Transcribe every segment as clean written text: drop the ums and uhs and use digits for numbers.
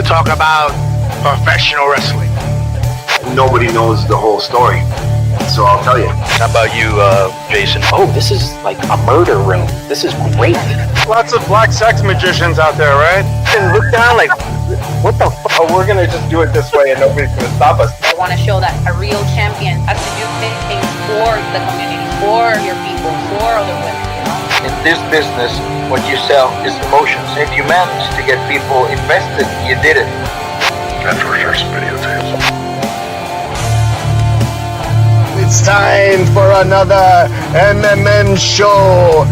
to talk about professional wrestling. Nobody knows the whole story, so I'll tell you. How about you, Jason? Oh, this is like a murder room. This is great. Lots of black sex magicians out there, right? And look down like, what the fuck? Oh, we're gonna just do it this way and nobody's gonna stop us. I want to show that a real champion has to do things for the community, for your people, for other women, you know? In this business, what you sell is emotions. If you manage to get people invested, you did it. That's for sure, some videotapes. It's time for another MMM show.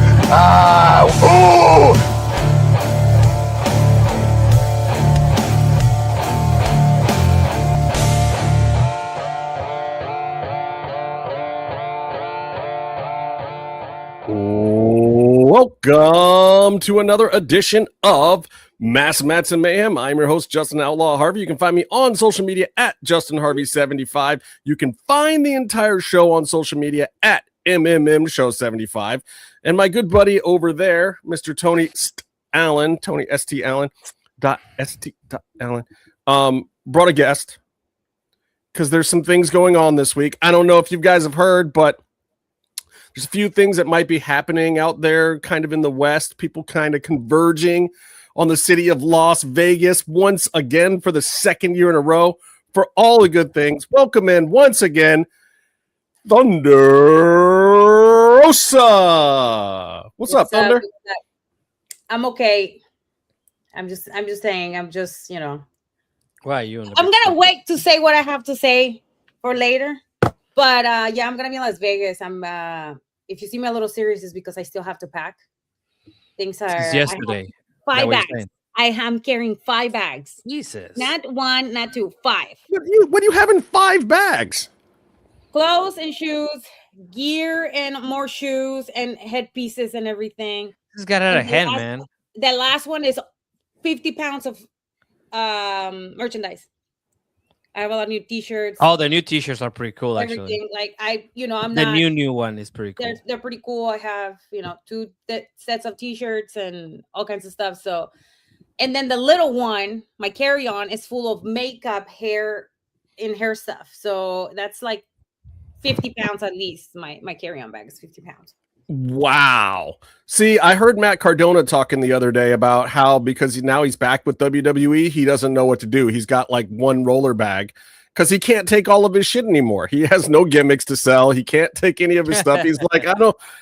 Welcome to another edition of Mass Mats and Mayhem. I'm your host, Justin Outlaw Harvey. You can find me on social media at JustinHarvey75. You can find the entire show on social media at MMMshow75. And my good buddy over there, Mr. Tony Allen, Tony St. Allen, brought a guest because there's some things going on this week. I don't know if you guys have heard, but there's a few things that might be happening out there kind of in the West, people kind of converging on the city of Las Vegas once again for the second year in a row for all the good things. Welcome in once again, Thunder Rosa. What's up, Thunder? I'm okay. I'm just saying, you know. Why are you? I'm going to wait to say what I have to say for later. But yeah, I'm gonna be in Las Vegas. If you see me a little serious, is because I still have to pack. Things are since yesterday. 5 bags. I am carrying 5 bags. Jesus. Not 1, not 2, 5. What do you have in 5 bags? Clothes and shoes, gear and more shoes and headpieces and everything. This got out of hand, man. The last one is 50 pounds of merchandise. I have a lot of new T-shirts. Oh, the new T-shirts are pretty cool, actually. Like I'm the not. The new one is pretty cool. They're pretty cool. I have 2 sets of T-shirts and all kinds of stuff. So, and then the little one, my carry-on is full of makeup, hair stuff. So that's like 50 pounds at least. My carry-on bag is 50 pounds. Wow. See, I heard Matt Cardona talking the other day about how because now he's back with WWE, he doesn't know what to do. He's got like one roller bag because he can't take all of his shit anymore. He has no gimmicks to sell. He can't take any of his stuff. He's like,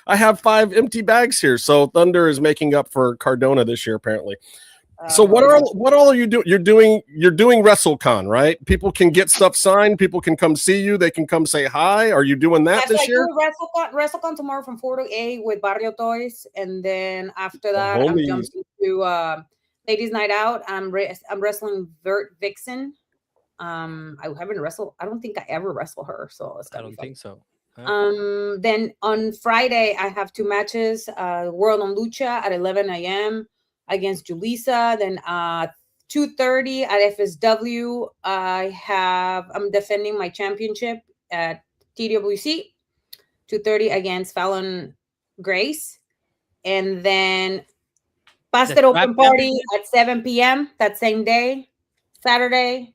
I have 5 empty bags here. So Thunder is making up for Cardona this year, apparently. So what all are you doing? You're doing WrestleCon, right? People can get stuff signed. People can come see you. They can come say hi. Are you doing that this year? WrestleCon tomorrow from 4 to 8 with Barrio Toys, and then after that, I'm jumping to Ladies Night Out. I'm wrestling Vert Vixen. I haven't wrestled. I don't think I ever wrestle her, so I don't think so. Then on Friday, I have 2 matches. Wrld on Lucha at 11 a.m. against Julissa. Then 2:30 at FSW. I'm defending my championship at TWC. 2:30 against Fallon Grace. And then Busted Open Party at 7 p.m. that same day. Saturday.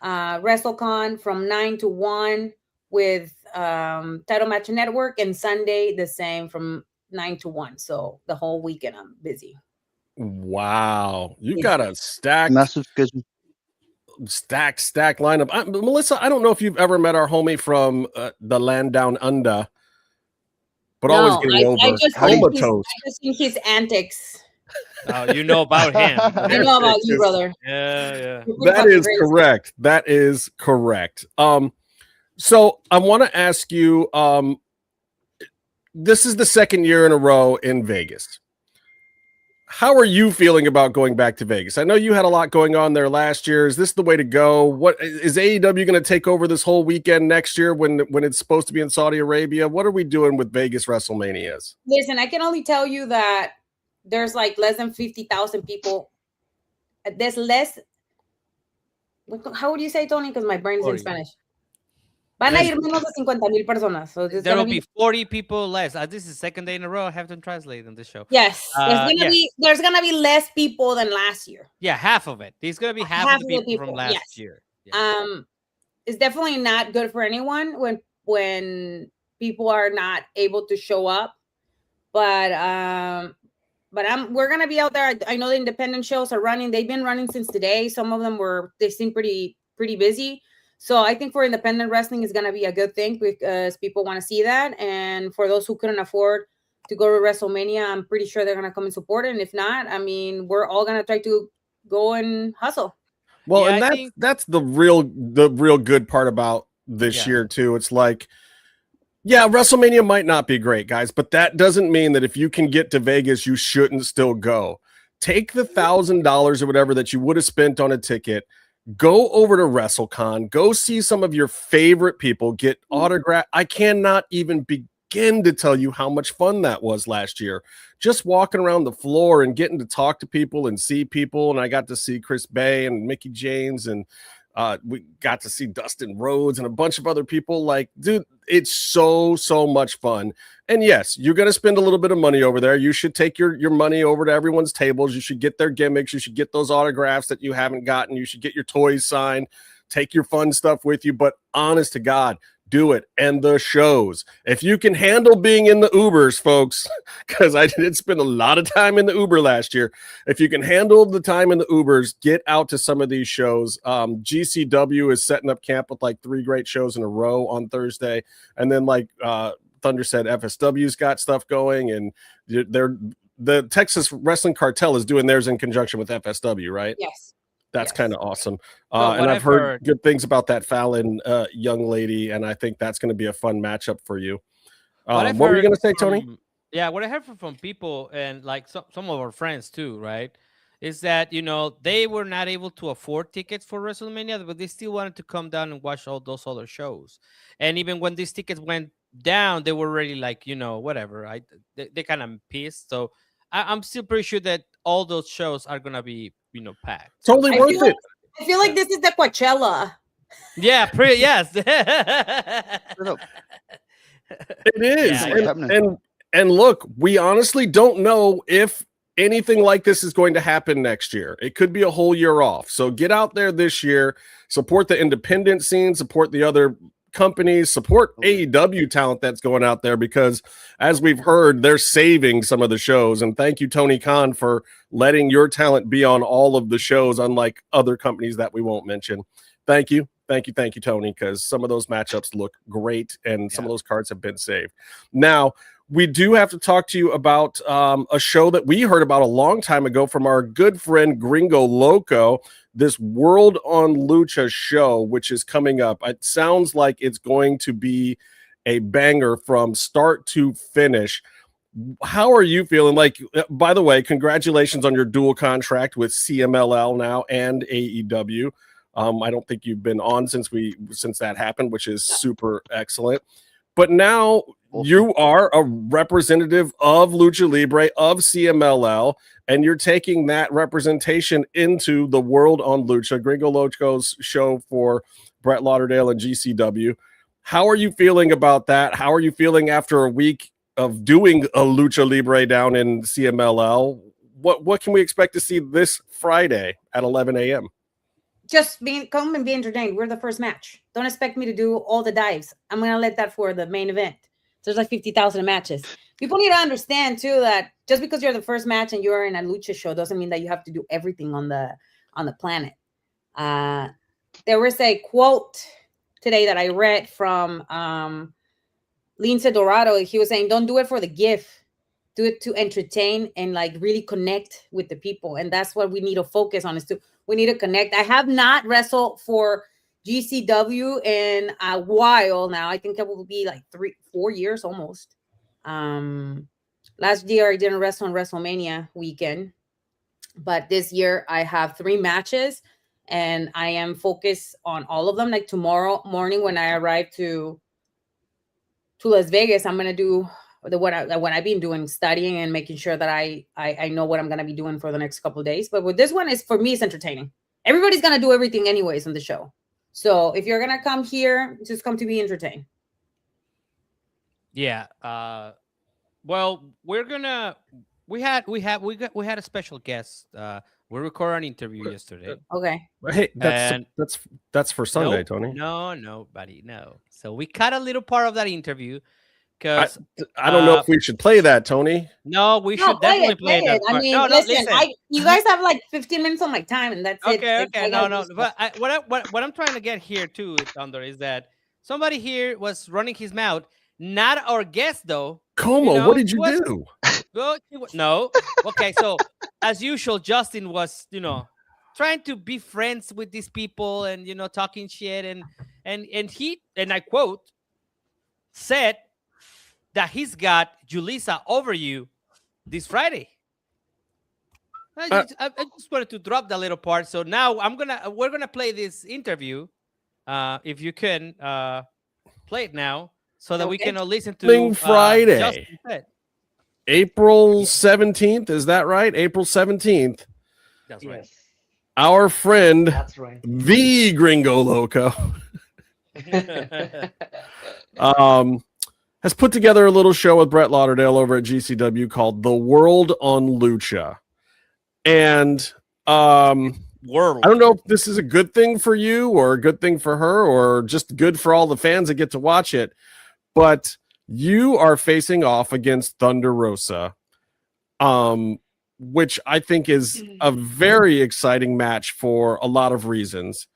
WrestleCon from 9 to 1 with Title Match Network. And Sunday the same from 9 to 1. So the whole weekend I'm busy. Wow, you got a stacked lineup. Melissa, I don't know if you've ever met our homie from the land down under, but always getting over comatose. I just think his antics. Oh, you know about him. I know about you, brother. Yeah. That is correct. That is correct. So I want to ask you. This is the second year in a row in Vegas. How are you feeling about going back to Vegas? I know you had a lot going on there last year. Is this the way to go? What is AEW going to take over this whole weekend next year when it's supposed to be in Saudi Arabia? What are we doing with Vegas WrestleManias? Listen, I can only tell you that there's like less than 50,000 people. There's less. How would you say, Tony? Because my brain's in Spanish. Van a ir menos de 50,000 personas. So there will be 40 people less. This is the second day in a row I have to translate on this show. Yes, there's gonna be less people than last year. Yeah, half of it. There's gonna be half of the people from last year. Yeah. It's definitely not good for anyone when people are not able to show up. But we're gonna be out there. I know the independent shows are running. They've been running since today. Some of them they seem pretty busy. So I think for independent wrestling is gonna be a good thing because people want to see that. And for those who couldn't afford to go to WrestleMania, I'm pretty sure they're gonna come and support it. And if not, I mean, we're all gonna try to go and hustle. Well, yeah, and that's the real good part about this year too. It's like, yeah, WrestleMania might not be great, guys, but that doesn't mean that if you can get to Vegas, you shouldn't still go. Take the $1,000 or whatever that you would have spent on a ticket. Go over to WrestleCon. Go see some of your favorite people get autographed. I cannot even begin to tell you how much fun that was last year. Just walking around the floor and getting to talk to people and see people. And I got to see Chris Bay and Mickey James, and we got to see Dustin Rhodes and a bunch of other people. Like, dude, it's so much fun. And yes, you're going to spend a little bit of money over there. You should take your money over to everyone's tables. You should get their gimmicks. You should get those autographs that you haven't gotten. You should get your toys signed. Take your fun stuff with you. But honest to God, do it. And the shows. If you can handle being in the Ubers, folks, because I did spend a lot of time in the Uber last year. If you can handle the time in the Ubers, get out to some of these shows. GCW is setting up camp with like 3 great shows in a row on Thursday. And then like Thunder said, FSW's got stuff going, and the Texas Wrestling Cartel is doing theirs in conjunction with FSW, right? Yes. That's kind of awesome. And I've heard good things about that Fallon young lady, and I think that's going to be a fun matchup for you. What were you going to say, Tony? Yeah, what I heard from people and like some of our friends too, right, is that, you know, they were not able to afford tickets for WrestleMania, but they still wanted to come down and watch all those other shows. And even when these tickets went down, they were really like, you know, whatever. They kind of pissed. So I'm still pretty sure that all those shows are going to be, you know, packed. Totally worth it. I feel like this is the Coachella. Yeah, yes. It is. And look, we honestly don't know if anything like this is going to happen next year. It could be a whole year off. So get out there this year, support the independent scene, support the other companies, support AEW talent that's going out there, because as we've heard, they're saving some of the shows. And thank you, Tony Khan, for letting your talent be on all of the shows, unlike other companies that we won't mention. Thank you, Tony, because some of those matchups look great, and some of those cards have been saved. Now, we do have to talk to you about a show that we heard about a long time ago from our good friend Gringo Loco, this Wrld on Lucha show, which is coming up. It sounds like it's going to be a banger from start to finish. How are you feeling? Like, by the way, congratulations on your dual contract with CMLL now and AEW. I don't think you've been on since that happened, which is super excellent. But now you are a representative of Lucha Libre, of CMLL, and you're taking that representation into the Wrld on Lucha, Gringo Loco's show for Brett Lauderdale and GCW. How are you feeling about that? How are you feeling after a week of doing a Lucha Libre down in CMLL? What can we expect to see this Friday at 11 a.m.? Just come and be entertained. We're the first match. Don't expect me to do all the dives. I'm gonna let that for the main event. There's like 50,000 matches. People need to understand too that just because you're the first match and you're in a lucha show doesn't mean that you have to do everything on the planet. There was a quote today that I read from Lince Dorado. He was saying, "Don't do it for the gift. Do it to entertain and like really connect with the people." And that's what we need to focus on, is we need to connect. I have not wrestled for GCW in a while now. I think it will be like 3-4 years almost. Last year I didn't wrestle on WrestleMania weekend, but this year I have 3 matches and I am focused on all of them. Like tomorrow morning when I arrive to Las Vegas, I'm going to do what I've been doing, studying and making sure that I know what I'm going to be doing for the next couple of days. But with this one, for me, it's entertaining. Everybody's going to do everything anyways on the show. So if you're gonna come here, just come to be entertained. Yeah. Well, we had a special guest. We recorded an interview yesterday. Okay. Hey, And that's for Sunday, nope, Tony. no, buddy, no. So we cut a little part of that interview I, because I don't know if we should play that, Tony. no, we No, should definitely play that it. I part. mean, No, listen, you guys have like 15 minutes on my time, and that's it. okay, I no, gotta no. do But stuff. what I'm trying to get here too, Thunder, is that somebody here was running his mouth. Not our guest though. Como, what did you do? No. Okay, so as usual, Justin was, trying to be friends with these people and talking shit and he, and I quote, said that he's got Julissa over you this Friday. I just wanted to drop that little part. So now we're gonna play this interview. If you can play it now so that we can listen to Friday. Justin said. April 17th, is that right? April 17th. That's right. Yes, Our friend, that's right. the Gringo Loco, has put together a little show with Brett Lauderdale over at GCW called The Wrld on Lucha. And Wrld. I don't know if this is a good thing for you or a good thing for her or just good for all the fans that get to watch it, but you are facing off against Thunder Rosa, which I think is a very exciting match for a lot of reasons.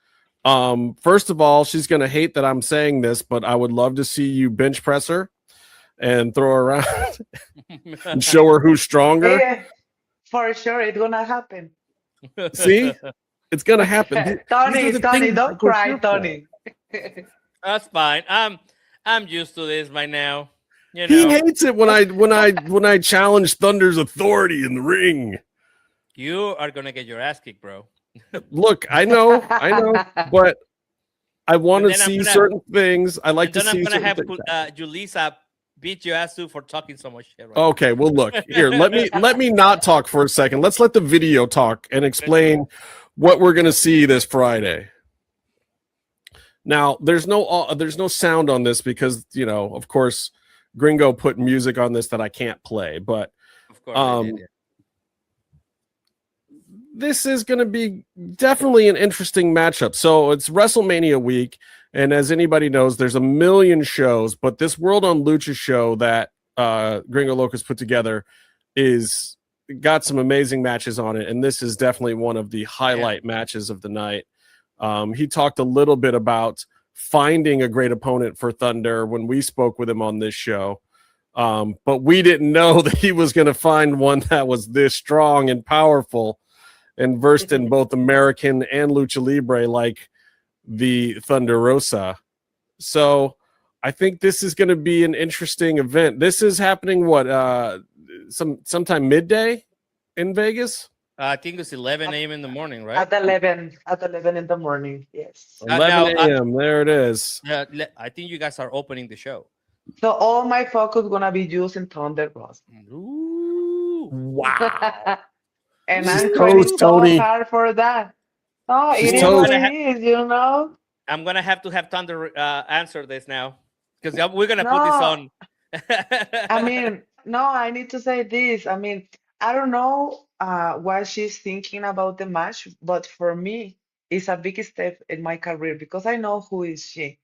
First of all, she's going to hate that I'm saying this, but I would love to see you bench press her and throw her around and show her who's stronger. Yeah, for sure, it's gonna happen. See? It's going to happen. Tony, don't cry, Tony. That's fine. I'm used to this by now. He hates it when I challenge Thunder's authority in the ring. You are gonna get your ass kicked, bro. Look, I know, but I want to see certain things. I like to see. I'm gonna have things. Julissa beat your ass too for talking so much shit. Right Okay, well, look here. Let me not talk for a second. Let's let the video talk and explain what we're gonna see this Friday. Now, there's no sound on this because of course, Gringo put music on this that I can't play. But of course, this is going to be definitely an interesting matchup. So it's WrestleMania week, and as anybody knows, there's a million shows, but this Wrld on Lucha show that Gringo Loco's put together is got some amazing matches on it, and this is definitely one of the highlight matches of the night. He talked a little bit about finding a great opponent for Thunder when we spoke with him on this show, but we didn't know that he was going to find one that was this strong and powerful and versed in both American and Lucha Libre like the Thunder Rosa. So I think this is going to be an interesting event. This is happening sometime midday in Vegas? I think it's 11 a.m. in the morning, right? At 11 in the morning, yes. 11 a.m. There it is. I think you guys are opening the show. So all my focus gonna be using Thunder Rosa. Ooh. Wow. And She's I'm training toast, so Tony. hard for that. Oh, She's it is toast. what it is, I'm gonna have to have Thunder answer this now because we're gonna No. put this on. I mean, no, I need to say this. I mean, I don't know what she's thinking about the match, but for me, it's a big step in my career because I know who is she.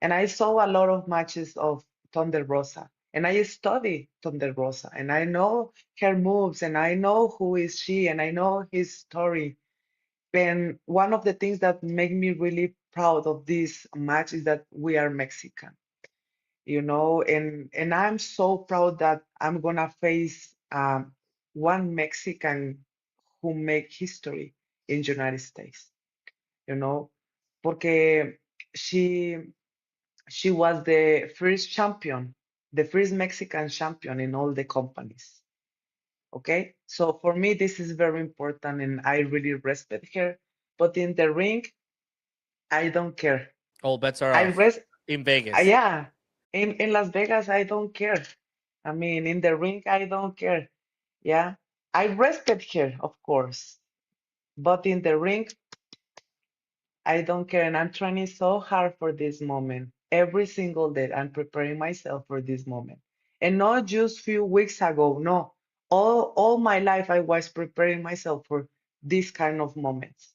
And I saw a lot of matches of Thunder Rosa, and I study Thunder Rosa, and I know her moves, and I know who is she, and I know his story. And one of the things that make me really proud of this match is that we are Mexican, and I'm so proud that I'm gonna face one Mexican who make history in United States, porque she she was the first champion, the first Mexican champion in all the companies. Okay, so for me this is very important, and I really respect her. But in the ring, I don't care. All bets are I off res in Vegas. Yeah, in Las Vegas, I don't care. I mean, in the ring, I don't care. Yeah, I respect her, of course, but in the ring, I don't care. And I'm training so hard for this moment. Every single day, I'm preparing myself for this moment. And not just few weeks ago. No, all my life, I was preparing myself for this kind of moments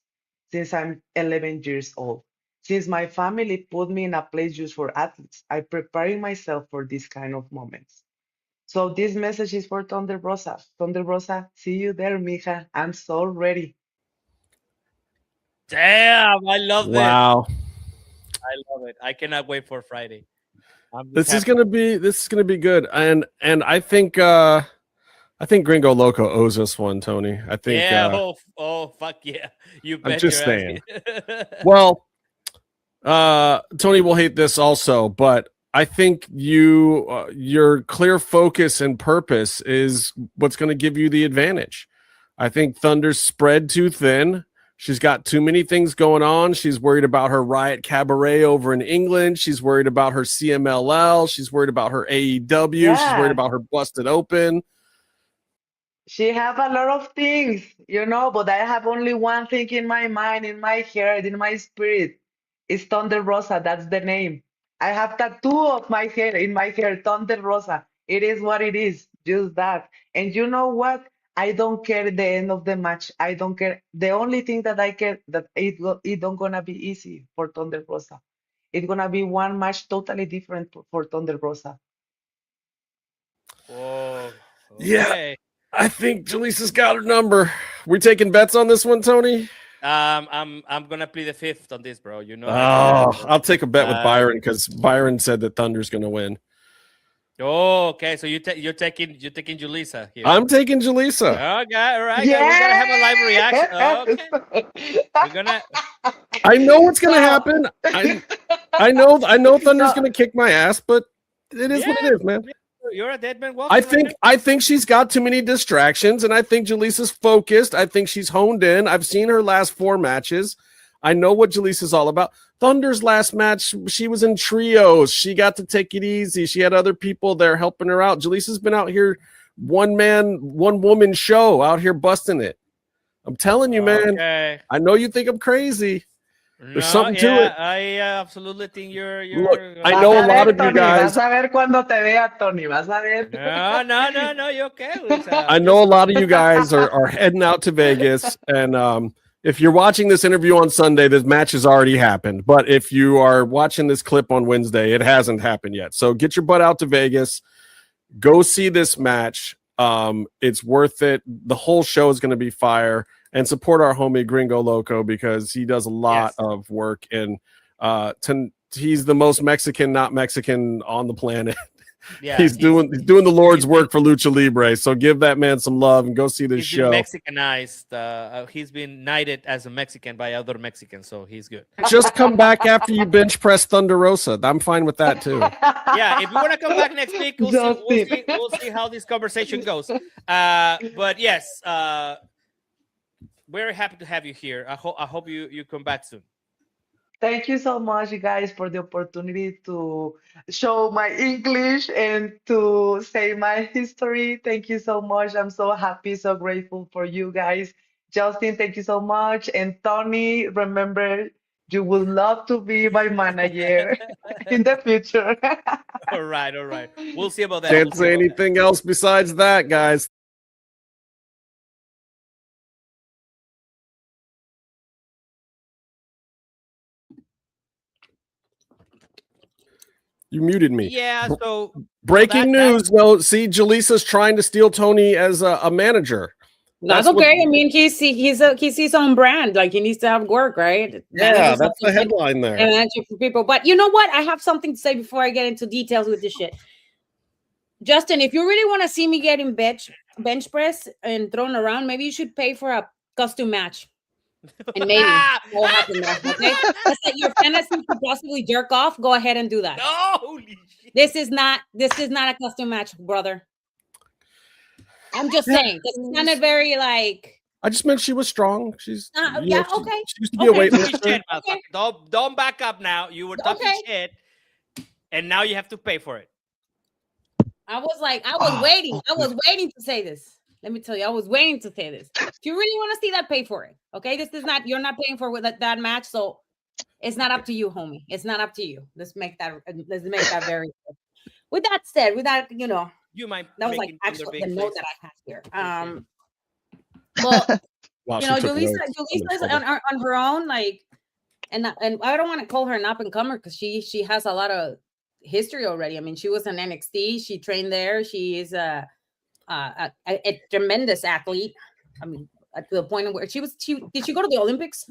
since I'm 11 years old. Since my family put me in a place just for athletes, I'm preparing myself for this kind of moments. So this message is for Thunder Rosa. Thunder Rosa, see you there, mija. I'm so ready. Damn, I love this. Wow. I love it. I cannot wait for Friday. This is gonna be good. And I think Gringo Loco owes us one, Tony. I think Yeah, fuck yeah. You bet I'm just your ass. saying. Well, Tony will hate this also, but I think your clear focus and purpose is what's going to give you the advantage. I think Thunder's spread too thin. She's got too many things going on. She's worried about her Riot Cabaret over in England. She's worried about her CMLL. She's worried about her AEW. She's worried Yeah. about her Busted Open. She have a lot of things, but I have only one thing in my mind, in my heart, in my spirit. It's Thunder Rosa. That's the name. I have tattoo of my hair in my hair, Thunder Rosa. It is what it is, just that. And you know what? I don't care the end of the match. I don't care. The only thing that I care that it don't gonna be easy for Thunder Rosa. It's gonna be one match totally different for Thunder Rosa. Whoa. Yeah. Okay. I think Jalissa's got her number. We taking bets on this one, Tony? I'm gonna play the fifth on this, bro. You know. I'll take a bet with Byron because Byron said that Thunder's gonna win. Oh, okay. So you're taking Julissa here. I'm taking Julissa. Okay, all right. Yeah. We're gonna have a live reaction. Okay. We're gonna. I know what's gonna happen. I know Thunder's gonna kick my ass, but it is what it is, man. You're a dead man walking. I think she's got too many distractions, and I think Jalissa's focused. I think she's honed in. I've seen her last 4 matches. I know what Jalissa's all about. Thunder's last match, she was in trios. She got to take it easy. She had other people there helping her out. Jalissa's been out here, one woman show, out here busting it. I'm telling you, man. Okay. I know you think I'm crazy. There's something to it. I absolutely think you're. Look, I know a lot of you guys. Vas a ver cuando te vea, Tony. Vas a ver. No. You're okay. I know a lot of you guys are heading out to Vegas, and if you're watching this interview on Sunday, this match has already happened. But if you are watching this clip on Wednesday, it hasn't happened yet. So get your butt out to Vegas. Go see this match. It's worth it. The whole show is going to be fire. And support our homie Gringo Loco because he does a lot of work. And he's the most Mexican, not Mexican on the planet. Yeah, he's doing the Lord's work for Lucha Libre. So give that man some love and go see this show. He's been Mexicanized. He's been knighted as a Mexican by other Mexicans, so he's good. Just come back after you bench press Thunder Rosa. I'm fine with that too. Yeah, if you want to come back next week, we'll see how this conversation goes. But yes, very happy to have you here. I hope you come back soon. Thank you so much, you guys, for the opportunity to show my English and to say my history. Thank you so much. I'm so happy, so grateful for you guys. Justin, thank you so much. And Tony, remember, you would love to be my manager in the future. All right. We'll see about that. Can't say anything else besides that, guys. You muted me. Yeah, so breaking news though. See, Jalissa's trying to steal Tony as a manager. That's okay. I mean, he's his own brand. Like he needs to have work, right? Yeah, that's the headline there. And for people. But you know what? I have something to say before I get into details with this shit. Justin, if you really want to see me getting bench press and thrown around, maybe you should pay for a costume match. And maybe what happen there, okay? Let's say your fantasy to possibly jerk off. Go ahead and do that. Holy shit. This is not a custom match, brother. I'm just saying. This is not a very like. I just meant she was strong. She's okay. She used to be a weightlifter. Okay. Don't back up now. You were talking shit, and now you have to pay for it. I was waiting. I was waiting to say this. Let me tell you, I was waiting to say this. If you really want to see that, pay for it. Okay, this is not. You're not paying for that match. So It's not up to you, homie. It's not up to you. Let's make that very clear. With that said, You might that was like making Thunder actually big the note face. that I had here. Well, Wow, she you know, took Julissa notes. is on her own, like, and I don't want to call her an up and comer because she has a lot of history already. I mean, she was in NXT. She trained there. She is a tremendous athlete. I mean, to the point where did she go to the Olympics?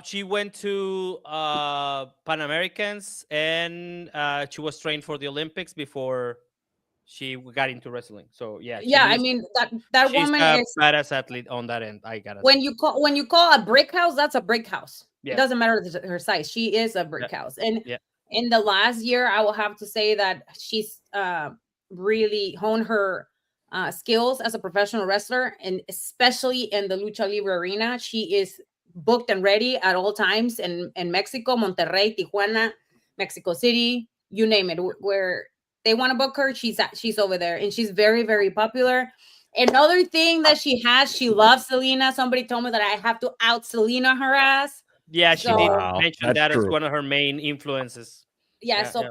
She went to Pan Americans, and she was trained for the Olympics before she got into wrestling. So yeah, I mean that she's woman a is badass athlete on that end. I gotta when say. you call a brick house, that's a brick house. Yeah. It doesn't matter her size. She is a brick house. And in the last year, I will have to say that she's really honed her skills as a professional wrestler, and especially in the lucha libre arena. She is booked and ready at all times in Mexico, Monterrey, Tijuana, Mexico City, you name it. Where they want to book her, she's over there, and she's very, very popular. Another thing that she has, she loves Selena. Somebody told me that I have to out Selena her ass. Yeah, she did Wow, mention that true. as one of her main influences.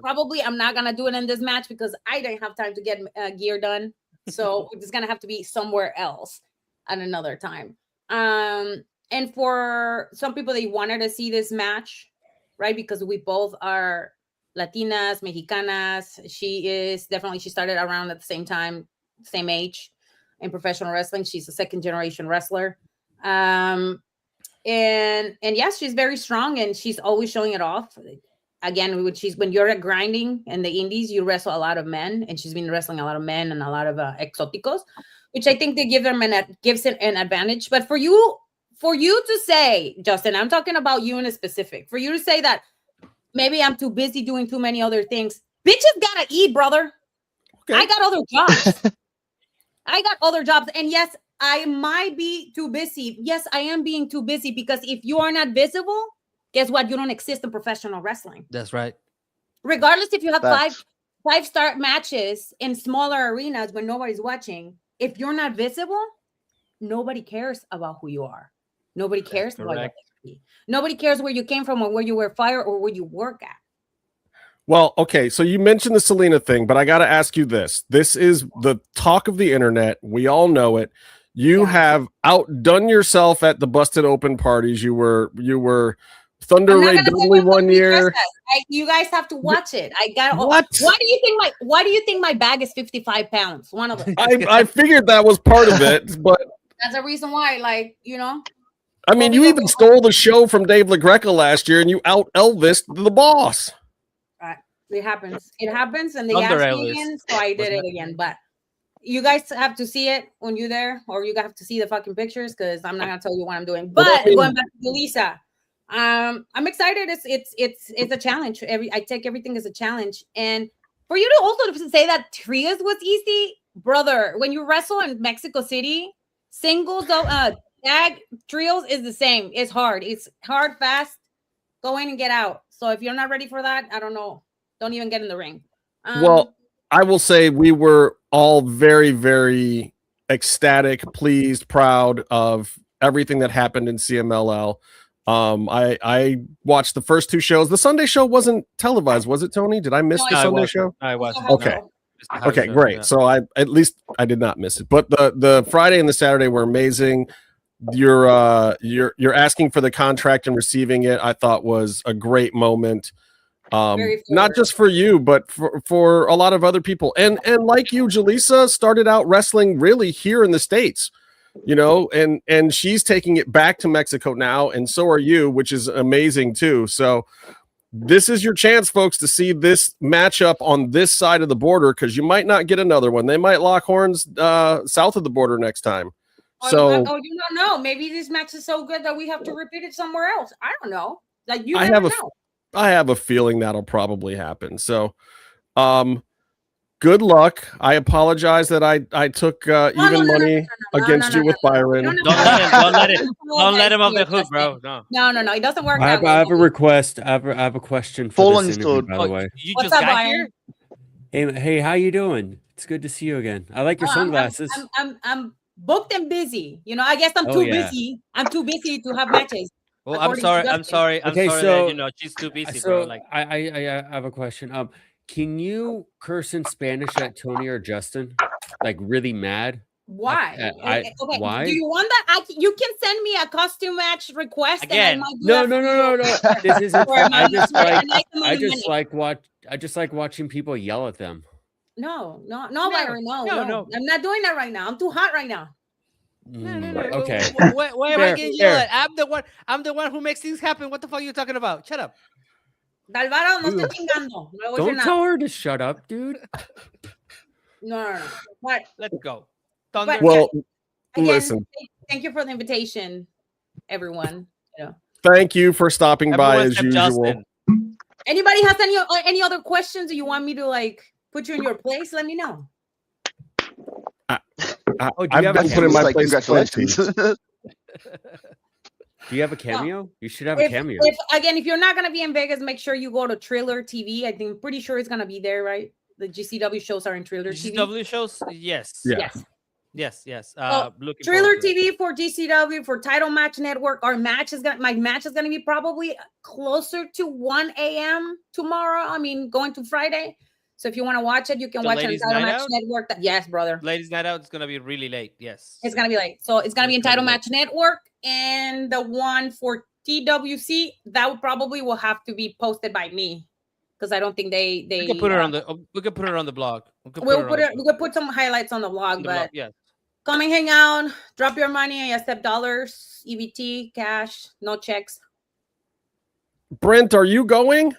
Probably I'm not gonna do it in this match because I didn't have time to get gear done. So it's gonna have to be somewhere else at another time. And for some people, they wanted to see this match, right? Because we both are Latinas, Mexicanas. She started around at the same time, same age in professional wrestling. She's a second generation wrestler. And yes, she's very strong and she's always showing it off. Again, when you're grinding in the indies, you wrestle a lot of men, and she's been wrestling a lot of men and a lot of exoticos, which I think they gives it an advantage. But for you to say, Justin, I'm talking about you in a specific, for you to say that maybe I'm too busy doing too many other things. Bitches gotta eat, brother. Okay. I got other jobs. And yes, I might be too busy. Yes, I am being too busy because if you are not visible, guess what? You don't exist in professional wrestling. That's right. Regardless if you have five-star matches in smaller arenas when nobody's watching, if you're not visible, nobody cares about who you are. Nobody cares about your activity. Nobody cares where you came from or where you were fired or where you work at. Well, okay, so you mentioned the Selena thing, but I got to ask you this. This is the talk of the internet. We all know it. You have outdone yourself at the busted open parties. You were Thunder Ray Dudley one year. You guys have to watch it. I got what? Why do you think my bag is 55 pounds? One of them. I figured that was part of it, but that's the reason why, I mean, you even stole the show from Dave LaGreca last year, and you out Elvis the boss. Right. It happens, and they asked me again, so I did it again. But you guys have to see it when you're there, or you have to see the fucking pictures because I'm not gonna tell you what I'm doing. But going back to Julissa, I'm excited. It's a challenge. I take everything as a challenge, and for you to also say that trios was easy, brother. When you wrestle in Mexico City, singles, tag, trios is the same. It's hard. It's hard, fast. Go in and get out. So if you're not ready for that, I don't know. Don't even get in the ring. Well, I will say we were all very, very ecstatic, pleased, proud of everything that happened in CMLL. I watched the first two shows. The Sunday show wasn't televised, was it, Tony? Did I miss the Sunday show? I wasn't. Okay. Okay, great. So I did not miss it. But the Friday and the Saturday were amazing. You're asking for the contract and receiving it, I thought was a great moment. Not just for you, but for a lot of other people. And like you, Julissa started out wrestling really here in the States, and she's taking it back to Mexico now, and so are you, which is amazing too. So this is your chance, folks, to see this matchup on this side of the border, because you might not get another one. They might lock horns south of the border next time. You don't know. Maybe this match is so good that we have to repeat it somewhere else. I don't know. Like you never know. I have a feeling that'll probably happen. So, good luck. I apologize that I took even money against you with Byron. Don't let him off the hook, bro. No. It doesn't work. I have a request. I have a question for this interview, by the way. You just got here? Hey, how you doing? It's good to see you again. I like your sunglasses. I'm booked and busy. I guess I'm too busy. I'm too busy to have matches. Well, I'm according to sorry. I'm Justin. sorry. I'm Okay, sorry so- that she's too busy, So bro. Like, I have a question. Can you curse in Spanish at Tony or Justin? Like really mad? Why? Okay. Do you want that? You can send me a costume match request. Again. And I might do No. that for you. This isn't. For my- I just like. my I just money. like watching people yell at them. No, Byron, no. I'm not doing that right now. I'm too hot right now. No. Okay. Why am I Fair, getting fair. yelled at? I'm the one who makes things happen. What the fuck are you talking about? Shut up. Dalvaro, no estoy chingando. No voy a Don't decir tell nada. her to shut up, dude. No. But Let's go. Thunder. Well, again, listen. Thank you for the invitation, everyone. Thank you for stopping by Everyone as except usual. Justin. Anybody has any other questions? Do you want me to like put you in your place? Let me know. Do you I've have been a put in my Like, place. congratulations. Do you have a cameo? You should have a cameo. If you're not gonna be in Vegas, make sure you go to Triller TV. I'm pretty sure it's gonna be there, right? The GCW shows are in Triller TV. GCW shows? Yes. Yeah. Yes. Looking Triller forward to it. TV for GCW for Title Match Network. My match is gonna be probably closer to 1 a.m. tomorrow. I mean, going to Friday. So if you want to watch it, you can The watch it on Ladies' Title Night Match Out? Network. Yes, brother. Ladies' Night Out is gonna be really late. Yes. It's gonna be late. So it's gonna be in It's gonna Title be late. Match Network, and the one for TWC that will have to be posted by me because I don't think they. We can put it on the. We can put it on the blog. We'll put some highlights on the blog, but Yeah. come and hang out. Drop your money and accept dollars, EBT, cash, no checks. Brent, are you going?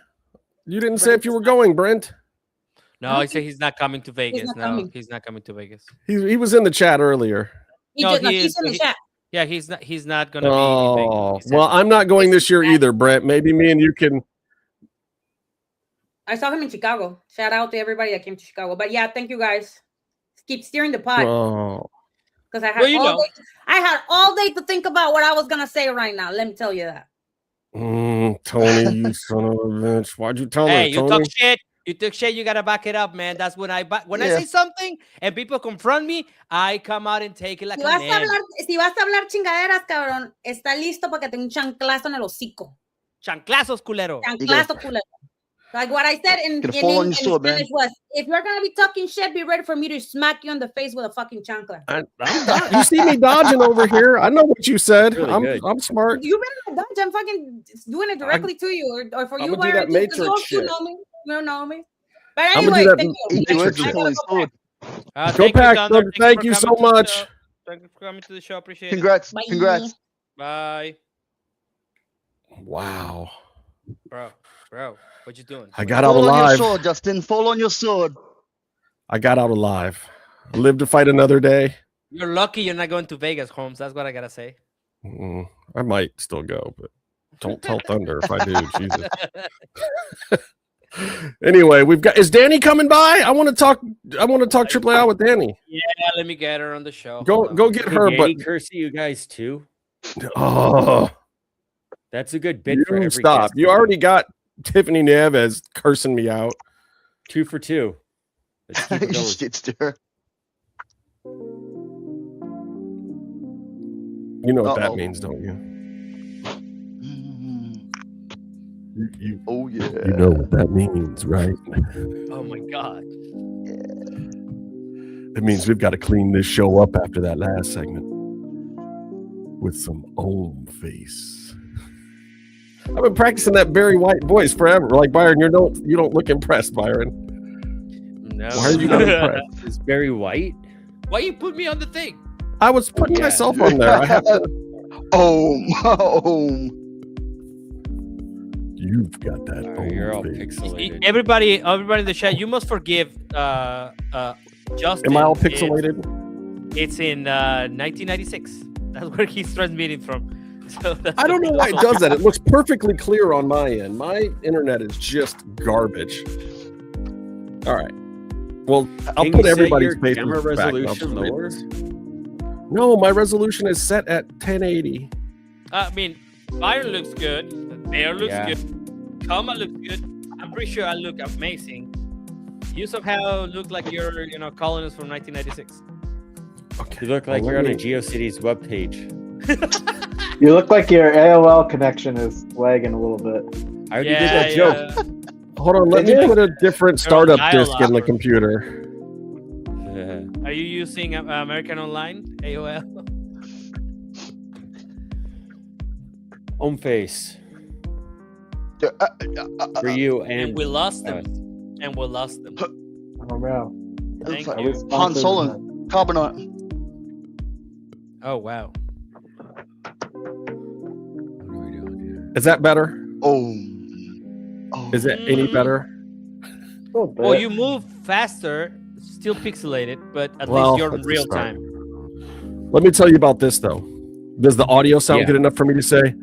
You didn't say if you were going, Brent. No, he said he's not coming to Vegas. not No, coming. he's not coming to Vegas. He was in the chat earlier. No, He's in the chat. Yeah, he's not gonna be. Oh, in Vegas. He said well, that. I'm not going this year either, Brent. Maybe me and you can. I saw him in Chicago. Shout out to everybody that came to Chicago. But yeah, thank you guys. Keep steering the pot Oh, because I had Well, you know. I had all day to think about what I was gonna say right now. Let me tell you that. Tony, you son of a bitch! Why'd you tell Hey, her, you Tony? talk shit. You talk shit. You gotta back it up, man. That's when I say something and people confront me, I come out and take it like Si a vas, man. si vas a hablar chingaderas, cabrón, está listo para que te un chanclazo en el hocico. Chanclazos, culero. Chanclazo, culero. Like what I said in fall on your sword, man. Spanish was, if you're gonna be talking shit, be ready for me to smack you in the face with a fucking chancla. You see me dodging over here? I know what you said. Really good. I'm smart. You've been in a dodge. I'm fucking doing it directly to you, or for I'm you, gonna do Byron, that just 'cause Matrix you shit. know me. You don't know me. But I'm gonna anyway, do that thank you. Matrix I gotta Holy go back. Sword. Go Thank Pack, Thunder. Thunder. Thank you for so coming to the much. show. Thank you for coming to the show. Appreciate Congrats. Bye. Congrats. it. Bye, Wow. bro. What you doing? I got out Fall on your alive. sword, Justin. Fall on your sword. I got out alive. I live to fight another day. You're lucky you're not going to Vegas, Holmes. That's what I gotta say. I might still go, but don't tell Thunder if I do. Jesus. Anyway, is Dani coming by? I want to talk Triple A with Dani. Yeah, let me get her on the show. Go get her, Hey, but Dani curse you guys too. oh, That's a good bid for every you stop. guest. You already got Tiffany Neves cursing me out. 2 for 2. Let's keep it going. Shitster. You know what that Uh-oh. means, don't you? You Oh yeah. you know what that means, right? Oh my god. It means we've got to clean this show up after that last segment with some Om face. I've been practicing that Barry White voice forever. Like Byron, you don't look impressed, Byron. No. Why are you not impressed? Is Barry White? Why you put me on the thing? I was putting myself on there. I have to. Oh. You've got that. Oh, you're all face. pixelated. Everybody in the chat, you must forgive Justin. Am I all pixelated? It's in 1996. That's where he's transmitting from. So that's I don't know why it does that. It looks perfectly clear on my end. My internet is just garbage. All right. Well, I'll Can put you set everybody's your face camera back. resolution lower? No, my resolution is set at 1080. I mean, Byron looks good. Bear looks good. Kama looks good. I'm pretty sure I look amazing. You somehow look like you're, colonist from 1996. Okay. You look like Well, you're on let a GeoCities webpage. You look like your AOL connection is lagging a little bit. I already did that joke. Hold on, let Did me you? put a different startup disk in the dial-up. computer. Are you using American Online AOL? Home face. For you and we lost them. And we lost them. Oh no. Thank like you. Han Solo and Carbonite. Oh wow. Is that better? Oh. Is it any better? Well, you move faster, still pixelated, but at Well, least you're in that's a real start. time. Let me tell you about this though. Does the audio sound good enough for me to say?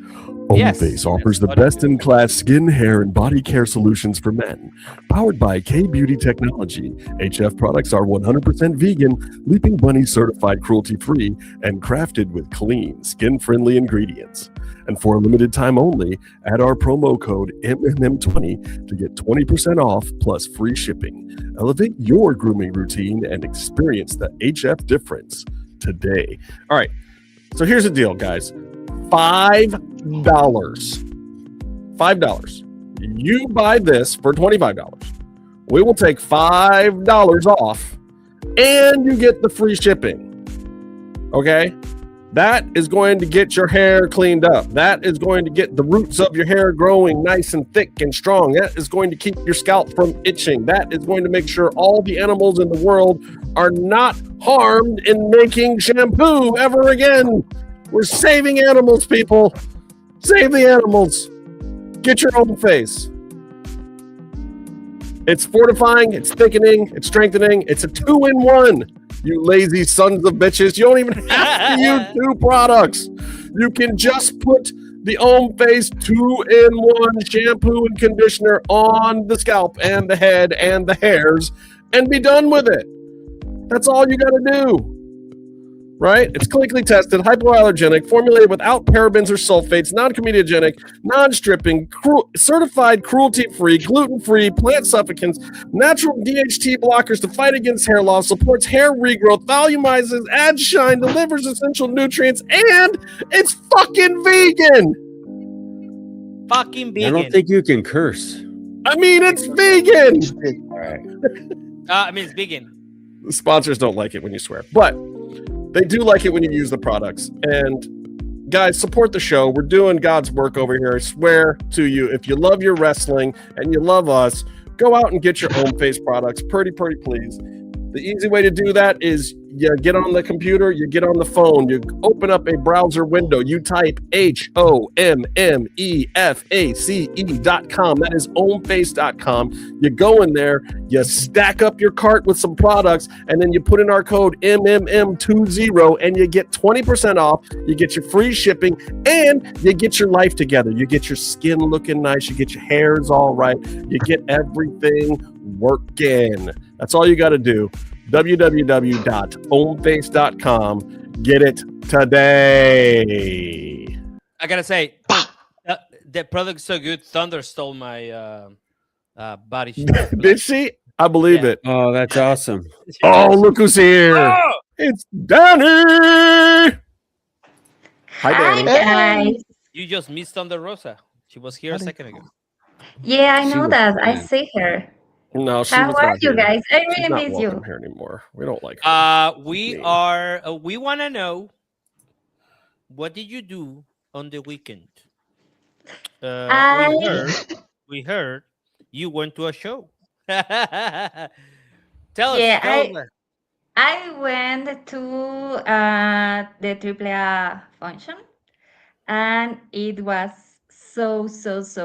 Yes. Face offers the best-in-class skin, hair, and body care solutions for men. Powered by K-Beauty Technology, HF products are 100% vegan, Leaping Bunny certified cruelty-free, and crafted with clean, skin-friendly ingredients. And for a limited time only, add our promo code MMM20 to get 20% off plus free shipping. Elevate your grooming routine and experience the HF difference today. All right, so here's the deal, guys. $5. You buy this for $25. We will take $5 off and you get the free shipping. Okay? That is going to get your hair cleaned up. That is going to get the roots of your hair growing nice and thick and strong. That is going to keep your scalp from itching. That is going to make sure all the animals in the world are not harmed in making shampoo ever again. We're saving animals, people. Save the animals. Get your own face. It's fortifying, it's thickening, it's strengthening. It's a 2-in-1. You lazy sons of bitches. You don't even have to use 2 products. You can just put the Om Face 2-in-1 shampoo and conditioner on the scalp and the head and the hairs and be done with it. That's all you got to do. Right? It's clinically tested, hypoallergenic, formulated without parabens or sulfates, non-comedogenic, non-stripping, certified cruelty-free, gluten-free, plant suffocants, natural DHT blockers to fight against hair loss, supports hair regrowth, volumizes, adds shine, delivers essential nutrients, and it's fucking vegan. Fucking vegan. I don't think you can curse. I mean, it's vegan. All right. I mean, it's vegan. The sponsors don't like it when you swear, but they do like it when you use the products. And guys, support the show. We're doing God's work over here. I swear to you, if you love your wrestling and you love us, go out and get your own face products. Pretty please. The easy way to do that is you get on the computer, you get on the phone, you open up a browser window, you type HOMMEFACE.com. That is omface.com. You go in there, you stack up your cart with some products, and then you put in our code MMM20 and you get 20% off. You get your free shipping and you get your life together. You get your skin looking nice, you get your hairs all right, you get everything working. That's all you got to do. www.omface.com. Get it today. I gotta say, the product's so good. Thunder stole my body. Did she? I believe it. Oh, that's awesome. Oh, look who's here. Oh! It's Dani. Hi, Dani. Guys. You just missed Thunder Rosa. She was here a second ago. Yeah, I She know was that. I fine. see her. No, she How was are not you here. guys? I She's really not miss welcome you. here anymore. We don't like her. We want to know, what did you do on the weekend? We heard you went to a show. Tell us. I went to the AAA function, and it was so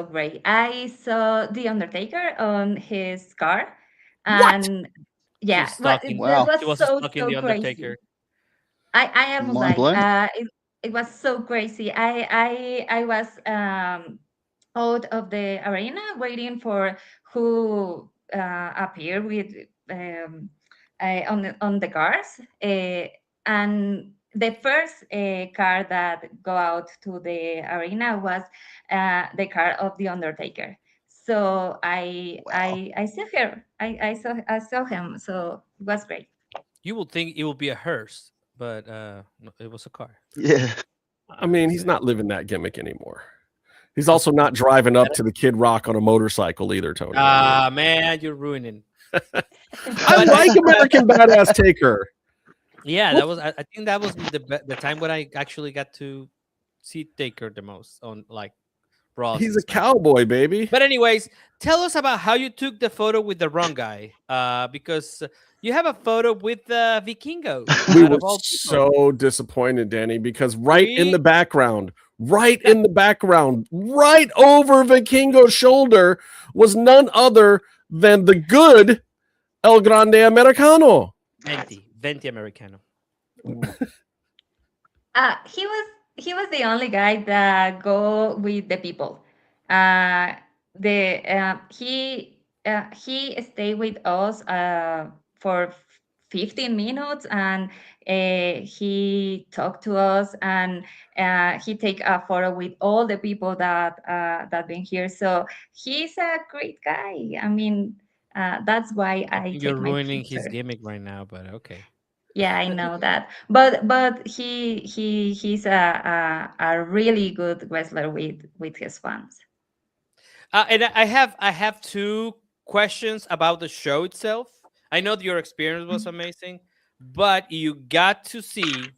great. I saw The Undertaker on his car, and yeah, She's but stalking. that Wow. She was was so stalking the crazy. Undertaker. I am Mind like, blown. it was so crazy. I was out of the arena waiting for who appeared with on the cars, and the first car that go out to the arena was the car of the Undertaker. So I saw her. I saw him. So it was great. You will think it will be a hearse, but no, it was a car. Yeah. I mean, he's not living that gimmick anymore. He's also not driving up to the Kid Rock on a motorcycle either, Tony. Man, you're ruining. I like American Badass Taker. Yeah, that was. I think that was the time when I actually got to see Taker the most on like Raw. He's a cowboy, baby. But anyways, tell us about how you took the photo with the wrong guy. Because you have a photo with Vikingo. We were so disappointed, Dani, because right in the background, right over Vikingo's shoulder was none other than the good El Grande Americano. Venti Americano. He was the only guy that go with the people. He stayed with us for 15 minutes, and he talked to us, and he take a photo with all the people that been here. So he's a great guy. I mean, that's why You're ruining his gimmick right now, but okay. Yeah, I know that, but he's a really good wrestler with his fans. And I have two questions about the show itself. I know that your experience was amazing, but you got to see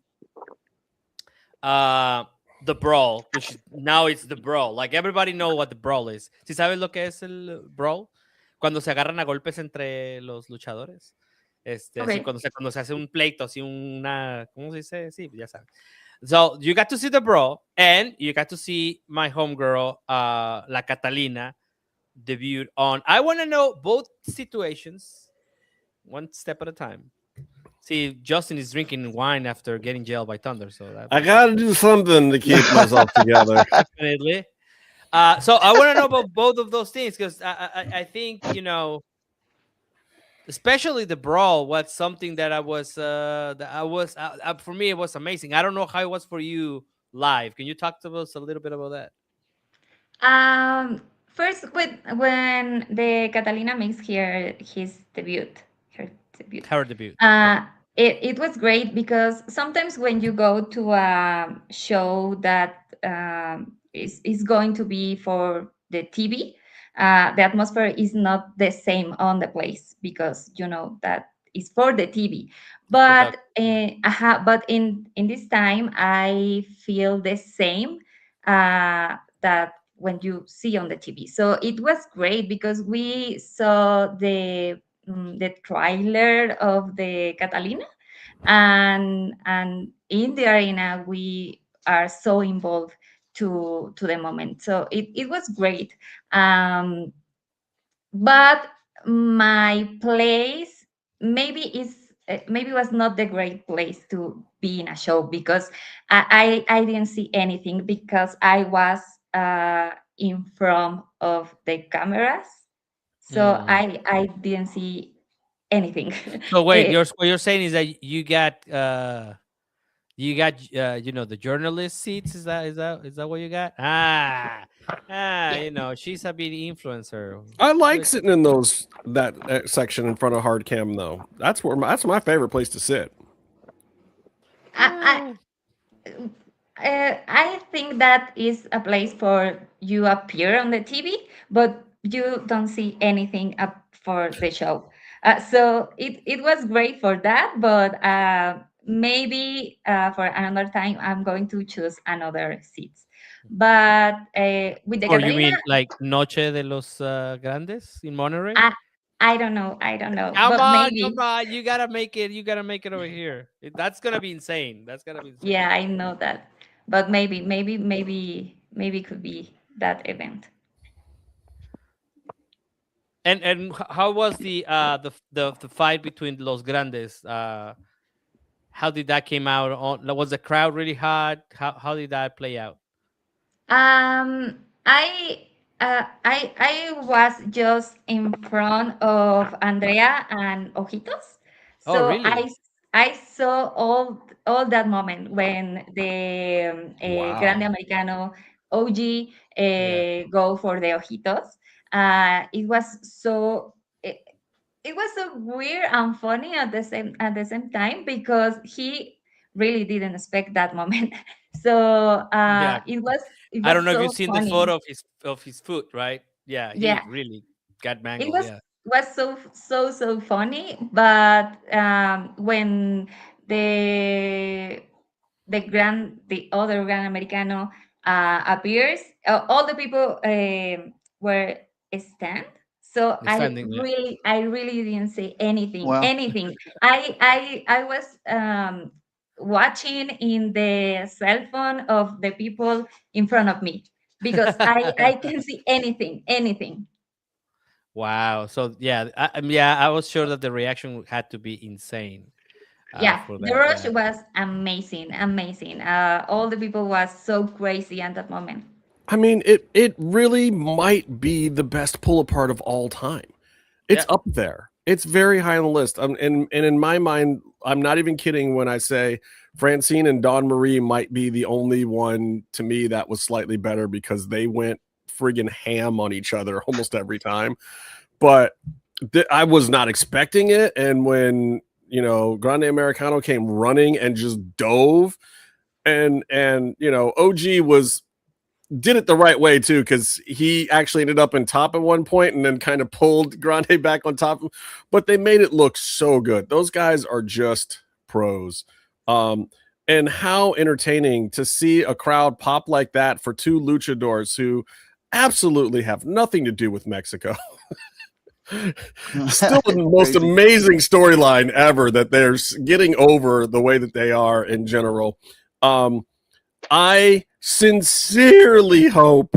the brawl, which now it's the brawl. Like everybody know what the brawl is. ¿Sí sabes lo que es el brawl? Cuando se agarran a golpes entre los luchadores. Okay. Así, cuando se hace un pleito, así una, ¿cómo se dice? Sí, ya sabes. So you got to see the brawl, and you got to see my homegirl, La Catalina, debut on. I want to know both situations, one step at a time. See, Justin is drinking wine after getting jailed by Thunder, so I gotta do something to keep myself together. Definitely. So I want to know about both of those things, because I think, you know, especially the brawl was something that for me it was amazing. I don't know how it was for you live. Can you talk to us a little bit about that? First, when the Catalina makes her debut. It was great, because sometimes when you go to a show that is going to be for the TV, the atmosphere is not the same on the place, because you know that is for the TV. But but in this time, I feel the same that when you see on the TV. So it was great, because we saw the trailer of the Catalina, and in the arena we are so involved to the moment. So it was great. But my place maybe was not the great place to be in a show, because I didn't see anything, because I was in front of the cameras. So I didn't see anything. So wait, what you're saying is that you got you know, the journalist seats? Is that what you got? Yeah. You know, she's a big influencer. I like sitting in that section in front of hard cam though. That's my favorite place to sit. I think that is a place for you appear on the TV, but you don't see anything up for the show. So it was great for that, but maybe for another time I'm going to choose another seats. But with the Or Catalina, you mean like Noche de los Grandes in Monterrey? I don't know. Come on, you gotta make it over here. That's gonna be insane. Yeah, I know that, but maybe could be that event. And how was the fight between Los Grandes? How did that came out? Was the crowd really hot? How did that play out? I was just in front of Andrea and Ojitos. So really? I saw all that moment when the Grande Americano OG go for the Ojitos. It was so weird and funny at the same time, because he really didn't expect that moment. So Yeah. it was I don't know if so you've seen the funny. photo of his foot, right? Yeah, he Yeah, really got it mangled. was Yeah. so funny. But when the the other Gran Americano appears, all the people were stand. So Standing. Yeah. I really didn't say anything, Wow. anything. I was watching in the cell phone of the people in front of me because I can see anything, anything. Wow. So yeah, yeah, I was sure that the reaction had to be insane Yeah, for the that. rush Yeah. was amazing, amazing. All the people was so crazy at that moment. I mean, it really might be the best pull apart of all time. It's Yeah. up there. It's very high on the list. And in my mind, I'm not even kidding when I say Francine and Dawn Marie might be the only one to me that was slightly better because they went friggin' ham on each other almost every time. But I was not expecting it. And when, Grande Americano came running and just dove and OG did it the right way too, because he actually ended up in top at one point and then kind of pulled Grande back on top. But they made it look so good. Those guys are just pros. And how entertaining to see a crowd pop like that for two luchadors who absolutely have nothing to do with Mexico. Still the most Crazy. amazing storyline ever that they're getting over the way that they are in general. I sincerely hope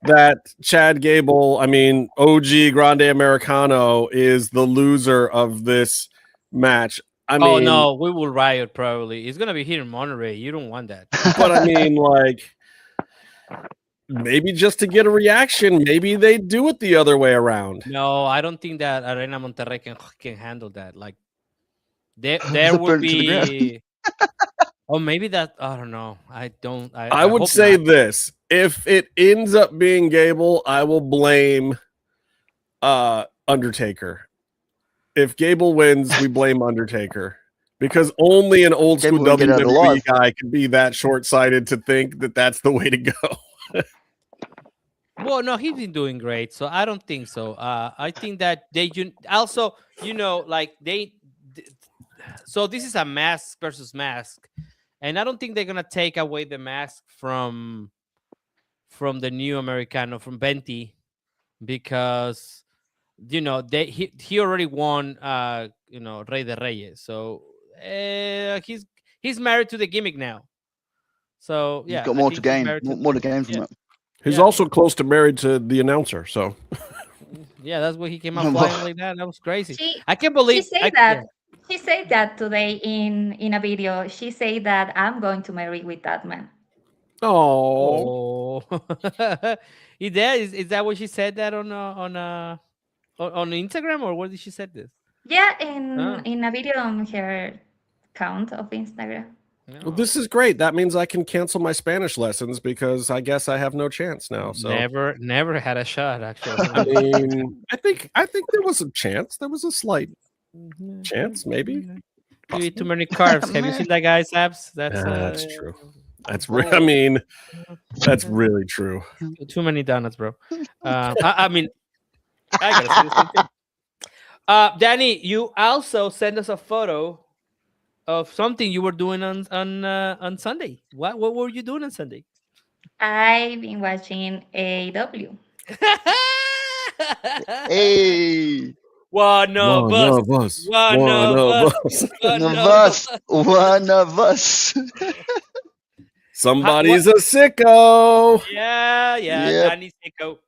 that Chad Gable, OG Grande Americano, is the loser of this match. Oh no, we will riot probably. It's gonna be here in Monterey. You don't want that. But maybe just to get a reaction, maybe they do it the other way around. No, I don't think that Arena Monterrey can handle that. Like there Burn would it to the ground. be. Oh, maybe that. I don't know. I don't. I would hope say not. this: if it ends up being Gable, I will blame Undertaker. If Gable wins, we blame Undertaker. Because only an old school Gable won't get out WWE alive. guy can be that short-sighted to think that that's the way to go. Well, no, he's been doing great, so I don't think so. I think that they also, like so this is a mask versus mask, and I don't think they're gonna take away the mask from the new Americano from Venti because he already won Rey de Reyes, so he's married to the gimmick now. So yeah, He's got I more think to he's gain. married to- More to gain from Yeah. it. He's Yeah. also close to married to the announcer, so Yeah, that's why he came out flying like that. That was crazy. She I can't believe she said that today in a video. She said that I'm going to marry with that man. oh. Is that what she said that on Instagram, or where did she said this? Yeah, Oh. in a video on her account of Instagram. Well, this is great. That means I can cancel my Spanish lessons because I guess I have no chance now. So Never had a shot actually. I think there was a chance. There was a slight chance, maybe. You eat too many carbs. Have you seen that guy's abs? That's true. That's that's really true. Too many donuts, bro. I mean, I gotta say the same thing. Dani, you also sent us a photo of something you were doing on Sunday. What were you doing on Sunday? I've been watching AEW. Hey, One of us. one of us. Somebody's a sicko. Yeah, Yep. Dani Sicko.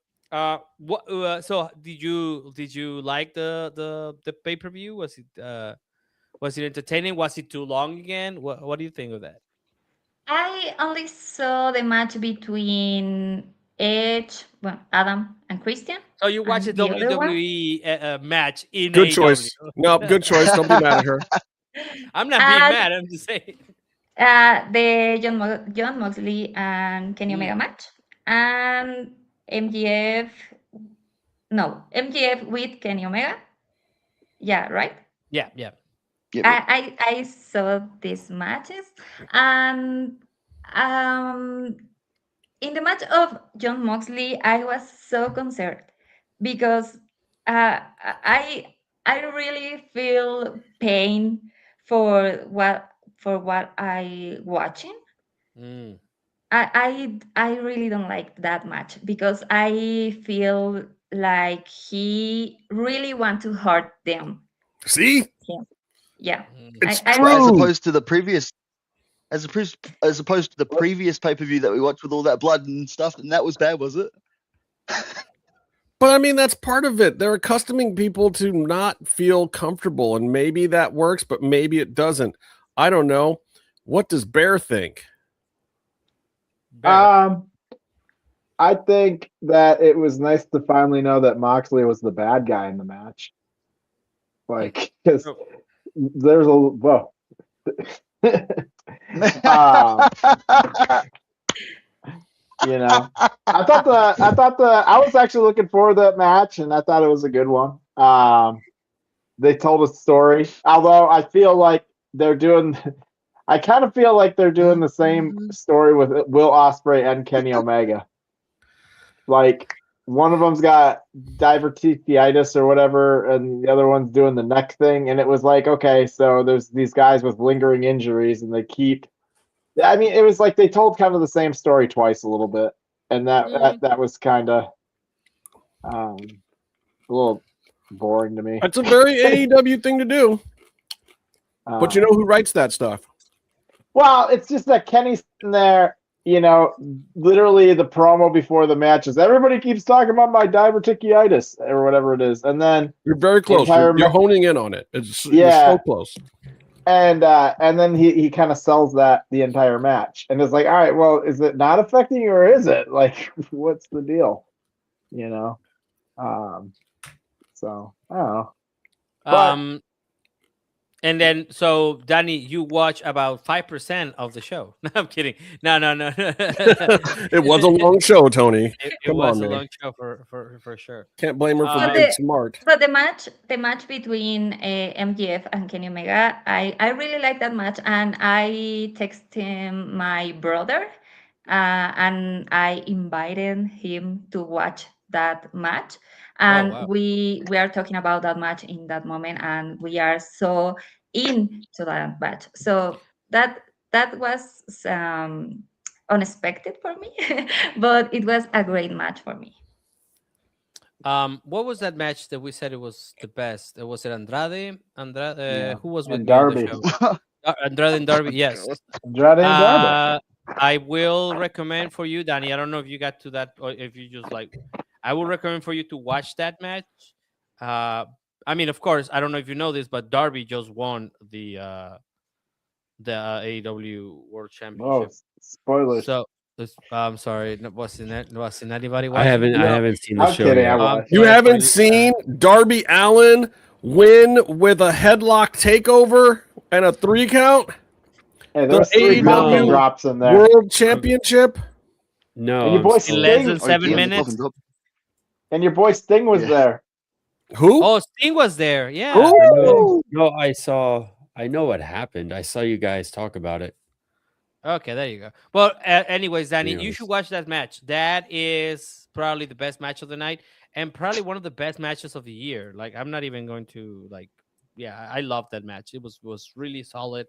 What? So did you like the pay-per-view? Was it entertaining? Was it too long again? What do you think of that? I only saw the match between Adam and Christian. So you watched a and the other one. WWE match in Good AEW. choice. No, good choice. Don't be mad at her. I'm not being And- mad. I'm just saying. The John Moxley and Kenny Omega match, and MGF with Kenny Omega. Yeah, right. Yeah. I saw these matches, and In the match of John Moxley, I was so concerned because I really feel pain for what I watching. Mm. I really don't like that match because I feel like he really want to hurt them. See, Yeah, it's I Well, as true. opposed to the previous, as opposed to the previous pay-per-view that we watched with all that blood and stuff, and that was bad, was it? But I mean, that's part of it. They're accustoming people to not feel comfortable, and maybe that works, but maybe it doesn't. I don't know. What does Bear think? Bear. I think that it was nice to finally know that Moxley was the bad guy in the match. Like, because there's a well, you know, I was actually looking forward to that match, and I thought it was a good one. They told a story, although I feel like they're doing. I kind of feel like they're doing the same story with Will Ospreay and Kenny Omega. Like, one of them's got diverticulitis or whatever, and the other one's doing the neck thing. And it was like, okay, so there's these guys with lingering injuries, and they keep. I mean, it was like they told kind of the same story twice a little bit, and that was kind of a little boring to me. That's a very AEW thing to do. But you know who writes that stuff? Well, it's just that Kenny's sitting there, you know, literally the promo before the match is everybody keeps talking about my diverticulitis or whatever it is, and then You're very close. You're honing in on it. You're so close. And then he kind of sells that the entire match, and it's like, all right, well, is it not affecting you, or is it? Like, what's the deal? You know, so I don't know. But, and then, so Dani, you watch about 5% of the show. No, I'm kidding. No. It was a long show, Tony. It was a long show for sure. Can't blame her for being smart. But the match between MJF and Kenny Omega, I really like that match, and I texted my brother, and I invited him to watch that match, and we are talking about that match in that moment, and we are so into that match. So that was unexpected for me, but it was a great match for me. What was that match that we said it was the best? Was it Andrade? Yeah. Who was with And me on Darby. the show? Andrade and Darby. Yes. Andrade and Darby. I will recommend for you, Dani. I don't know if you got to that or if you just like. I will recommend for you to watch that match. I mean, of course, I don't know if you know this, but Darby just won the AEW World Championship. Oh, spoilers. So. I'm sorry. Was in anybody watching? I haven't seen the I'm show kidding, yet. You haven't seen Darby Allin win with a headlock takeover and a 3 count? Hey, there's 3 mountain drops in there. World Championship? No. And your boy In less than Sting. 7 minutes. And your boy Sting was there. Who? Oh, Sting was there. Yeah. No, I know what happened. I saw you guys talk about it. Okay, there you go. Well, anyways, Dani, you should watch that match. That is probably the best match of the night and probably one of the best matches of the year. Like, I'm not even going to I love that match. It was really solid.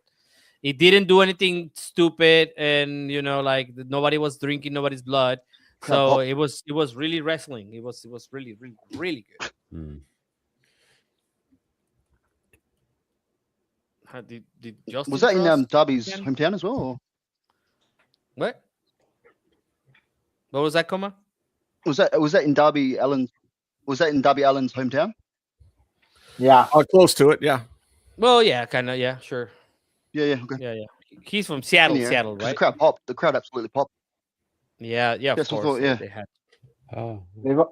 It didn't do anything stupid, and like nobody was drinking nobody's blood. So it was really wrestling. It was really, really, really good. Did Justin Was that in Cross Darby's again? hometown as well? Or? What was that, Coma? Was that in Darby Allin's? Was that in Darby Allin's hometown? Yeah, close to it. Yeah. Well, yeah, kind of. Yeah, sure. Yeah. Okay. Yeah. He's from Seattle, right? The crowd popped. The crowd absolutely popped. Yeah. Yes, Of I course. thought, yeah. They had. Oh.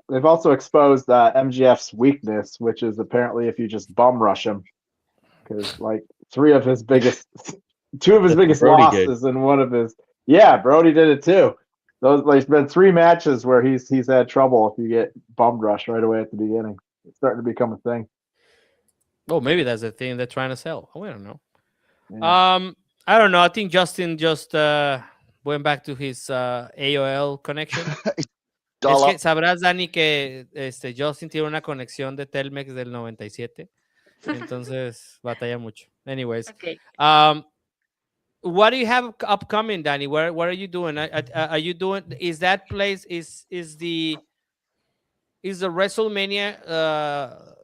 they've also exposed MGF's weakness, which is apparently if you just bum rush him, because like two of his biggest losses and one of his Brody did it too. There's been 3 matches where he's had trouble if you get bum rushed right away at the beginning. It's starting to become a thing. Oh, maybe that's the thing they're trying to sell. Oh, I don't know. Yeah. I don't know. I think Justin just went back to his AOL connection. Dial Es que up. sabrás, Dani, que Justin tiene una conexión de Telmex del 97. Entonces batalla mucho. Anyways, Okay. what do you have upcoming, Dani? What are you doing? Are you doing? Is that place is the WrestleMania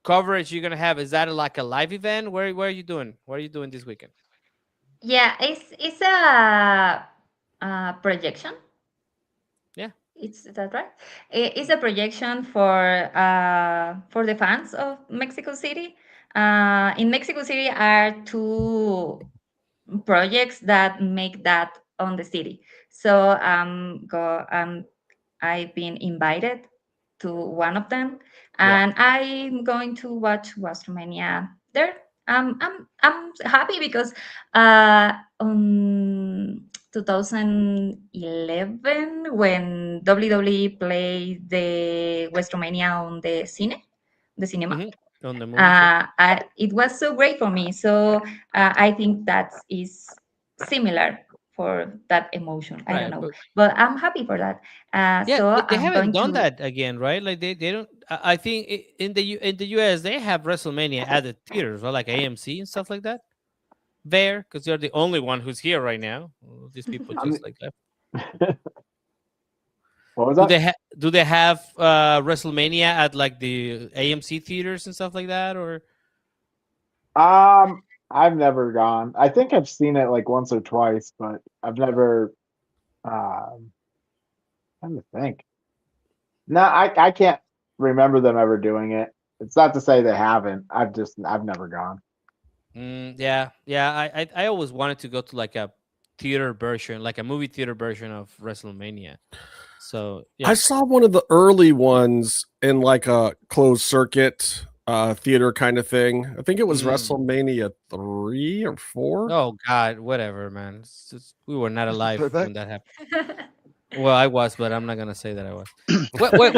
coverage you're gonna have? Is that like a live event? Where are you doing? What are you doing this weekend? Yeah, it's a projection. Yeah. Is that right? It's a projection for the fans of Mexico City. In Mexico City are two projects that make that on the city. So I've been invited to one of them, and I'm going to watch WrestleMania there. I'm happy because on 2011 when WWE played the WrestleMania on the cinema. On the movie. It was so great for me. So I think that is similar for that emotion. I don't know, but I'm happy for that. So they I'm haven't going done to... that again, right? Like they don't. I think in the US they have WrestleMania at the theaters, right? Like AMC and stuff like that. There, because you're the only one who's here right now. These people just like left. What was that? Do they have WrestleMania at like the AMC theaters and stuff like that, or? I've never gone. I think I've seen it like once or twice, but I've never. I'm trying to think. No, I can't remember them ever doing it. It's not to say they haven't. I've never gone. Yeah. I always wanted to go to like a theater version, like a movie theater version of WrestleMania. So yeah. I saw one of the early ones in like a closed circuit theater kind of thing. I think it was WrestleMania 3 or 4. Oh God, whatever, man. We were not alive when that happened. Well, I was, but I'm not gonna say that I was.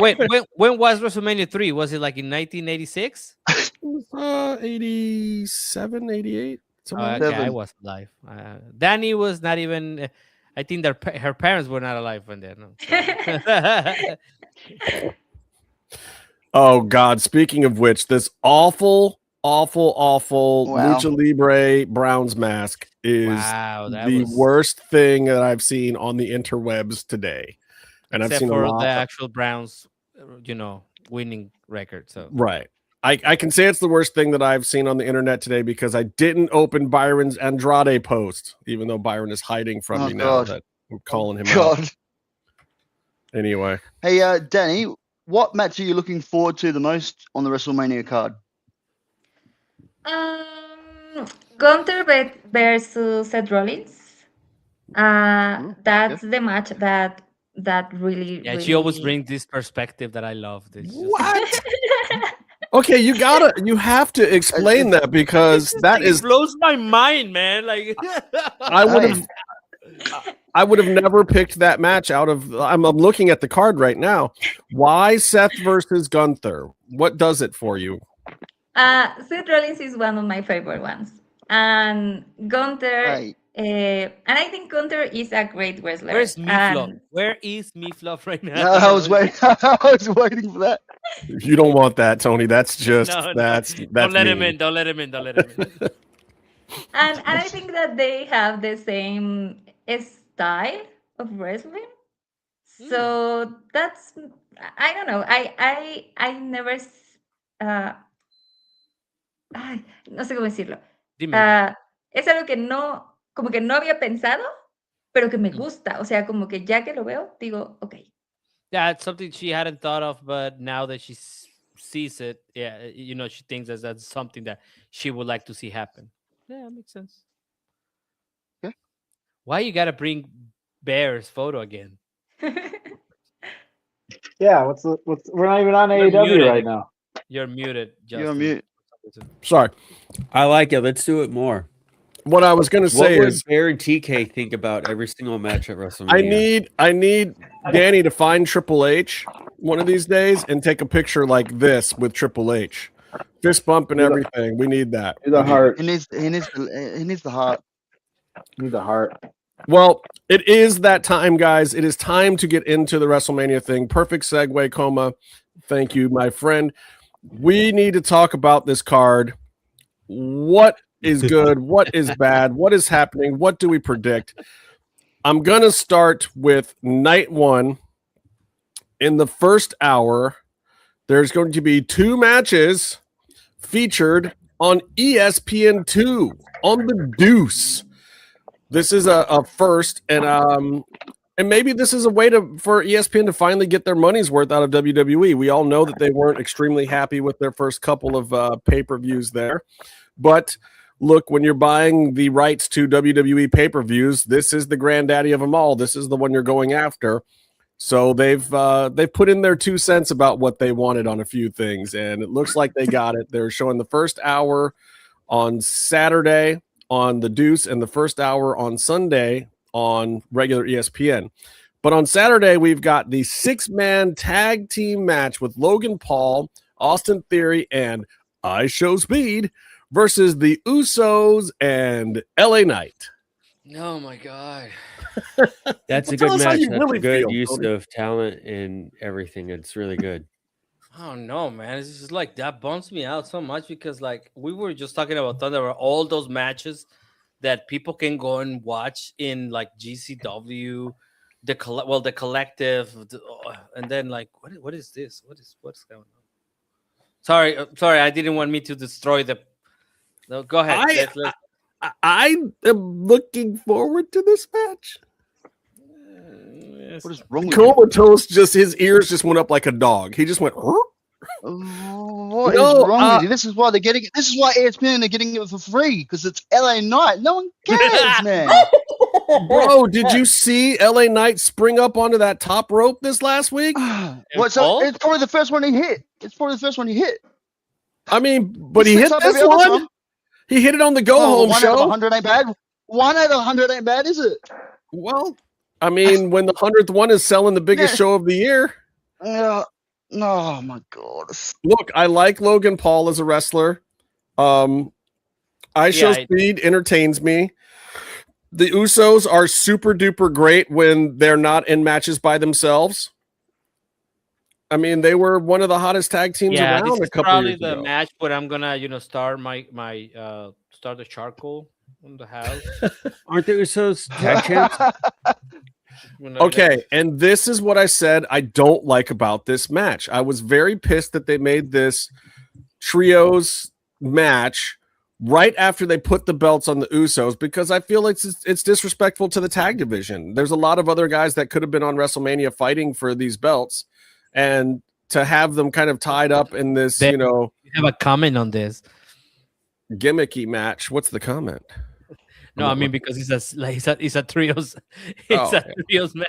Wait. When was WrestleMania 3? Was it like in 1986? 87, 88. Okay, I was alive. Dani was not even. I think her parents were not alive when then. No. Oh God! Speaking of which, this awful Lucha Libre Browns mask is the worst thing that I've seen on the interwebs today, and I've seen for a lot the actual Browns, winning record. So right, I can say it's the worst thing that I've seen on the internet today because I didn't open Byron's Andrade post, even though Byron is hiding from me now that I'm calling him out. Anyway, hey, Dani, what match are you looking forward to the most on the WrestleMania card? Gunther versus Seth Rollins. That's the match that really. Yeah, she always brings this perspective that I love. What? Okay, you have to explain that because that blows my mind, man. Like I would have never picked that match out of. I'm looking at the card right now. Why Seth versus Gunther? What does it for you? Seth Rollins is one of my favorite ones, and Gunther. And I think Gunther is a great wrestler. Where's Meefloaf? Where is Meefloaf right now? I was waiting for that. You don't want that, Tony. That's just that's. Don't let him in. Don't let him in. And I think that they have the same style of wrestling. So that's, I don't know. I never. No sé cómo decirlo. Es algo que como que no había pensado, pero que me gusta. O sea, como que ya que lo veo, digo, okay. Yeah, it's something she hadn't thought of, but now that she sees it, she thinks that that's something that she would like to see happen. Yeah, that makes sense. Okay. Why you gotta bring Bear's photo again? Yeah, we're not even on AEW right now. You're muted, Justin. You're mute. Sorry. I like it. Let's do it more. What I was going to say is, Bear and TK think about every single match at WrestleMania. I need Dani to find Triple H one of these days and take a picture like this with Triple H, fist bump and everything. We need that. The heart. He needs the heart. Need the heart. Well, it is that time, guys. It is time to get into the WrestleMania thing. Perfect segue, Coma. Thank you, my friend. We need to talk about this card. What is good? What is bad? What is happening? What do we predict? I'm going to start with night one. In the first hour, there's going to be 2 matches featured on ESPN2 on the Deuce. This is a first, and maybe this is a way for ESPN to finally get their money's worth out of WWE. We all know that they weren't extremely happy with their first couple of pay-per-views there, but look, when you're buying the rights to WWE pay-per-views, this is the granddaddy of them all. This is the one you're going after. So they've put in their 2 cents about what they wanted on a few things, and it looks like they got it. They're showing the first hour on Saturday on the Deuce and the first hour on Sunday on regular ESPN. But on Saturday, we've got the 6-man tag team match with Logan Paul, Austin Theory, and I Show Speed versus the Usos and LA Knight. Oh my God. That's a Tell good us how match. you That's really a good feel, use Tony. of talent and everything. It's really good. I don't know, man. It's just like that bums me out so much because, like, we were just talking about Thunder, all those matches that people can go and watch in like GCW, the collective, and then like, what is this? What's going on? Sorry, I didn't want me to destroy the. No, go ahead. I am looking forward to this match. What is wrong with you? Comatose, just his ears just went up like a dog. He just went. What is wrong with you? This is why they're getting it. This is why ESPN are getting it for free because it's LA Knight. No one cares, man. Bro, did you see LA Knight spring up onto that top rope this last week? So it's probably the first one he hit. I mean, but he hit slips up this every other one. time. He hit it on the go home One show. out of 100 ain't bad. 1 out of 100 ain't bad, is it? Well, I mean, when the 100th one is selling the biggest show of the year. Oh my God. Look, I like Logan Paul as a wrestler. I Show Speed entertains me. The Usos are super duper great when they're not in matches by themselves. I mean, they were one of the hottest tag teams around this a is couple probably years the ago. match where I'm gonna, start start the charcoal in the house. Aren't the Usos tag champs? Okay, and this is what I said I don't like about this match. I was very pissed that they made this trios match right after they put the belts on the Usos because I feel like it's disrespectful to the tag division. There's a lot of other guys that could have been on WrestleMania fighting for these belts, and to have them kind of tied up in this, You have a comment on this? Gimmicky match. What's the comment? No, I mean because it's a trios. Trios match.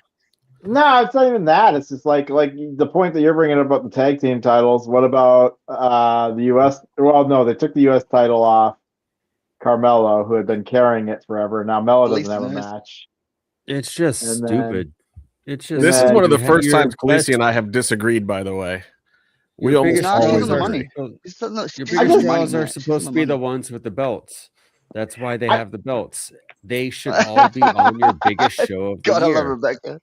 No, it's not even that. It's just like the point that you're bringing up about the tag team titles. What about the U.S.? Well, no, they took the U.S. title off Carmelo, who had been carrying it forever. Now Melo doesn't have a match. It's just stupid. It's just. This is one of the first times Khaleesi and I have disagreed. By the way, we almost always agree. Your biggest draws are supposed to be the ones with the belts. That's why they have the belts. They should all be on your biggest show of the year. God, I love Rebecca.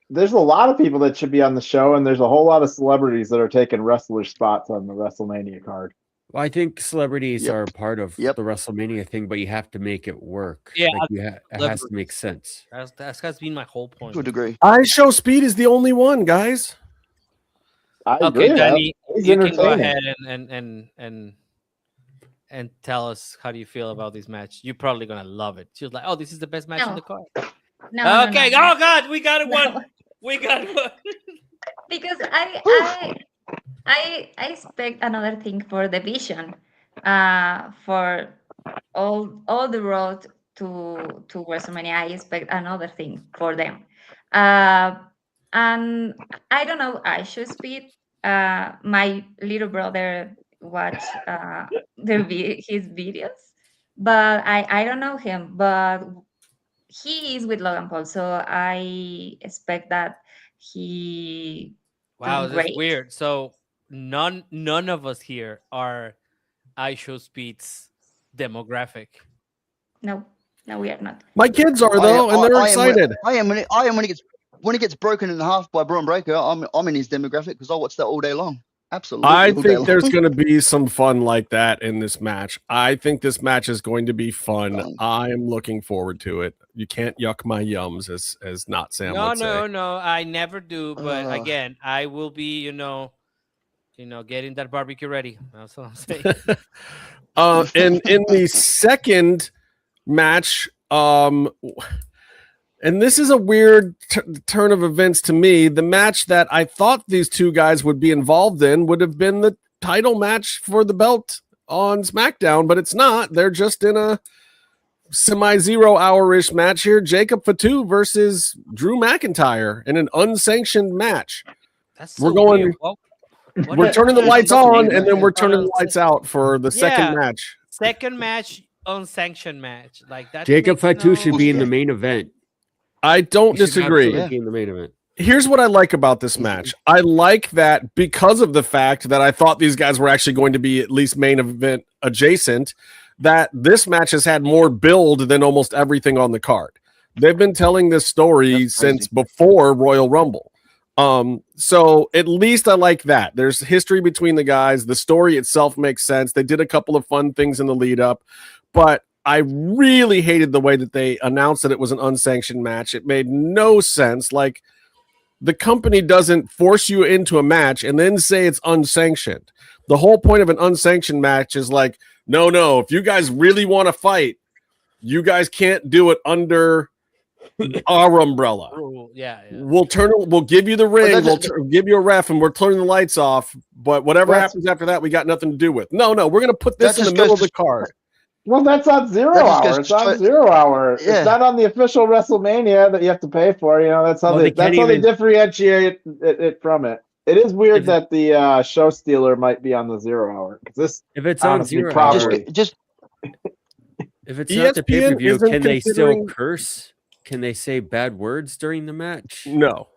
There's a lot of people that should be on the show, and there's a whole lot of celebrities that are taking wrestler spots on the WrestleMania card. Well, I think celebrities are part of the WrestleMania thing, but you have to make it work. Yeah, it has to make sense. That's been my whole point. To a degree. I Show Speed is the only one, guys. Okay, Dani, you can go ahead and tell us how do you feel about this match. You're probably gonna love it. She was like, "Oh, this is the best match in the card." No. Okay. No. Oh God, we got one. We got one. Because I expect another thing for the Vision, for all the road to WrestleMania. I expect another thing for them, and I don't know. I Should Speed. My little brother watch his videos, but I don't know him, but he is with Logan Paul, so I expect that he. Wow, do that's great. weird. So none of us here are I Show Speed's demographic. No. No, we are not. My kids are though, and they're excited. I am when he gets broken in half by Braun Breaker. I'm in his demographic because I watch that all day long. Absolutely. I think there's going to be some fun like that in this match. I think this match is going to be fun. I'm looking forward to it. You can't yuck my yums, as not Sam would say. No, I never do. But again, I will be, getting that barbecue ready. That's what I'm saying. And in the second match, and this is a weird turn of events to me. The match that I thought these two guys would be involved in would have been the title match for the belt on SmackDown, but it's not. They're just in a semi-0 hour-ish match here. Jacob Fatu versus Drew McIntyre in an unsanctioned match. We're going. We're turning the lights on, and then we're turning the lights out for the second match. Second match, unsanctioned match. Like that. Jacob Fatu should be in the main event. I don't disagree. Be in the main event. Here's what I like about this match. I like that because of the fact that I thought these guys were actually going to be at least main event adjacent, that this match has had more build than almost everything on the card. They've been telling this story since before Royal Rumble. So at least I like that. There's history between the guys. The story itself makes sense. They did a couple of fun things in the lead up, but I really hated the way that they announced that it was an unsanctioned match. It made no sense. Like, the company doesn't force you into a match and then say it's unsanctioned. The whole point of an unsanctioned match is like, no, if you guys really want to fight, you guys can't do it under our umbrella. Yeah. We'll give you the ring, we'll give you a ref, and we're turning the lights off. But whatever happens after that, we got nothing to do with. No, we're gonna put this in the middle of the card. Well, that's on 0 hour. It's on 0 hour. Yeah. It's not on the official WrestleMania that you have to pay for. That's how they differentiate it from it. It is weird that the show stealer might be on the 0 hour, because this. If it's on 0 hour, if it's not the pay-per-view, can they still curse? Can they say bad words during the match? No,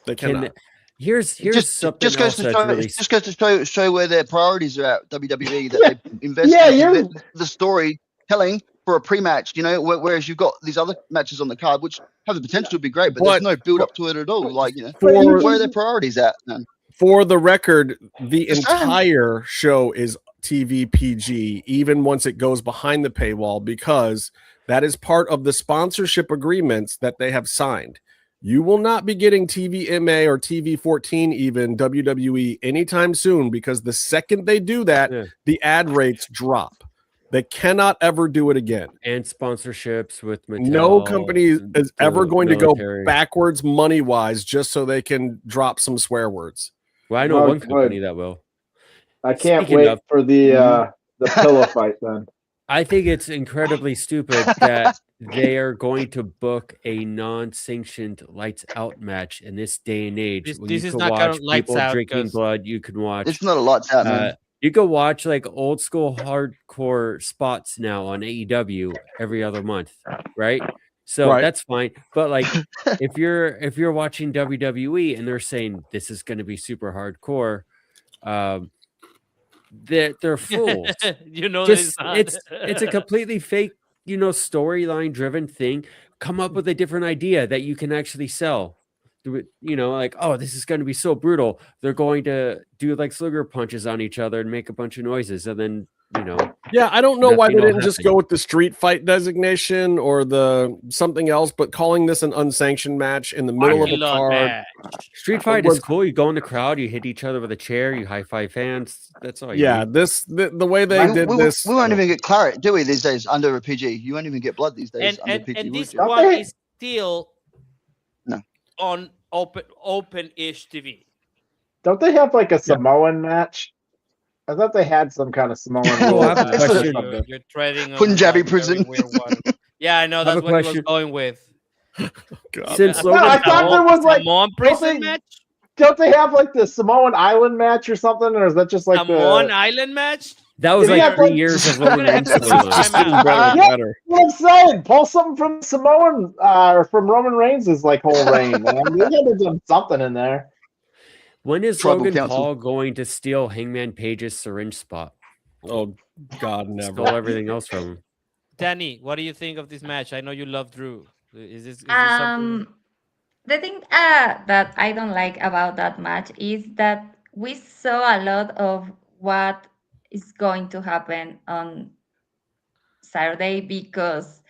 they cannot. Here's something just goes to show where their priorities are at WWE, that they invest in the storytelling for a pre-match, whereas you've got these other matches on the card which have the potential to be great, but there's no build up to it at all. Like, where are their priorities at, man? For the record, the entire show is TV PG, even once it goes behind the paywall, because that is part of the sponsorship agreements that they have signed. You will not be getting TVMA or TV14 even WWE anytime soon, because the second they do that, the ad rates drop. They cannot ever do it again. And sponsorships with Mattel. No company is ever going to go backwards money-wise just so they can drop some swear words. Well, I know one company that will. I can't wait for the pillow fight then. I think it's incredibly stupid that they are going to book a non-sanctioned lights out match in this day and age. This is not watch people drinking blood. You can watch. It's not a lights out, man. You can watch like old school hardcore spots now on AEW every other month, right? So that's fine. But like, if you're watching WWE and they're saying this is going to be super hardcore, they're fools. It's a completely fake, storyline driven thing. Come up with a different idea that you can actually sell. Like, oh, this is going to be so brutal. They're going to do like slugger punches on each other and make a bunch of noises, and then Yeah, I don't know why they didn't just go with the street fight designation or the something else, but calling this an unsanctioned match in the middle of a card. Street fight is cool. You go in the crowd, you hit each other with a chair, you high five fans. That's all. You need. The way they did this, we won't even get claret, do we? These days under a PG, you won't even get blood these days. And this one is still on open-ish TV. Don't they have like a Samoan match? I thought they had some kind of Samoan. You're treading on Punjabi prison. Yeah, I know that's what he was going with. Since I thought there was like Samoan prison match. Don't they have like the Samoan Island match or something, or is that just like Samoan Island match? That was like 3 years of Roman Reigns. What I'm saying, pull something from Samoan or from Roman Reigns' like whole reign, man. They got to do something in there. When is Logan Paul going to steal Hangman Page's syringe spot? Oh God, never. Stole everything else from him. Dani, what do you think of this match? I know you love Drew. Is this something? The thing that I don't like about that match is that we saw a lot of what is going to happen on Saturday, because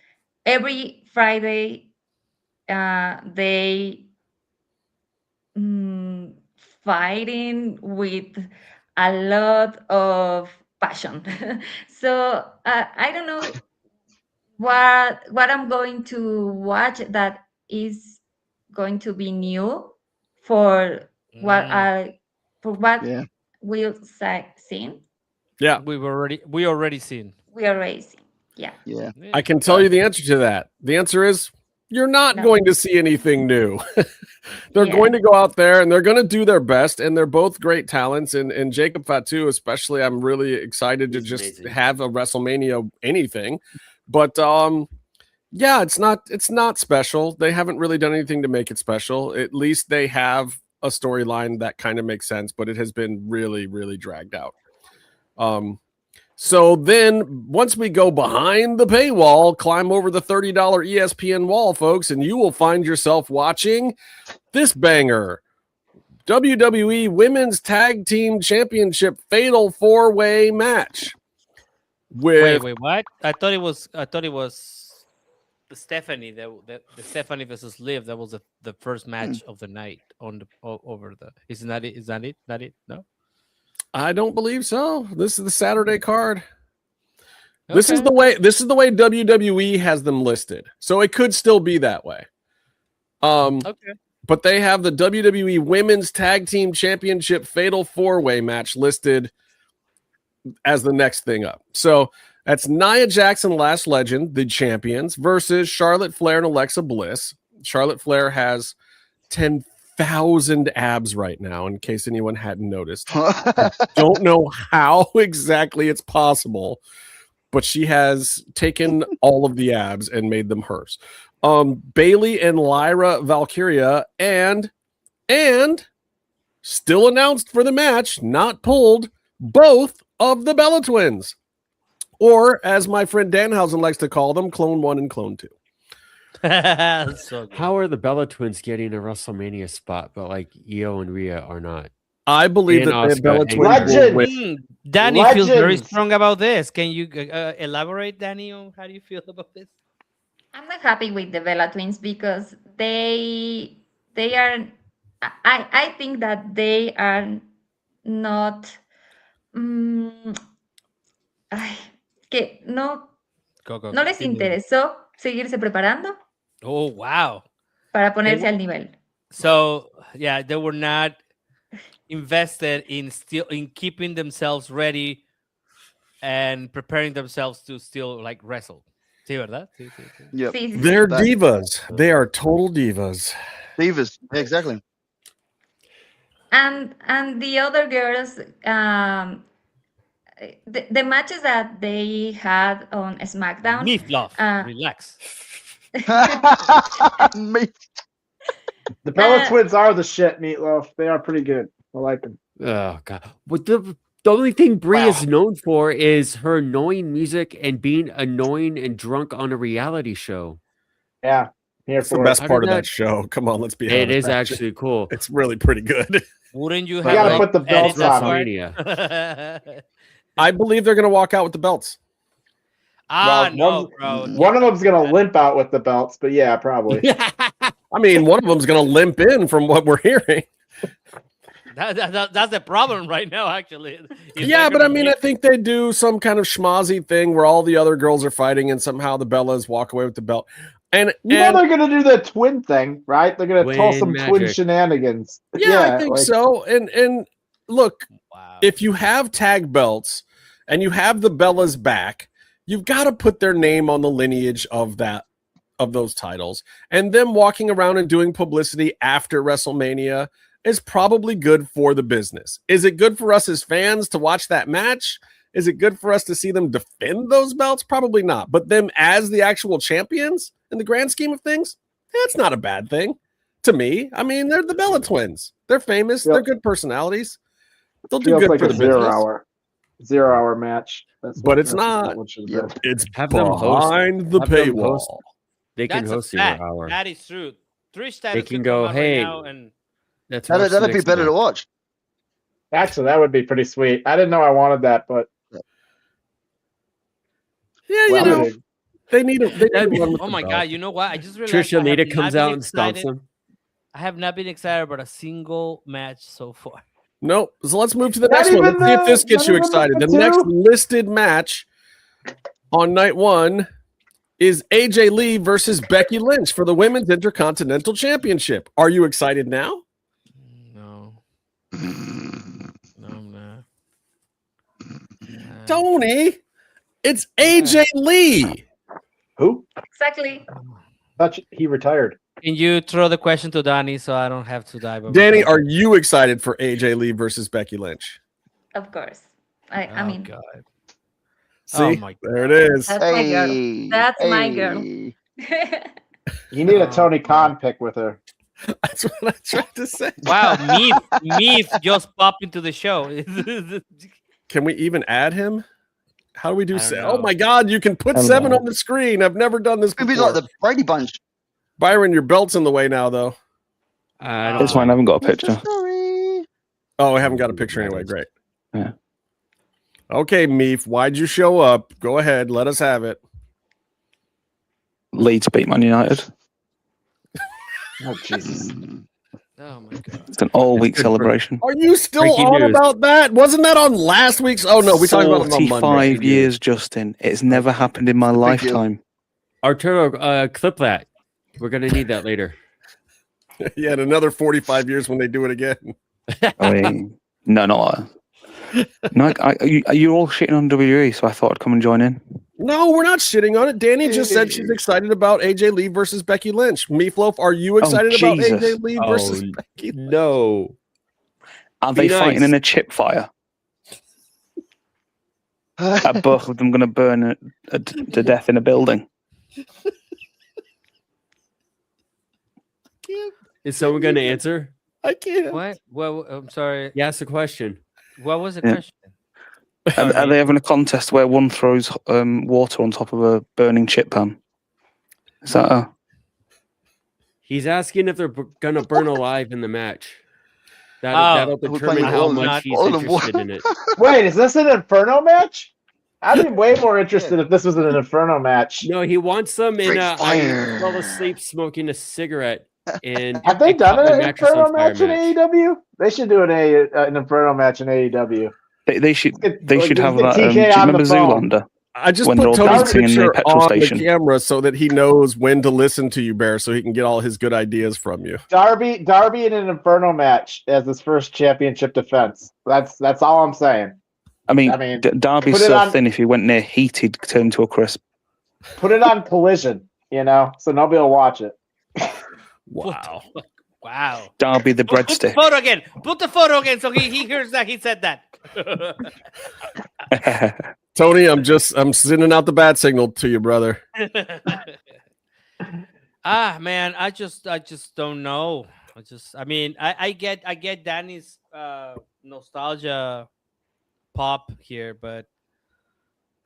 every Friday they fighting with a lot of passion. So I don't know what I'm going to watch that is going to be new for what Yeah. we'll seen. Yeah, we already seen. We are racing. Yeah. Yeah. I can tell you the answer to that. The answer is you're not going to see anything new. They're going to go out there and they're going to do their best, and they're both great talents. And Jacob Fatu, especially, I'm really excited to just have a WrestleMania anything. But yeah, it's not special. They haven't really done anything to make it special. At least they have a storyline that kind of makes sense, but it has been really, really dragged out. So then once we go behind the paywall, climb over the $30 ESPN wall, folks, and you will find yourself watching this banger. WWE Women's Tag Team Championship Fatal 4-Way match. Wait, what? I thought it was the Stephanie, the Stephanie versus Liv. That was the first match of the night on the over the. Isn't that it? Is that it? Not it? No. I don't believe so. This is the Saturday card. Okay. This is the way WWE has them listed. So it could still be that way. Okay. But they have the WWE Women's Tag Team Championship Fatal 4-Way match listed as the next thing up. So that's Nia Jackson, Last Legend, the champions, versus Charlotte Flair and Alexa Bliss. Charlotte Flair has 10,000 abs right now, in case anyone hadn't noticed. I don't know how exactly it's possible, but she has taken all of the abs and made them hers. Bailey and Lyra Valkyria and still announced for the match, not pulled, both of the Bella Twins, or as my friend Danhausen likes to call them, Clone 1 and Clone 2. So how are the Bella Twins getting a WrestleMania spot, but like Io and Rhea are not? I believe that the Bella Twins Dani feels very strong about this. Can you elaborate, Dani, on how do you feel about this? I'm not happy with the Bella Twins because they are. I think that they are not. Que no les interesó seguirse preparando. Oh, wow. Para ponerse al nivel. So, yeah, they were not invested in keeping themselves ready and preparing themselves to still like wrestle. Sí, ¿verdad? Sí. Yep. They're divas. They are total divas. Divas, exactly. And the other girls, the matches that they had on SmackDown. Meefloaf, relax. The Bella Twins are the shit, Meatloaf. They are pretty good. I like them. Oh god! But the only thing Brie is known for is her annoying music and being annoying and drunk on a reality show. Yeah, it's the best part of that show. Come on, let's be honest. It is actually cool. It's really pretty good. Wouldn't you have? You gotta put the belts on. I believe they're gonna walk out with the belts. No, bro. One of them's gonna limp out with the belts, but yeah, probably. I mean, one of them's gonna limp in from what we're hearing. That's the problem right now, actually. Yeah, but I mean, I think they do some kind of schmozzy thing where all the other girls are fighting and somehow the Bellas walk away with the belt. And they're going to do the twin thing, right? They're going to tell some twin shenanigans. Yeah, I think so. And look, if you have tag belts and you have the Bellas back, you've got to put their name on the lineage of those titles. And them walking around and doing publicity after WrestleMania is probably good for the business. Is it good for us as fans to watch that match? Is it good for us to see them defend those belts? Probably not. But them as the actual champions in the grand scheme of things, it's not a bad thing to me. I mean, they're the Bella Twins. They're famous. Yep. They're good personalities. They'll do good for the business. 0-hour match. But it's not. What should have been. It's Have them host. behind the Have them paywall. host. They can That's a host 0 fact. hour. That is true. Trish They Stratus can could go, come out hey, right now and That's That'd be better to watch. Actually, that would be pretty sweet. I didn't know I wanted that, but yeah, you know, they need a. Oh my god! You know what? I just realized Trisha I have Lita not comes been out and stomps excited- them. I have not been excited about a single match so far. Nope. So let's move to the Not next one. even Let's see if this the- gets not you even excited. the The next two? listed match on night one is AJ Lee versus Becky Lynch for the Women's Intercontinental Championship. Are you excited now? No. No, I'm not. Tony, it's AJ Lee. Who? Exactly. Thought he retired. Can you throw the question to Dani so I don't have to dive? Danny, are you excited for AJ Lee versus Becky Lynch? Of course. I mean, God. See, Oh my there it is. that's my girl. That's my girl. You need a Tony Khan pick with her. That's what I tried to say. Wow, Meef just popped into the show. Can we even add him? How do we do I so? don't Oh know. my God, you can put I don't 7 know. on the screen. I've never done this It'd before. be like the Brady Bunch. Byron, your belt's in the way now, though. It's fine. I haven't got a picture. Oh, I haven't got a picture anyway. Great. Yeah. Okay, Meef, why'd you show up? Go ahead. Let us have it. Leeds beat Man United. Oh, Jesus. Oh my God. It's an all-week celebration. Are you still Breaking on news. about that? Wasn't that on last week's? Oh, no, we talked about it on Monday. 45 years, Justin. It's never happened in my lifetime. Arturo, clip that. We're gonna need that later. Yeah, in another 45 years when they do it again. I mean, no, not no. You're all shitting on WWE, so I thought I'd come and join in. No, we're not shitting on it. Danny just said she's excited about AJ Lee versus Becky Lynch. Meefloaf, are you excited about Jesus. AJ Lee versus Becky Lynch? No. Are they Be fighting nice. in a chip fire? Are both of them going to burn to death in a building? Is someone gonna answer? I can't. What? Well, I'm sorry. You asked the question. What was the Yeah. question? Are they having a contest where one throws water on top of a burning chip pan? Is that a... He's asking if they're gonna burn alive in the match. That'll we're determine playing how all much not- he's all of interested what? in it. Wait, is this an Inferno match? I'd be way more interested if this was an Inferno match. No, he wants them in Great a. I fire. fell asleep smoking a cigarette. And Have they done caught my an mattress on Inferno fire match in AEW? They should do an Inferno match in AEW. They should Get- they should get have that. TK Do you on the remember phone. Zoolander? I just When put they're all Tony's dancing in the picture petrol on station. the camera so that he knows when to listen to you, Bear, so he can get all his good ideas from you. Darby in an Inferno match as his first championship defense. That's all I'm saying. I mean, Darby's put it so on- thin. If he went near heat, he'd turn to a crisp. Put it on Collision, so nobody will watch it. Wow. Wow. Darby the Put the breadstick. photo again. Put the photo again so he hears that he said that. Tony, I'm sending out the bat signal to you, brother. Man, I just don't know. I get Danny's nostalgia pop here, but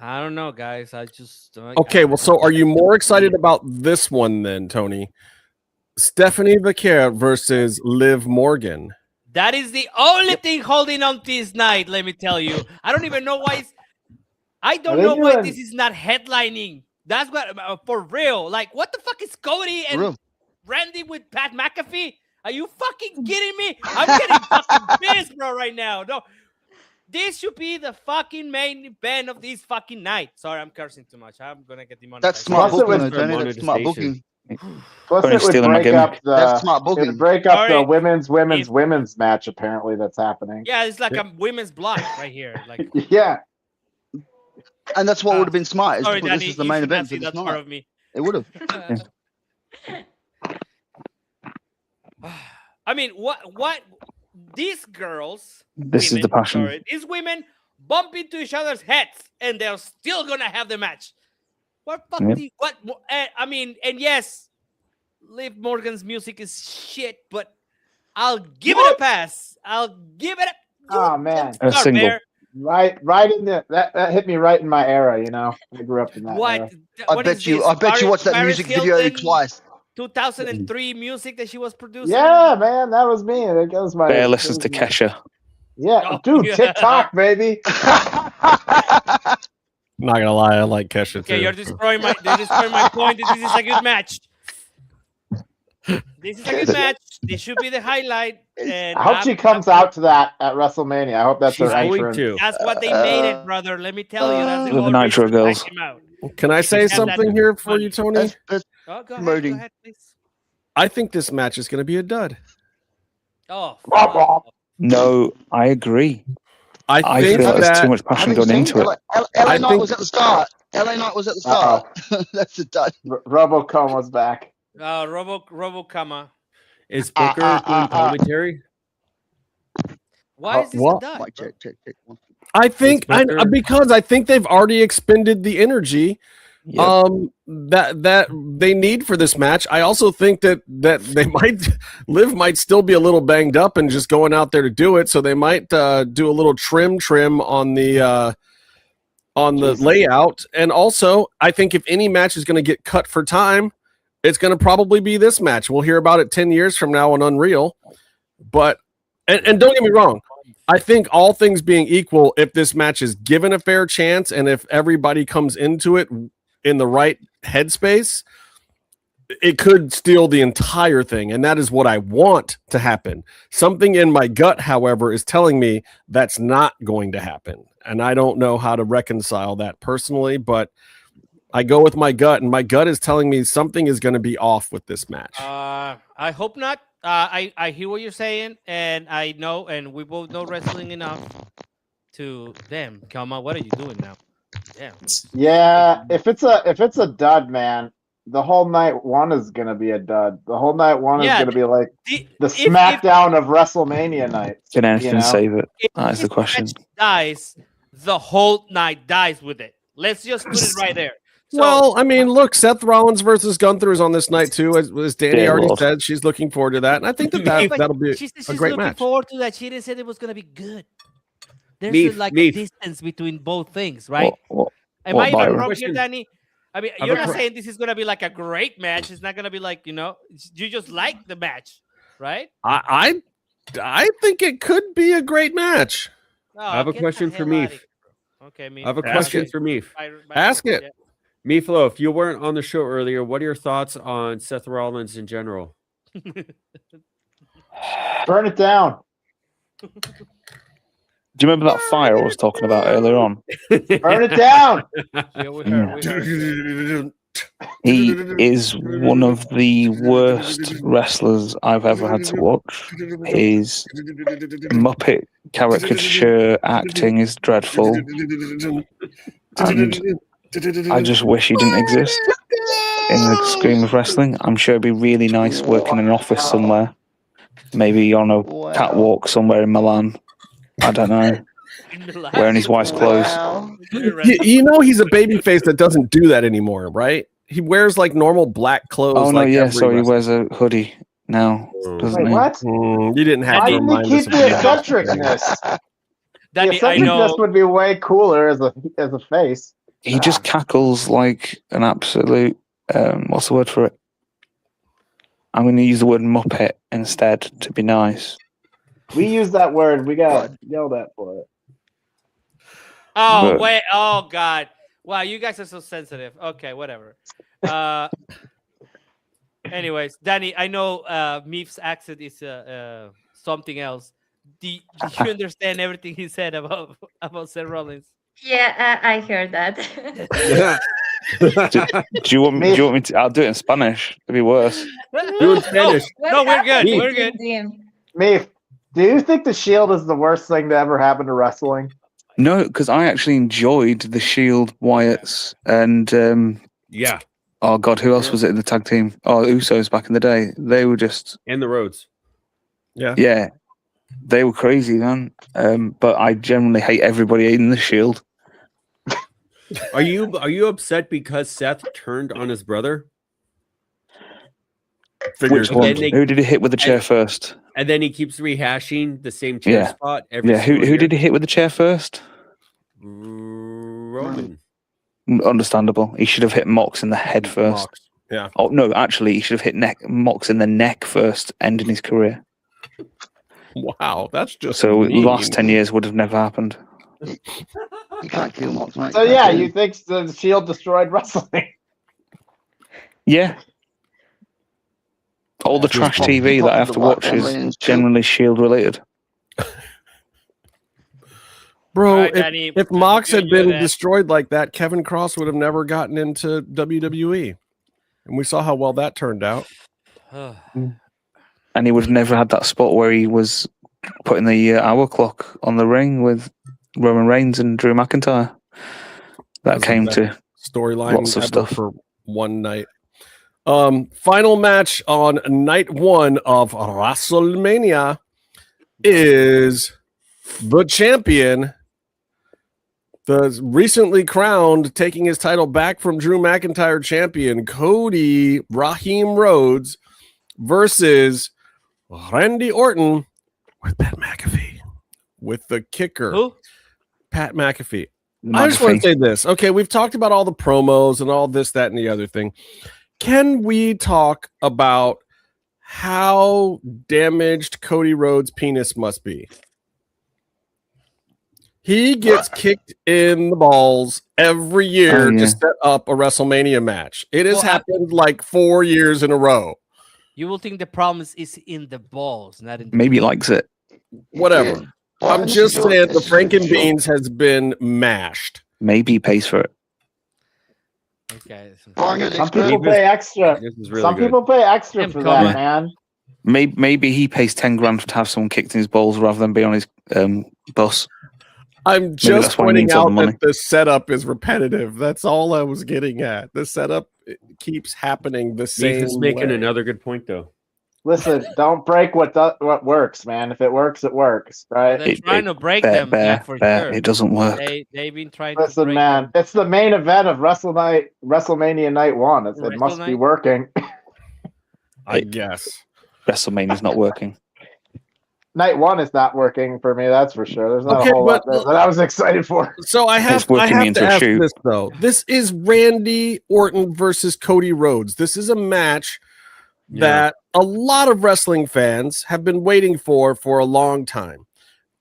I don't know, guys. Okay, well, so are you more excited about this one then, Tony? Stephanie Vaquer versus Liv Morgan. That is the only thing holding on this night, let me tell you. I don't even know why this is not headlining. That's what for real. Like, what the fuck is Cody and Randy with Pat McAfee? Are you fucking kidding me? I'm getting fucking pissed, bro, right now. No, this should be the fucking main event of this fucking night. Sorry, I'm cursing too much. I'm gonna get demonetized. That's smart booking, Johnny. That's smart booking. Plus, Tony it would stealing my break gimmick. up That's smart the booking. the women's match. Apparently, that's happening. Yeah, it's like a women's block right here. Like, Yeah, And that's what would have been smart. Is sorry, to put Danny, this as the you main should not event see for this that part night. of me. It would have. I mean, what these girls, This is the passion. sorry, these women bump into each other's heads and they're still gonna have the match. What fucking I mean, and yes, Liv Morgan's music is shit, but I'll give it a pass. I'll give it a Oh man, A single. Right in that hit me right in my era. You know, I grew up in that era. I bet you watched that music video twice. 2003 music that she was producing. Yeah, man, that was me. That was my. Bear listens to Kesha. Yeah, dude, TikTok, baby. Not gonna lie, I like Kesha too. Okay, you're destroying my point. This is a good match. This is a good match. This should be the highlight. And I hope she comes out to that at WrestleMania. I hope that's her entrance. That's what they made it, brother. Let me tell you. That's the Nitro Girls. Can I say something here for you, Tony? Oh, go ahead, please. I think this match is going to be a dud. Oh, no, I agree. I feel like that there's too much passion going into it. LA Knight was at the start. LA Knight was at the start. That's a dud. RoboComa's back. RoboComa. Is Booker doing commentary? Why is this a dud? Check. I think because I think they've already expended the energy that they need for this match. I also think that they might still be a little banged up and just going out there to do it. So they might do a little trim on the layout. And also, I think if any match is going to get cut for time, it's going to probably be this match. We'll hear about it 10 years from now on Unreal. But and don't get me wrong, I think all things being equal, if this match is given a fair chance and if everybody comes into it in the right headspace, it could steal the entire thing. And that is what I want to happen. Something in my gut, however, is telling me that's not going to happen. And I don't know how to reconcile that personally, but I go with my gut, and my gut is telling me something is going to be off with this match. I hope not. I hear what you're saying, and I know, and we both know wrestling enough to them. Come on, what are you doing now? Damn. Yeah, if it's a dud, man, the whole night one is gonna be a dud. The whole night one is gonna be like the SmackDown of WrestleMania night. Can anything save it? That's the question. Dies, the whole night dies with it. Let's just put it right there. So, well, I mean, look, Seth Rollins versus Gunther is on this night too, as Dani already said. She's looking forward to that, and I think that'll be a great match. Looking forward to that. She didn't say it was going to be good. There's a distance between both things, right? Am I even wrong here, Dani? I mean, you're not saying this is going to be like a great match. It's not going to be like, you just like the match, right? I think it could be a great match. Oh, I have a question for Meef. Okay, Meef. I have a question for Meef. Ask it. Yeah. Meefloaf, you weren't on the show earlier. What are your thoughts on Seth Rollins in general? Burn it down. Do you remember that fire I was talking about earlier on? Burn it down. Yeah, we heard. He is one of the worst wrestlers I've ever had to watch. His Muppet caricature acting is dreadful. And I just wish he didn't exist in the scheme of wrestling. I'm sure it'd be really nice working in an office somewhere. Maybe on a catwalk somewhere in Milan. I don't know. Wearing his wife's clothes. He's a babyface that doesn't do that anymore, right? He wears like normal black clothes. Oh, no, yeah. So he wears a hoodie now, doesn't he? What? You didn't have Why to didn't he keep the eccentricness? The eccentricness would be way cooler as a face. He just cackles like an absolute, what's the word for it? I'm going to use the word Muppet instead to be nice. We use that word. We got yelled at for it. Oh, wait. Oh, God. Wow, you guys are so sensitive. Okay, whatever. Anyways, Dani, I know Meef's accent is something else. Do you understand everything he said about Seth Rollins? Yeah, I heard that. do you want me to? I'll do it in Spanish. It'd be worse. Do it in Spanish. No, we're good. We're good. Meef, do you think the Shield is the worst thing to ever happen to wrestling? No, because I actually enjoyed the Shield, Wyatts, and yeah. Oh God, who else was it in the tag team? Oh, Usos back in the day. They were just and the Rhodes. Yeah, they were crazy, man. But I generally hate everybody in the Shield. Are you upset because Seth turned on his brother? Which one? Who did he hit with the chair first? And then he keeps rehashing the same chair spot every who did he hit with the chair first? Roman. Understandable. He should have hit Mox in the head first. Mox. Yeah. Oh no, actually, he should have hit Mox in the neck first, ending his career. Wow, that's just so. mean. The last 10 years would have never happened. You can't kill Mox, mate. So yeah, you think the Shield destroyed wrestling? Yeah. All the trash TV that I have to watch is generally Shield related. Bro, Right, Dani, if Mox had you been that. destroyed like that, Kevin Cross would have never gotten into WWE. And we saw how well that turned out. And he would have never had that spot where he was putting the hour clock on the ring with Roman Reigns and Drew McIntyre. That came to storyline lots of stuff for one night. Final match on night 1 of WrestleMania is the champion, the recently crowned, taking his title back from Drew McIntyre champion, Cody Raheem Rhodes, versus Randy Orton with Pat McAfee. With the kicker, Who? Pat McAfee. I just want to say this. Okay, we've talked about all the promos and all this, that, and the other thing. Can we talk about how damaged Cody Rhodes' penis must be? He gets kicked in the balls every year to set up a WrestleMania match. It has happened like 4 years in a row. You will think the problem is in the balls, not in the Maybe he likes it. Whatever. I'm just saying the Frankenbeans has been mashed. Maybe he pays for it. Okay. Some people pay extra. Some people pay extra for that, man. Maybe he pays 10 grand to have someone kicked in his balls rather than be on his bus. I'm just pointing out that the setup is repetitive. That's all I was getting at. The setup keeps happening the same He's making way. another good point, though. Listen, don't break what works, man. If it works, it works, right? They're trying to break them, for sure. It doesn't work. They've been trying Listen, to break man, them. it's the main event of WrestleMania Night 1. It must be working. I guess. WrestleMania's not working. Night 1 is not working for me, that's for sure. There's not a whole lot there that I was excited for. So I have to ask this, though. This is Randy Orton versus Cody Rhodes. This is a match that a lot of wrestling fans have been waiting for a long time.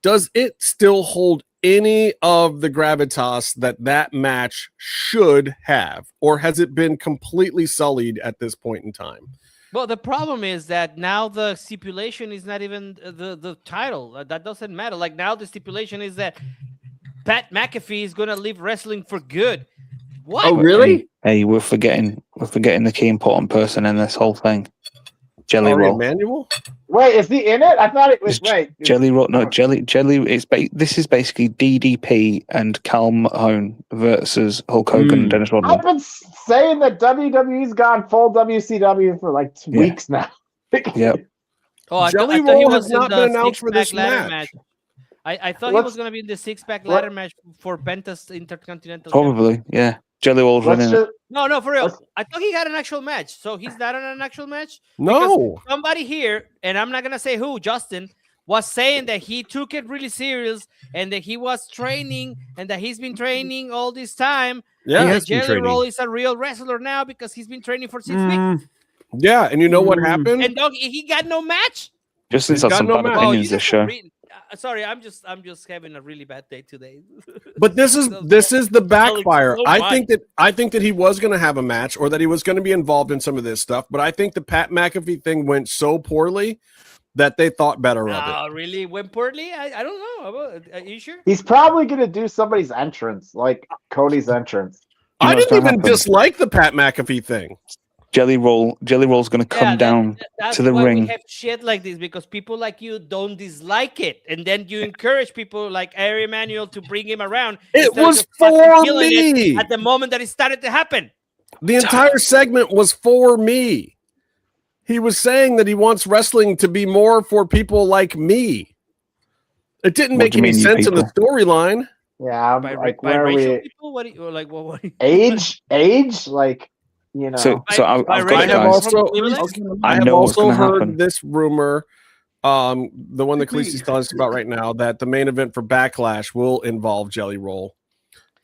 Does it still hold any of the gravitas that match should have, or has it been completely sullied at this point in time? Well, the problem is that now the stipulation is not even the title. That doesn't matter. Like now the stipulation is that Pat McAfee is going to leave wrestling for good. What? Oh, really? Hey, we're forgetting the key important person in this whole thing. Jelly Roll. Emmanuel? Wait, is he in it? I thought it was Jelly Roll. No, Jelly. This is basically DDP and 𝔸𝕃 versus Hulk Hogan and Dennis Rodman. I've been saying that WWE's gone full WCW for like 2 weeks now. Yep. Oh, I thought he was not been announced for this match. I thought he was going to be in the 6-pack ladder match for Penta's Intercontinental. Probably, yeah. Jelly Roll's running it. No, for real. I thought he got an actual match. So he's not in an actual match? No. Because somebody here, and I'm not going to say who, Justin, was saying that he took it really serious and that he was training and that he's been training all this time. Yeah, and Jelly Roll is a real wrestler now because he's been training for 6 weeks. Yeah, and you know what happened? And dog, he got no match? Justin's had some bad opinions this show. Sorry, I'm just having a really bad day today. But this is the backfire. I think that he was going to have a match or that he was going to be involved in some of this stuff. But I think the Pat McAfee thing went so poorly that they thought better of it. Oh, really? Went poorly? I don't know. Are you sure? He's probably going to do somebody's entrance, like Cody's entrance. I didn't even dislike the Pat McAfee thing. Jelly Roll's going to come down to the ring. We have shit like this because people like you don't dislike it, and then you encourage people like Ari Emanuel to bring him around. It was for me at the moment that it started to happen. The entire segment was for me. He was saying that he wants wrestling to be more for people like me. It didn't make any sense in the storyline. Yeah, like where are we? People? What do you, age, like. You know. So I have also heard this rumor, the one that Khaleesi's telling us about right now, that the main event for Backlash will involve Jelly Roll.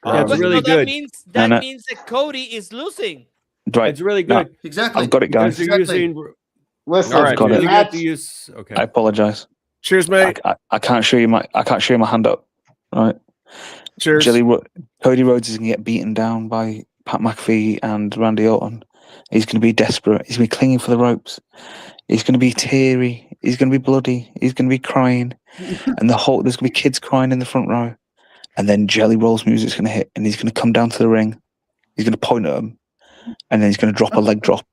That's really That good. means And, that Cody is losing. Right. It's really No, good. Exactly. I've got it, guys. Because they're using. Listen, All right, got it. You get to use. Okay. I apologize. Cheers, mate. I can't show you my hand up. Right. Cheers. Cody Rhodes is gonna get beaten down by Pat McAfee and Randy Orton. He's gonna be desperate. He's gonna be clinging for the ropes. He's gonna be teary. He's gonna be bloody. He's gonna be crying, and there's gonna be kids crying in the front row. And then Jelly Roll's music's gonna hit, and he's gonna come down to the ring. He's gonna point at him, and then he's gonna drop a leg drop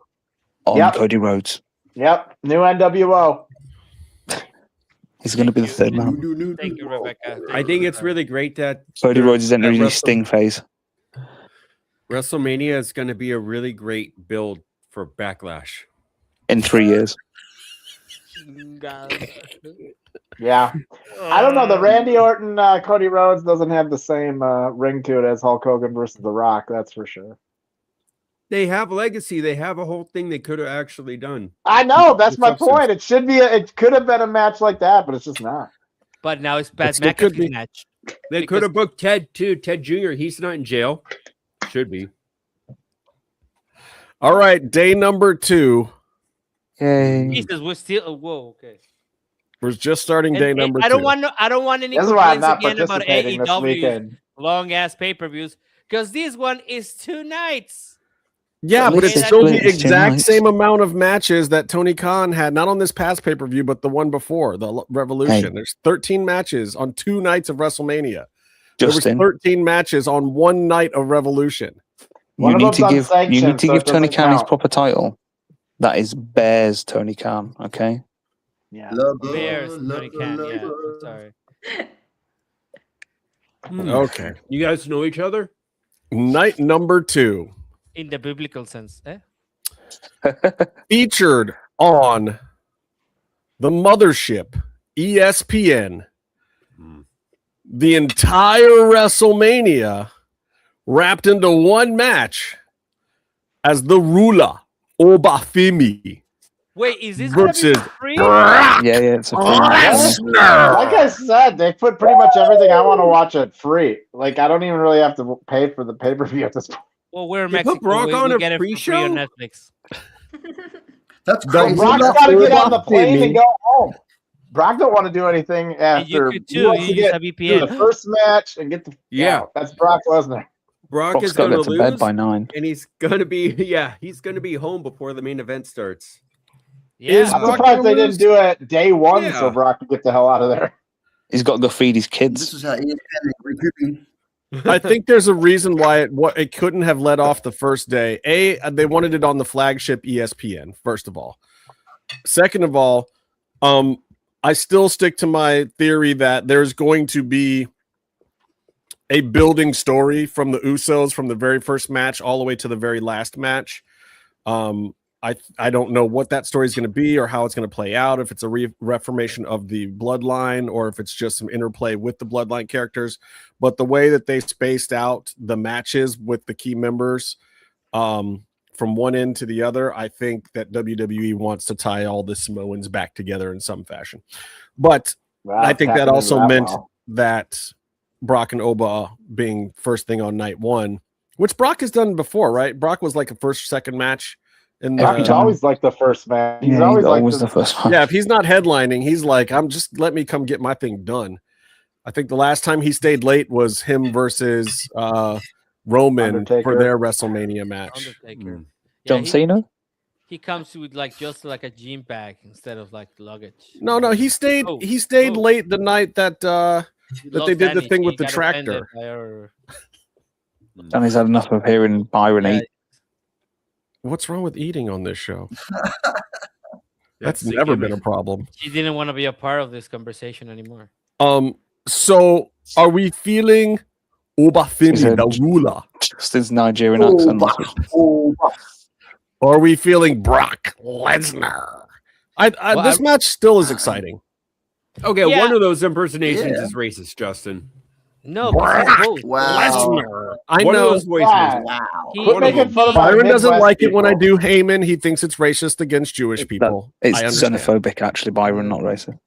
on Cody Rhodes. Yep, new NWO. He's going to be the third man. Thank you, Rebecca. I think it's really great that Cody Rhodes is entering his Sting phase. WrestleMania is going to be a really great build for Backlash. In 3 years. Yeah. I don't know. The Randy Orton, Cody Rhodes doesn't have the same ring to it as Hulk Hogan versus The Rock. That's for sure. They have legacy. They have a whole thing they could have actually done. I know. That's my point. It should be. It could have been a match like that, but it's just not. But now it's Pat McAfee's match. They could have booked Ted too. Ted Jr. He's not in jail. Should be. All right, day number 2. Yay. Jesus, we're still. Whoa, okay. We're just starting day number 2. I don't want any This is why I'm complaints not again about participating this AEW weekend. long ass pay-per-views because this one is 2 nights. Yeah, but it's It's still the split. It's 10 exact nights. same amount of matches that Tony Khan had, not on this past pay-per-view, but the one before, the Revolution. Hey. There's 13 matches on 2 nights of WrestleMania. Justin, There was 13 matches on 1 night of Revolution. One you of need to them's give unsanctioned, so it Tony doesn't Khan his count. proper title. That is Bears Tony Khan, okay? Yeah. Bears, Tony Khan. Yeah, I'm sorry. Okay. You guys know each other? Night number 2. In the biblical sense, eh? Featured on the mothership, ESPN, the entire WrestleMania wrapped into one match as the ruler, Obafemi, Wait, is this gonna versus be free? Yeah, it's a free match. Like I said, they put pretty much everything I want to watch at free. Like I don't even really have to pay for the pay-per-view at this point. Well, we're in They put Mexico. Brock we on a get it for free pre-show? on Netflix. That's The crazy. Brock's ruler got to get on the Obafemi. plane and go home. Brock don't want to do anything And you after. could He too. wants to You use get a through the VPN. first match and get the Yeah. That's Brock Lesnar. Brock Brock's is got going to to get to bed lose, by 9. and he's going to be he's going to be home before the main event starts. Yeah. I'm Brock surprised they gonna didn't do it day 1 Yeah. so Brock could get the hell out of there. He's got to go feed his This kids. is how ESPN is recouping. I think there's a reason why it couldn't have led off the first day. They wanted it on the flagship ESPN, first of all. Second of all, I still stick to my theory that there's going to be a building story from the Usos from the very first match all the way to the very last match. I don't know what that story is going to be or how it's going to play out, if it's a reformation of the bloodline or if it's just some interplay with the bloodline characters. But the way that they spaced out the matches with the key members from one end to the other, I think that WWE wants to tie all the Samoans back together in some fashion. But I think that also meant that Brock and Oba being first thing on night 1, which Brock has done before, right? Brock was like a first, second match. Brock's always like the first match. He's Yeah, always like the first one. Yeah, if he's not headlining, he's like, let me come get my thing done. I think the last time he stayed late was him versus Roman Undertaker. for their WrestleMania match. Undertaker. John Cena? He comes with just like a gym bag instead of like luggage. No, he stayed. Oh, He stayed oh. late the night that that they did the Dani. thing He with the got offended tractor. by her. And he's had enough of hearing Byron eat. What's wrong with eating on this show? That's the never gimmick. been a problem. She didn't want to be a part of this conversation anymore. So are we feeling Obafemi, She said- the ruler? Justin's Nigerian accent. Or are we feeling Brock Lesnar? This match still is exciting. Okay, Yeah. one of those impersonations Yeah. is racist, Justin. No, Brock but both. Wow. Lesnar. I One of know. those voices. Wow. Wow. He- Quit making fun of my Byron doesn't Midwest like it when I people. do Heyman. He thinks it's racist against Jewish people. It's I understand. xenophobic, actually, Byron, not racist.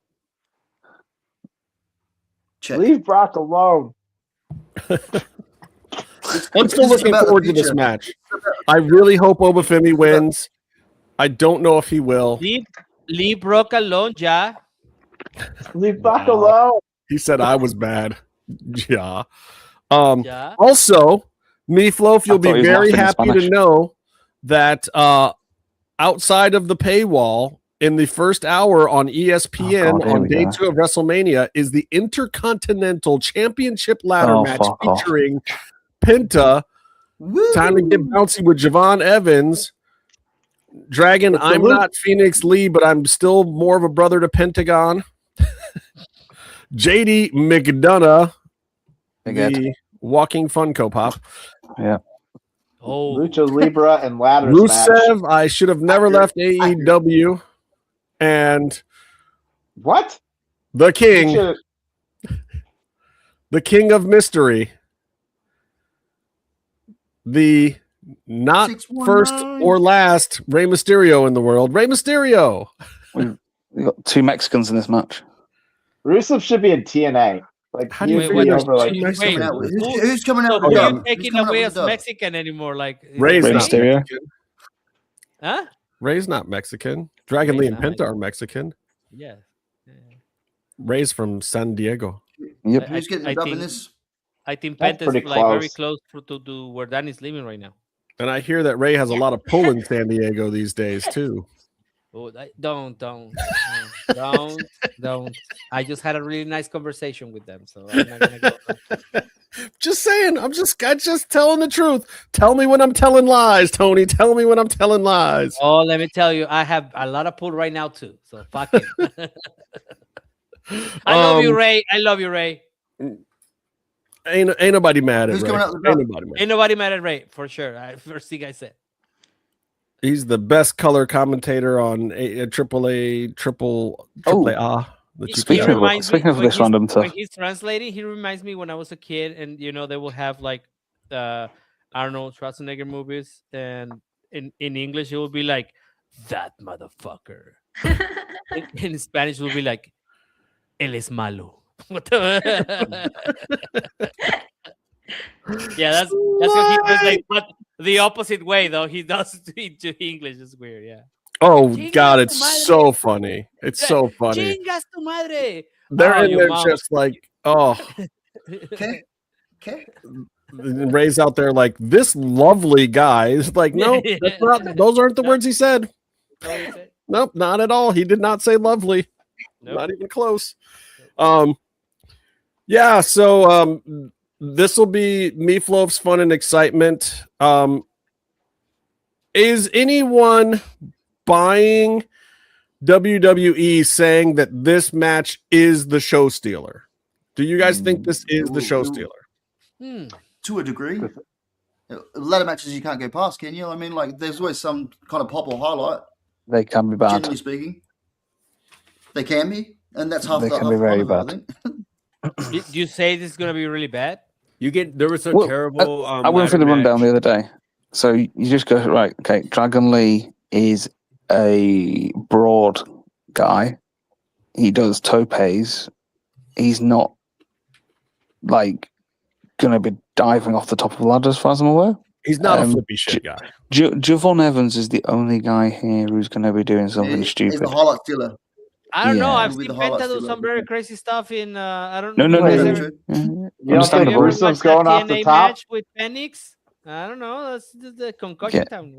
Check. Leave Brock alone. I'm still looking forward to this match. I really hope Obafemi wins. I don't know if he will. Leave Brock alone, ja. Leave Brock alone. He said I was bad. Yeah. Also, Meefloaf, you'll be very happy to know that outside of the paywall, in the first hour on ESPN on day 2 of WrestleMania is the Intercontinental Championship ladder match featuring Penta. Time to get bouncy with Javon Evans. Dragon, I'm not Phoenix Lee, but I'm still more of a brother to Pentagon. JD McDonough, the walking Funko Pop. Yeah. Oh, Lucha Libre and ladders Rusev, match. I should have never left AEW. And what? The King, the King of Mystery, the not first or last Rey Mysterio in the world, Rey Mysterio. We've got 2 Mexicans in this match. Rusev should be in TNA. Like, how do you figure over, like Who's coming out? So who are you taking away as Mexican anymore? Like Rey's not Mysterio. Mexican. Huh? Rey's not Mexican. Dragon Lee and Penta are Mexican. Yeah. Rey's from San Diego. Yep. Who's getting the dub in this? I think That's Penta's pretty like very close. close to where Dani's living right now. And I hear that Rey has a lot of pull in San Diego these days too. Oh, don't. I just had a really nice conversation with them, so I'm not gonna go. Just saying, I'm just telling the truth. Tell me when I'm telling lies, Tony. Tell me when I'm telling lies. Oh, let me tell you, I have a lot of pull right now too. So fuck it. I love you, Ray. I love you, Ray. Ain't nobody mad at Who's Ray. coming out the Ain't nobody mad at Ray for sure. First thing I said. He's the best color commentator on triple A. Speaking of this random stuff, when he's translating, he reminds me when I was a kid, and they will have like Arnold Schwarzenegger movies, and in English it will be like that motherfucker. in Spanish it will be like él es malo. Yeah, that's what he does, like, but the opposite way though. He does to English. It's weird, yeah. Oh God, it's so funny. It's so funny. Chingas tu madre. They're in there just like, oh. Okay. Ray's out there like this lovely guy. It's like, no, that's not. Those aren't the words he said. Nope, not at all. He did not say lovely. Nope. Not even close. Yeah. So this will be Meefloaf's fun and excitement. Is anyone buying WWE saying that this match is the show stealer? Do you guys think this is the show stealer? To a degree. A lot of matches you can't go past, can you? I mean, like, there's always some kind of pop or highlight. They can be bad. Generally speaking, they can be, and that's half. They can be very bad. Do you say this is going to be really bad? There was some terrible. I went through the rundown the other day. So you just go right. Okay, Dragon Lee is a broad guy. He does topes. He's not like going to be diving off the top of the ladder, as far as I'm aware. He's not a flippy shit guy. Javon Evans is the only guy here who's going to be doing something stupid. He's the highlight stealer. I don't know. I've seen Penta do some very crazy stuff in. I don't know. No. You don't think Rusev's going off the top? Match with Phoenix? I don't know. That's the concussion time.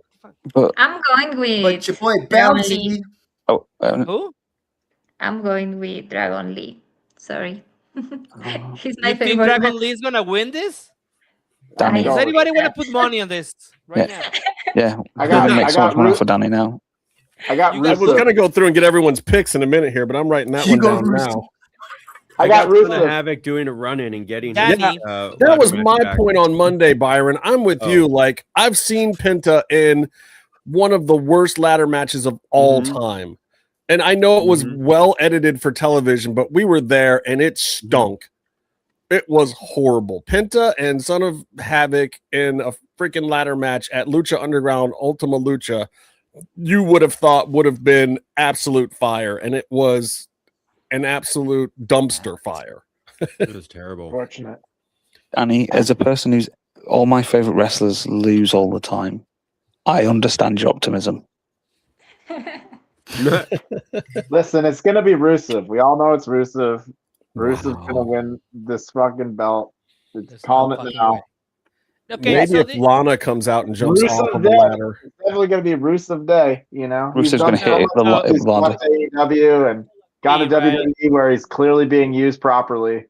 But I'm going with your boy Dragon Bouncy. Lee. Who? I'm going with Dragon Lee. Sorry. He's my You think favorite. Dragon Lee is gonna win this? Dani. Does anybody want to put money on this right now? Yeah, I got money for Dani now. I was gonna go through and get everyone's picks in a minute here, but I'm writing that one down now. I got Rusev. Havoc doing a run-in and getting. Dani. That was my point on Monday, Byron. I'm with you. Like, I've seen Penta in one of the worst ladder matches of all time. And I know it was well edited for television, but we were there and it stunk. It was horrible. Penta and Son of Havoc in a freaking ladder match at Lucha Underground Ultima Lucha, you would have thought would have been absolute fire. And it was an absolute dumpster fire. It was terrible. Fortunate. Dani, as a person who's all my favorite wrestlers lose all the time. I understand your optimism. Listen, it's gonna be Rusev. We all know it's Rusev. Rusev's gonna win this fucking belt. It's calling it now. Okay, maybe so if Lana comes out and jumps off of the ladder. It's definitely gonna be Rusev Day. You know, Rusev's going to hit the he's ladder. left AEW and gone to WWE where he's clearly being used properly.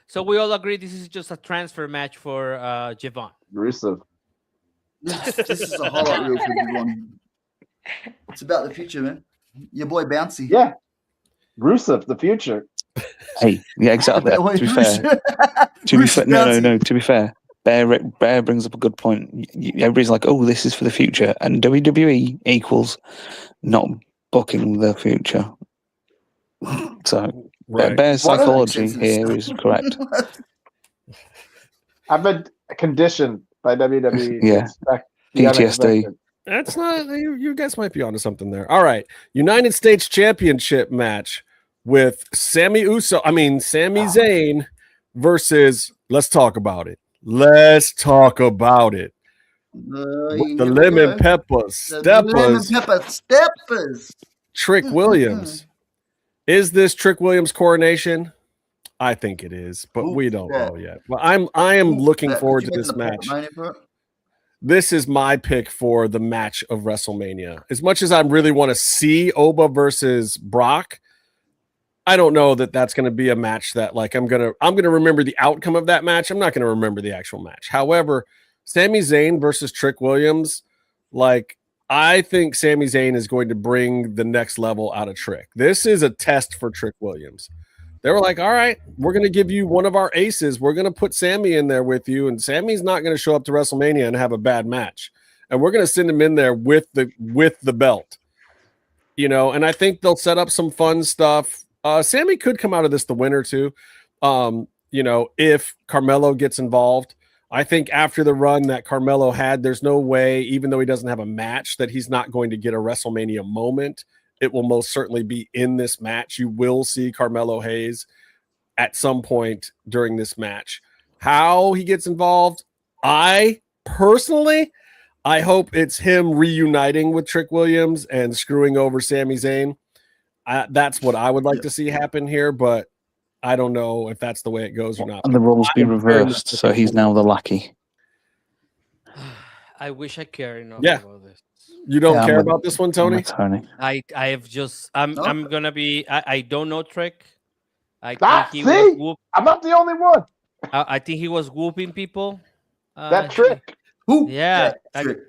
So we all agree this is just a transfer match for Javon. Rusev. This is a whole lot real for everyone. It's about the future, man. Your boy Bouncy. Yeah. Rusev, the future. Hey, yeah, exactly. To be fair, To be fair, Bear brings up a good point. Everybody's like, "Oh, this is for the future," and WWE equals not booking the future. So Bear's psychology here is correct. I've been conditioned by WWE. Yeah, PTSD. That's not. You guys might be onto something there. All right, United States Championship match with Sami Zayn versus. Let's talk about it. Let's talk about it. With the lemon pepper steppers. Trick Williams. Is this Trick Williams' coronation? I think it is, but we don't know yet. Well, I am looking forward to this match. This is my pick for the match of WrestleMania. As much as I really want to see Oba versus Brock, I don't know that that's going to be a match that like I'm going to remember the outcome of that match. I'm not going to remember the actual match. However, Sami Zayn versus Trick Williams, like I think Sami Zayn is going to bring the next level out of Trick. This is a test for Trick Williams. They were like, all right, we're going to give you one of our aces. We're going to put Sammy in there with you, and Sammy's not going to show up to WrestleMania and have a bad match. And we're going to send him in there with the belt. You know, and I think they'll set up some fun stuff. Sammy could come out of this the winner too. You know, if Carmelo gets involved. I think after the run that Carmelo had, there's no way, even though he doesn't have a match, that he's not going to get a WrestleMania moment. It will most certainly be in this match. You will see Carmelo Hayes at some point during this match. How he gets involved, I hope it's him reuniting with Trick Williams and screwing over Sami Zayn. That's what I would like to see happen here, but I don't know if that's the way it goes or not. And the roles be reversed, so he's now the lackey. I wish I cared enough about this. You don't care about this one, Tony? I have just I'm gonna be I don't know Trick. I'm not the only one. I think he was whooping people. That Trick. Who? Yeah. Trick.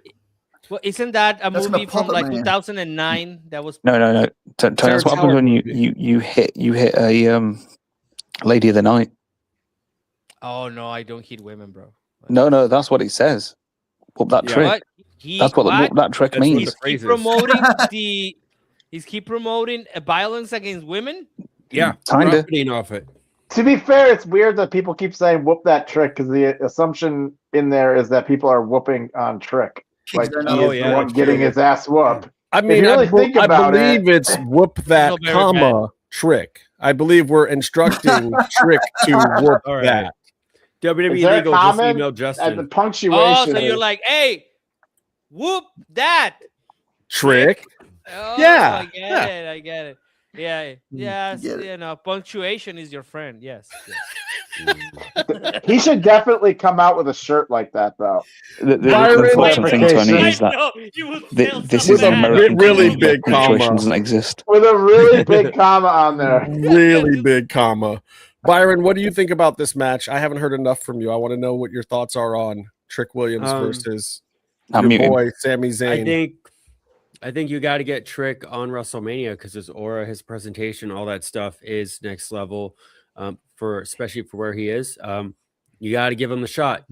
Well, isn't that a movie from like 2009? That was No. Tony, that's what happens when you hit a lady of the night. Oh no, I don't hit women, bro. No, that's what it says. Whoop that Trick. That's what that Trick means. He's promoting violence against women. Yeah, kinda. Off it. To be fair, it's weird that people keep saying "whoop that Trick" because the assumption in there is that people are whooping on Trick, like he is the one getting his ass whooped. I mean, I believe it's whoop that comma Trick. I believe we're instructing Trick to whoop that. WWE legal just emailed Justin. And the punctuation. Oh, so you're like, hey, whoop that Trick. Oh, Yeah. I get it. Yeah. Yes. You know, punctuation is your friend. Yes. He should definitely come out with a shirt like that, though. The unfortunate thing, Tony, is that this is an American really big comma. Doesn't exist. With a really big comma on there. Really big comma. Byron, what do you think about this match? I haven't heard enough from you. I want to know what your thoughts are on Trick Williams versus your boy Sami Zayn. I think you got to get Trick on WrestleMania because his aura, his presentation, all that stuff is next level. Especially for where he is, you got to give him the shot.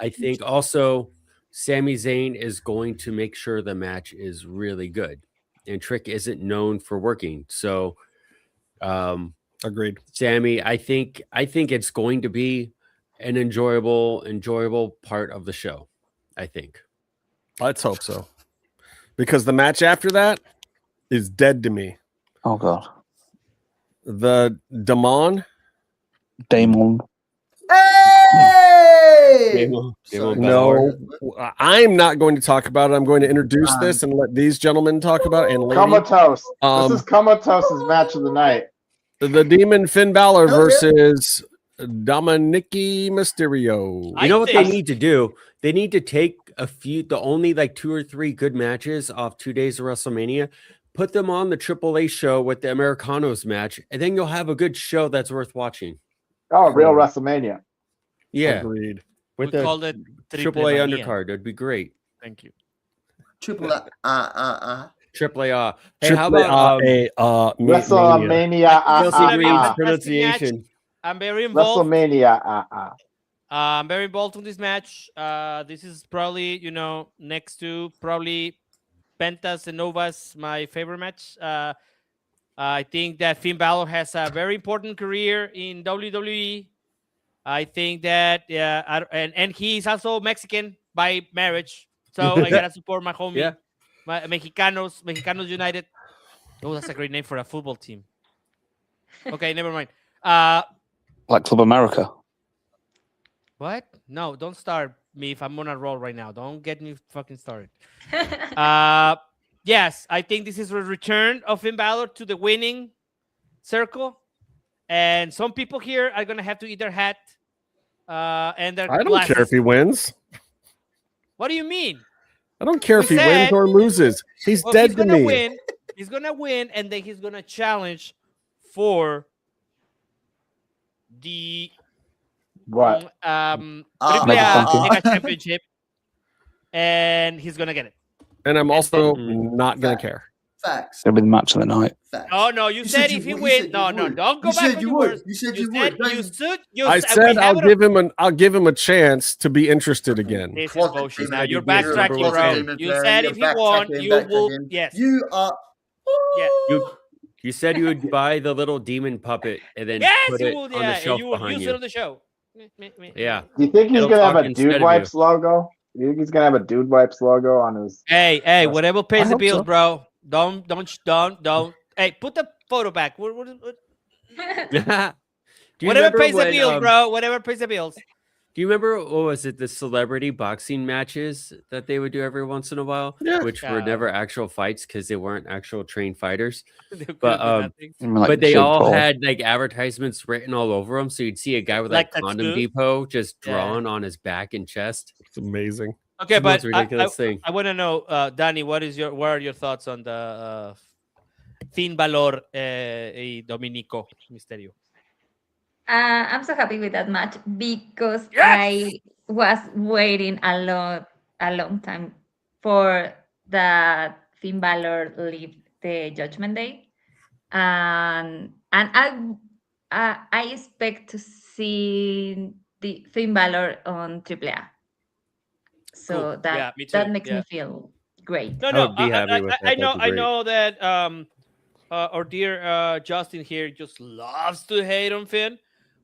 I think also Sami Zayn is going to make sure the match is really good, and Trick isn't known for working. So, agreed. Sammy, I think it's going to be an enjoyable part of the show. I think. Let's hope so, because the match after that is dead to me. Oh God, the Damon. Hey! Hey! No, I'm not going to talk about it. I'm going to introduce this and let these gentlemen talk about it. And Comatose. This is Comatose's match of the night. The Demon Finn Balor versus Dominicki Mysterio. You know what they need to do? They need to take the only like 2 or 3 good matches off 2 days of WrestleMania, put them on the AAA show with the Americanos match, and then you'll have a good show that's worth watching. Oh, real WrestleMania. Yeah. Agreed. With We called it AAA undercard. That'd be great. Thank you. Triple AAA. Hey, Triple how about WrestleMania? Chelsea Green's pronunciation? I'm very involved. WrestleMania. I'm very involved in this match. This is probably, next to probably Pentas and Novas, my favorite match. I think that Finn Balor has a very important career in WWE. I think that, and he's also Mexican by marriage. So I got to support my homie. Yeah. My Mexicanos United. Oh, that's a great name for a football team. Okay, never mind. Like Club America. What? No, don't start me if I'm on a roll right now. Don't get me fucking started. Yes, I think this is a return of Finn Balor to the winning circle. And some people here are going to have to eat their hat and their I don't glasses. care if he wins. What do you mean? I don't care if he wins or loses. He's dead to me. Win. He's going to win, and then he's going to challenge for the what? Mega Championship, and he's going to get it. And I'm also not going to care. Facts. It'll be the match of the night. Oh, no, you said if he wins. No, don't go back on your words. You said you would. I said I'll give him a chance to be interested again. This is bullshit. Now you're backtracking, bro. You said if he won, you will. Yes. You are. Yeah. You said you would buy the little demon puppet and then put it on the shelf you will behind use you. it on the show. Yeah. Do you think he's It'll gonna have talk a instead Dude of Wipes you. logo? Do you think he's gonna have a Dude Wipes logo on his? Hey, whatever pays I the hope bills, so. bro. Don't. Hey, put the photo back. Do you Whatever remember pays the when, bills, bro. Whatever pays the bills. Do you remember what was it? The celebrity boxing matches that they would do every once in a while, which were never actual fights because they weren't actual trained fighters. But they all had like advertisements written all over them, so you'd see a guy with like Condom tattoo? Depot just drawn on his back and chest. It's amazing. Okay, It's the but most ridiculous thing. I want to know, Dani, what are your thoughts on the Finn Balor y Dominico Mysterio? I'm so happy with that match because I was waiting a long time for that Finn Balor leave the Judgment Day, and I expect to see the Finn Balor on AAA. So Cool. that Me too. that makes me feel great. No, I would be happy with that. I know. That'd be I great. know that our dear Justin here just loves to hate on Finn,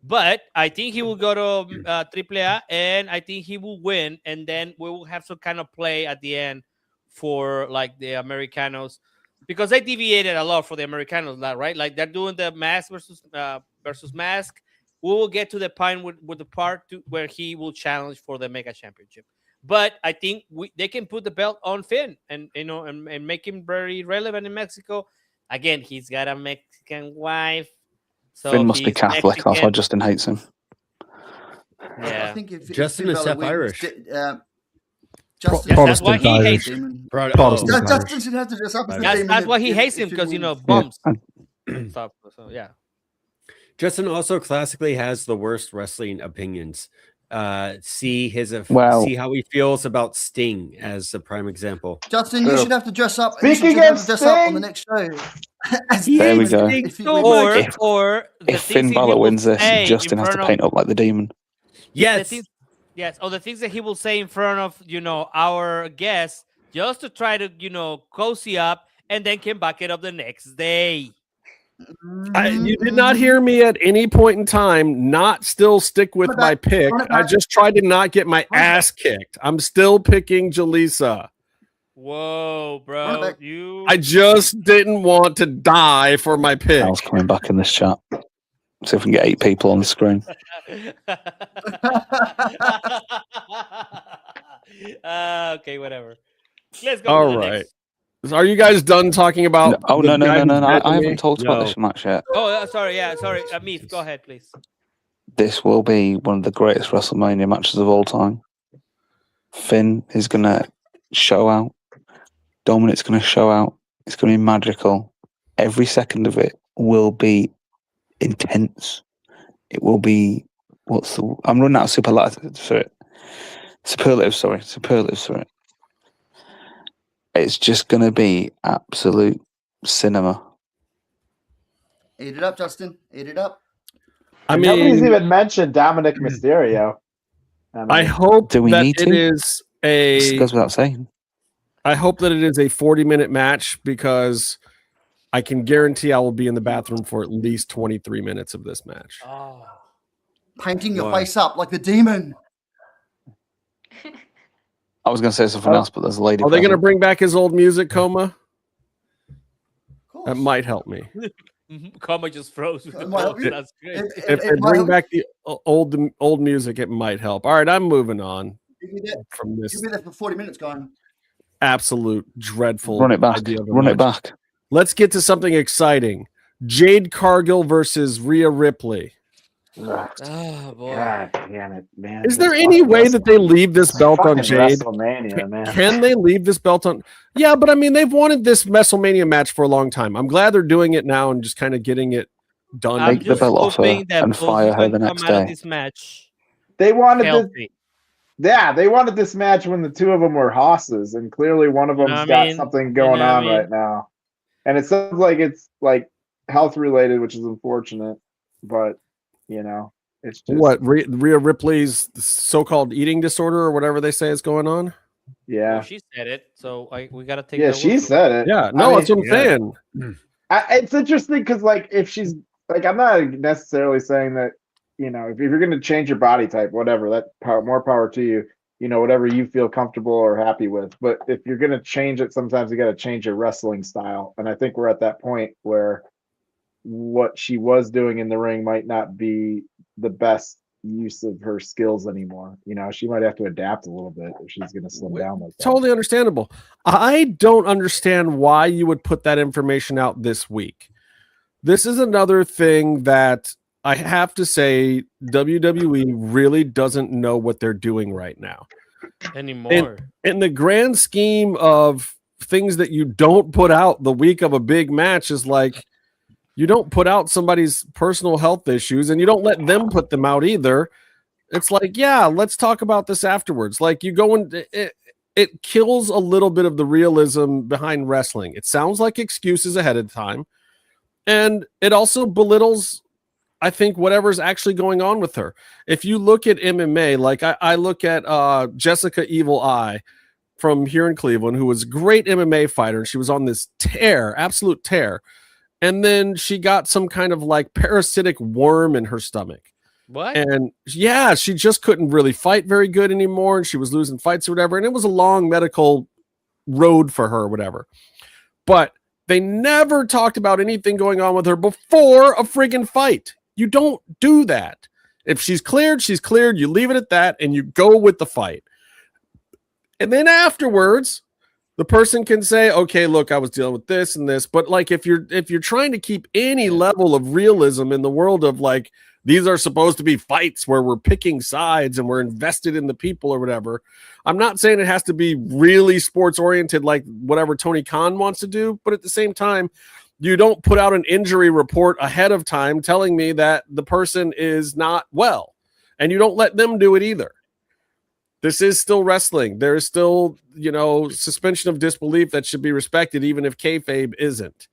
but I think he will go to AAA, and I think he will win, and then we will have some kind of play at the end for like the Americanos, because they deviated a lot for the Americanos, right? Like they're doing the mask versus mask. We will get to the point with the part where he will challenge for the Mega Championship. But I think they can put the belt on Finn and and make him very relevant in Mexico. Again, he's got a Mexican wife. So Finn must be he's Catholic. Mexican. That's why Justin hates him. Yeah. I think if Justin is half Irish. Justin, that's why he hates him. Justin should have to dress up as the demon. That's why he hates him, because bumps. Stuff. So yeah. Justin also classically has the worst wrestling opinions. See how he feels about Sting as a prime example. Justin, you should have to dress up. Speaking you should have of to dress up on the Sting! next show. There we go. If Finn Balor wins this, Justin has to paint up like the demon. Yes. Or the things that he will say in front of our guests, just to try to cozy up, and then can back it up the next day. You did not hear me at any point in time not still stick with my pick. I just tried to not get my ass kicked. I'm still picking Julissa. Whoa, bro. I just didn't want to die for my pick. Al's coming back in this chat. See if we can get 8 people on the screen. Okay, whatever. Let's go. All right. Are you guys done talking about? No, no. I haven't talked about this match yet. Oh, sorry. Yeah, sorry. Meef, go ahead, please. This will be one of the greatest WrestleMania matches of all time. Finn is going to show out. Dominic's going to show out. It's going to be magical. Every second of it will be intense. It will be... I'm running out of superlatives for it. Superlatives for it. It's just going to be absolute cinema. Eat it up, Justin. Eat it up. I mean, nobody's even mentioned Dominic Mysterio. I hope do we that need it to? is a. This goes without saying. I hope that it is a 40-minute match because I can guarantee I will be in the bathroom for at least 23 minutes of this match. Oh. Painting your face up like the demon. I was going to say something else, but there's a lady. Are they going to bring back his old music, Coma? That might help me. Coma just froze. That's great. If they bring back the old music, it might help. All right, I'm moving on from this. You'll be there for 40 minutes going. Absolute dreadful. Run it back. Run it back. Let's get to something exciting. Jade Cargill versus Rhea Ripley. Oh boy! God damn it, man! Is there any way that they leave this belt on Jade? WrestleMania, man. Can they leave this belt on? Yeah, but I mean, they've wanted this WrestleMania match for a long time. I'm glad they're doing it now and just kind of getting it done. Take the belt off her and fire her the next day. This match, they wanted this. Yeah, they wanted this match when the two of them were hosses, and clearly one of them's got something going on right now. And it sounds like it's like health related, which is unfortunate, but. You know, it's just what Rhea Ripley's so-called eating disorder or whatever they say is going on. Yeah, well, she said it, so we got to take. Yeah, she said it. Yeah, no, that's what I'm saying. It's interesting because, like, if she's like, I'm not necessarily saying that. You know, if you're going to change your body type, whatever, more power to you. You know, whatever you feel comfortable or happy with. But if you're going to change it, sometimes you got to change your wrestling style. And I think we're at that point where. What she was doing in the ring might not be the best use of her skills anymore. You know, she might have to adapt a little bit if she's going to slim down like that. Totally understandable. I don't understand why you would put that information out this week. This is another thing that I have to say WWE really doesn't know what they're doing right now. Anymore. In the grand scheme of things that you don't put out the week of a big match is like, you don't put out somebody's personal health issues and you don't let them put them out either. It's like, yeah, let's talk about this afterwards. Like you go and it kills a little bit of the realism behind wrestling. It sounds like excuses ahead of time. And it also belittles, I think, whatever's actually going on with her. If you look at MMA, like I look at Jessica Evil Eye from here in Cleveland, who was a great MMA fighter. And she was on this tear, absolute tear. And then she got some kind of like parasitic worm in her stomach. What? And yeah, she just couldn't really fight very good anymore. And she was losing fights or whatever. And it was a long medical road for her or whatever. But they never talked about anything going on with her before a friggin' fight. You don't do that. If she's cleared, she's cleared. You leave it at that and you go with the fight. And then afterwards, the person can say, okay, look, I was dealing with this and this. But like, if you're trying to keep any level of realism in the world of like, these are supposed to be fights where we're picking sides and we're invested in the people or whatever. I'm not saying it has to be really sports oriented, like whatever Tony Khan wants to do. But at the same time, you don't put out an injury report ahead of time telling me that the person is not well, and you don't let them do it either. This is still wrestling. There is still, you know, suspension of disbelief that should be respected, even if kayfabe isn't.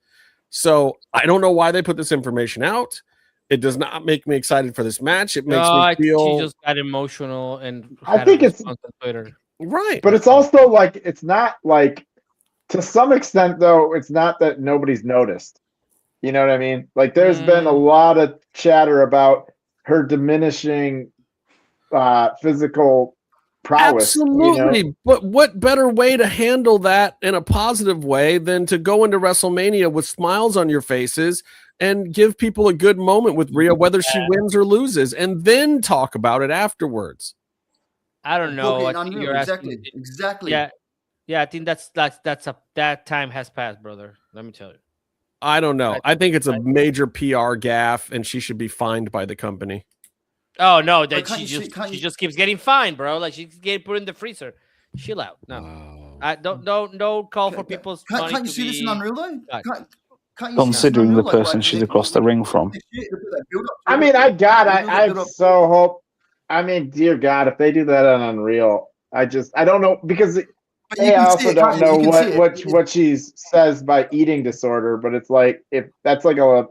So I don't know why they put this information out. It does not make me excited for this match. It makes me feel. She just got emotional and I think it's on Twitter. Right, but it's also like it's not like to some extent though. It's not that nobody's noticed. You know what I mean? Like there's been a lot of chatter about her diminishing physical prowess. Absolutely. You know? But what better way to handle that in a positive way than to go into WrestleMania with smiles on your faces and give people a good moment with Rhea, whether she wins or loses, and then talk about it afterwards. I don't know. I think Unreal. you're Exactly. asking, Exactly. Yeah. I think that time has passed, brother. Let me tell you. I don't know. I think it's a major PR gaffe, and she should be fined by the company. Oh no, that she just keeps getting fined, bro. Like she's getting put in the freezer. Chill out. No, I don't call for people's money. Can't you see this in Unreal though? Considering the person she's across the ring from. I mean, I so hope. I mean, dear God, if they do that on Unreal, I don't know because I also don't know what she says by eating disorder. But it's like that's a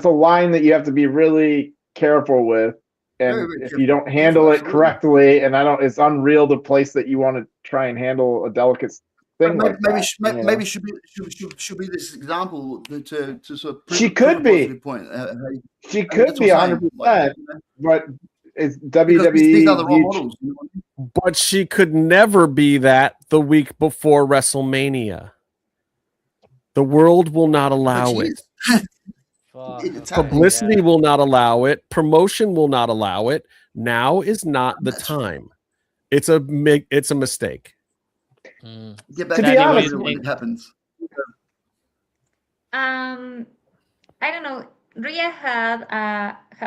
line that you have to be really careful with, and if you don't handle it correctly, and it's unreal the place that you want to try and handle a delicate thing like that. Maybe should be this example to sort of. She could be. She could be 100%, but it's WWE. These are the role models. You know what I mean? But she could never be that the week before WrestleMania. The world will not allow it. Publicity will not allow it. Promotion will not allow it. Now is not the time. It's a mistake. Get back to be honest, when it happens. I don't know. Rhea have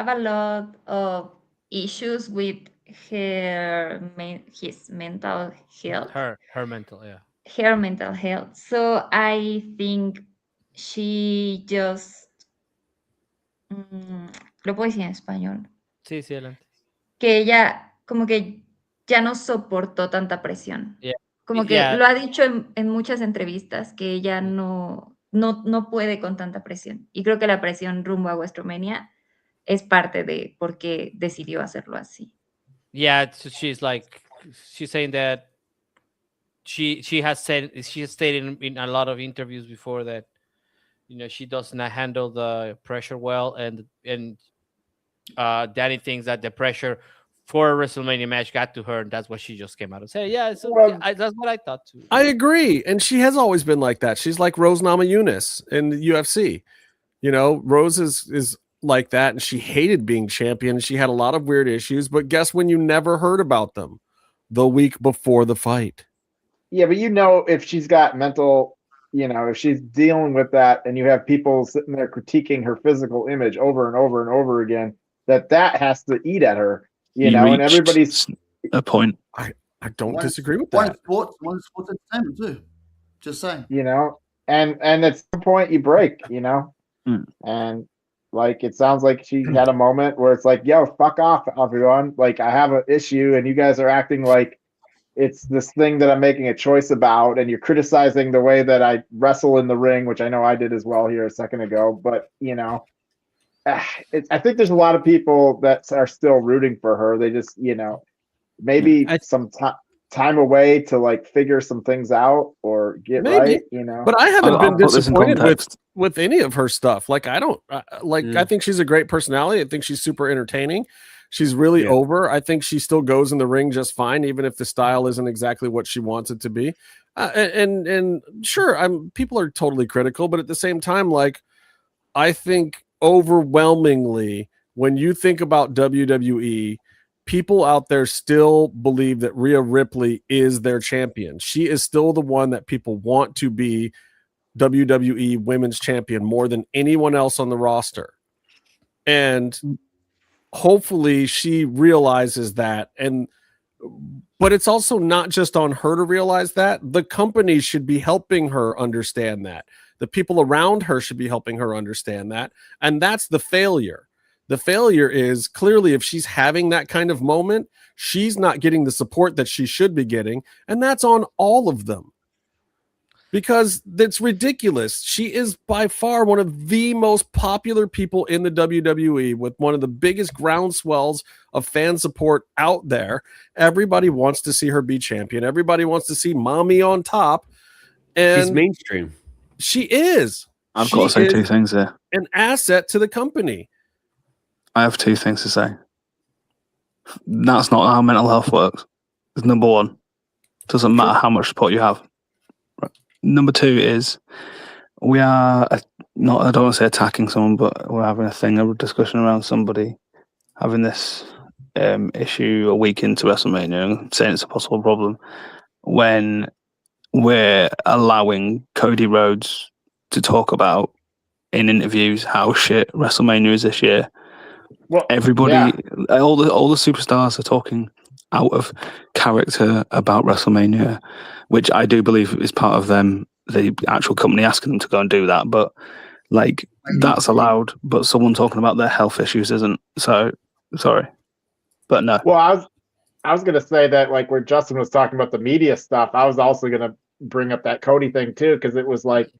a lot of issues with his mental health. Her mental, Her mental health. So I think she just lo puedo decir en español. Sí, adelante. Que ella como que ya no soportó tanta presión. Yeah. Como que lo ha dicho en muchas entrevistas que ella no puede con tanta presión. Y creo que la presión rumbo a WrestleMania es parte de por qué decidió hacerlo así. Yeah, so she's saying that she has stated in a lot of interviews before that she does not handle the pressure well, and Dani thinks that the pressure for a WrestleMania match got to her, and that's what she just came out and said. Yeah, that's what I thought too. I agree, and she has always been like that. She's like Rose Namajunas in the UFC. Rose is like that, and she hated being champion. She had a lot of weird issues, but guess when you never heard about them? The week before the fight. Yeah, but if she's got mental, if she's dealing with that, and you have people sitting there critiquing her physical image over and over and over again, that has to eat at her. And everybody's a point. I don't disagree with that. One sports entertainment too. Just saying. And at some point you break, and like it sounds like she had a moment where it's like, yo, fuck off, everyone. Like I have an issue, and you guys are acting like it's this thing that I'm making a choice about, and you're criticizing the way that I wrestle in the ring, which I know I did as well here a second ago. But I think there's a lot of people that are still rooting for her. They just, maybe some time away to like figure some things out or get right, But I haven't been disappointed with any of her stuff. Like I don't I think she's a great personality. I think she's super entertaining. She's really over. I think she still goes in the ring just fine, even if the style isn't exactly what she wants it to be. And sure, people are totally critical, but at the same time, like I think overwhelmingly, when you think about WWE, people out there still believe that Rhea Ripley is their champion. She is still the one that people want to be WWE Women's Champion more than anyone else on the roster. And hopefully she realizes that. But it's also not just on her to realize that. The company should be helping her understand that. The people around her should be helping her understand that. And that's the failure. The failure is clearly if she's having that kind of moment, she's not getting the support that she should be getting. And that's on all of them. Because that's ridiculous. She is by far one of the most popular people in the WWE with one of the biggest groundswells of fan support out there. Everybody wants to see her be champion. Everybody wants to see mommy on top. And she's mainstream. She is. I've got to say two things there. An asset to the company. I have two things to say. That's not how mental health works. It's number one. Doesn't matter how much support you have. Number two is we are not. I don't want to say attacking someone, but we're having a discussion around somebody having this issue a week into WrestleMania and saying it's a possible problem when we're allowing Cody Rhodes to talk about in interviews how shit WrestleMania is this year. Well, everybody, all the superstars are talking out of character about WrestleMania, which I do believe is part of them, the actual company asking them to go and do that. But like that's allowed, but someone talking about their health issues isn't. So sorry, but no. Well, I was gonna say that like where Justin was talking about the media stuff, I was also gonna bring up that Cody thing too, because it was like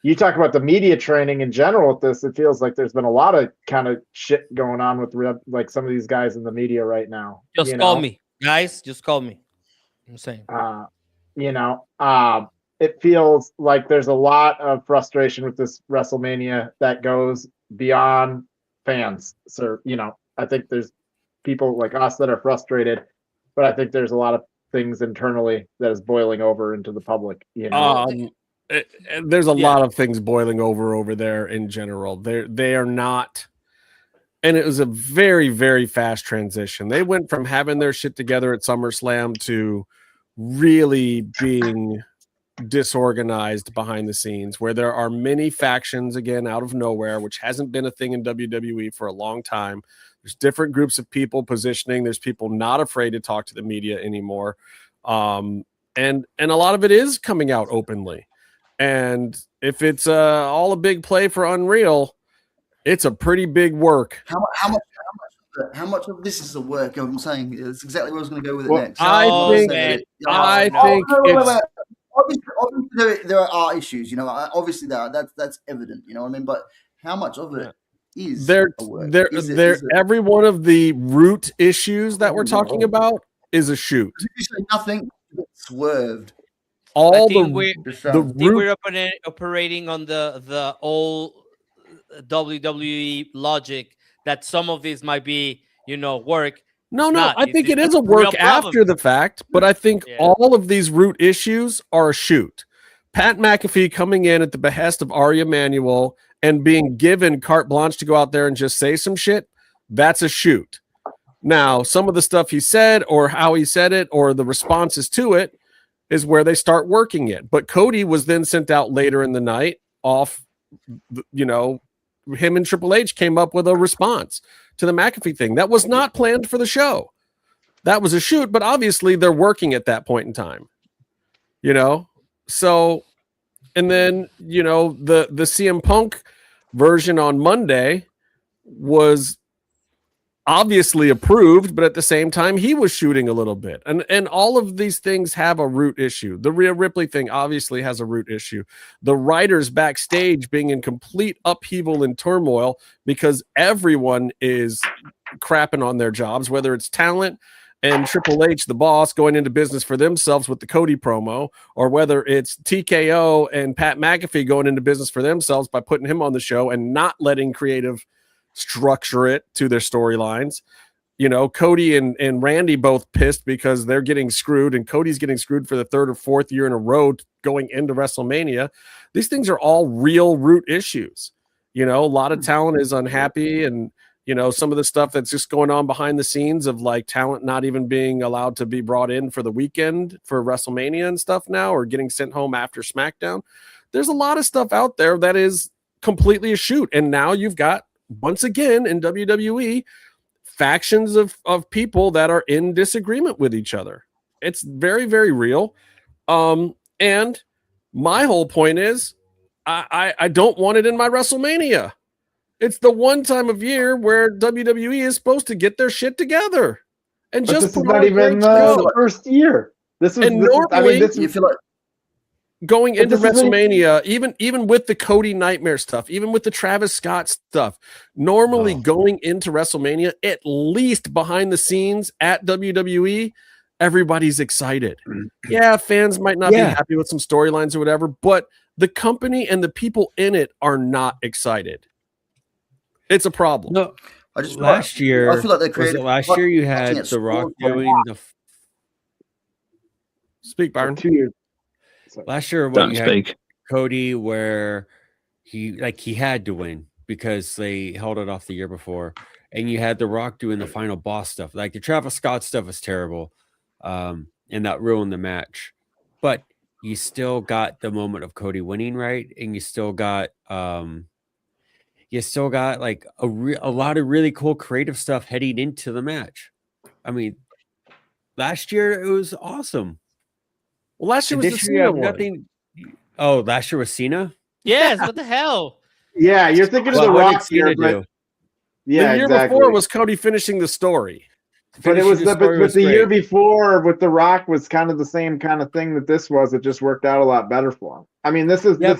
you talk about the media training in general with this. It feels like there's been a lot of kind of shit going on with like some of these guys in the media right now. Just call me, guys. Just call me. I'm saying. It feels like there's a lot of frustration with this WrestleMania that goes beyond fans. So, I think there's people like us that are frustrated, but I think there's a lot of things internally that is boiling over into the public. There's a lot of things boiling over there in general. They are not, and it was a very, very fast transition. They went from having their shit together at SummerSlam to really being disorganized behind the scenes, where there are many factions again out of nowhere, which hasn't been a thing in WWE for a long time. There's different groups of people positioning. There's people not afraid to talk to the media anymore. And a lot of it is coming out openly. And if it's all a big play for Unreal, it's a pretty big work. How much of this is a work? I'm saying it's exactly where I was going to go with it next. I think obviously there are issues. Obviously that's evident. You know what I mean? But how much of it is a work? Every one of the root issues that we're talking about is a shoot. You say nothing swerved. All we're operating on the old WWE logic that some of these might be, work. No, I think it is a work after the fact, but I think all of these root issues are a shoot. Pat McAfee coming in at the behest of Ari Emanuel and being given carte blanche to go out there and just say some shit, that's a shoot. Now, some of the stuff he said or how he said it or the responses to it is where they start working it. But Cody was then sent out later in the night off, him and Triple H came up with a response to the McAfee thing. That was not planned for the show. That was a shoot, but obviously they're working at that point in time. So, and then, the CM Punk version on Monday was obviously approved, but at the same time, he was shooting a little bit. And all of these things have a root issue. The Rhea Ripley thing obviously has a root issue. The writers backstage being in complete upheaval and turmoil because everyone is crapping on their jobs, whether it's talent and Triple H, the boss, going into business for themselves with the Cody promo, or whether it's TKO and Pat McAfee going into business for themselves by putting him on the show and not letting creative structure it to their storylines. Cody and Randy both pissed because they're getting screwed, and Cody's getting screwed for the third or fourth year in a row going into WrestleMania. These things are all real root issues. A lot of talent is unhappy, and some of the stuff that's just going on behind the scenes of like talent not even being allowed to be brought in for the weekend for WrestleMania and stuff now, or getting sent home after SmackDown. There's a lot of stuff out there that is completely a shoot. And now you've got, once again, in WWE, factions of people that are in disagreement with each other. It's very, very real. And my whole point is I don't want it in my WrestleMania. It's the one time of year where WWE is supposed to get their shit together. And but just this is not even the first year. Going into WrestleMania, even with the Cody Nightmare stuff, even with the Travis Scott stuff, normally going into WrestleMania, at least behind the scenes at WWE, everybody's excited. Yeah, fans might not be happy with some storylines or whatever, but the company and the people in it are not excited. It's a problem. No, last year, I feel like last year you had The Rock doing the. Speak, Byron. 2 years. Last year, when you had Cody, where he had to win because they held it off the year before. And you had The Rock doing the final boss stuff. Like the Travis Scott stuff was terrible. And that ruined the match. But you still got the moment of Cody winning, right? And you still got like a lot of really cool creative stuff heading into the match. I mean, last year it was awesome. Well, last year was the Cena one. Nothing. Oh, last year was Cena? Yes, what the hell? Yeah, you're thinking of The Rock here, but yeah, the year before was Cody finishing the story. But it was the year before with The Rock was kind of the same kind of thing that this was. It just worked out a lot better for him. I mean, this is the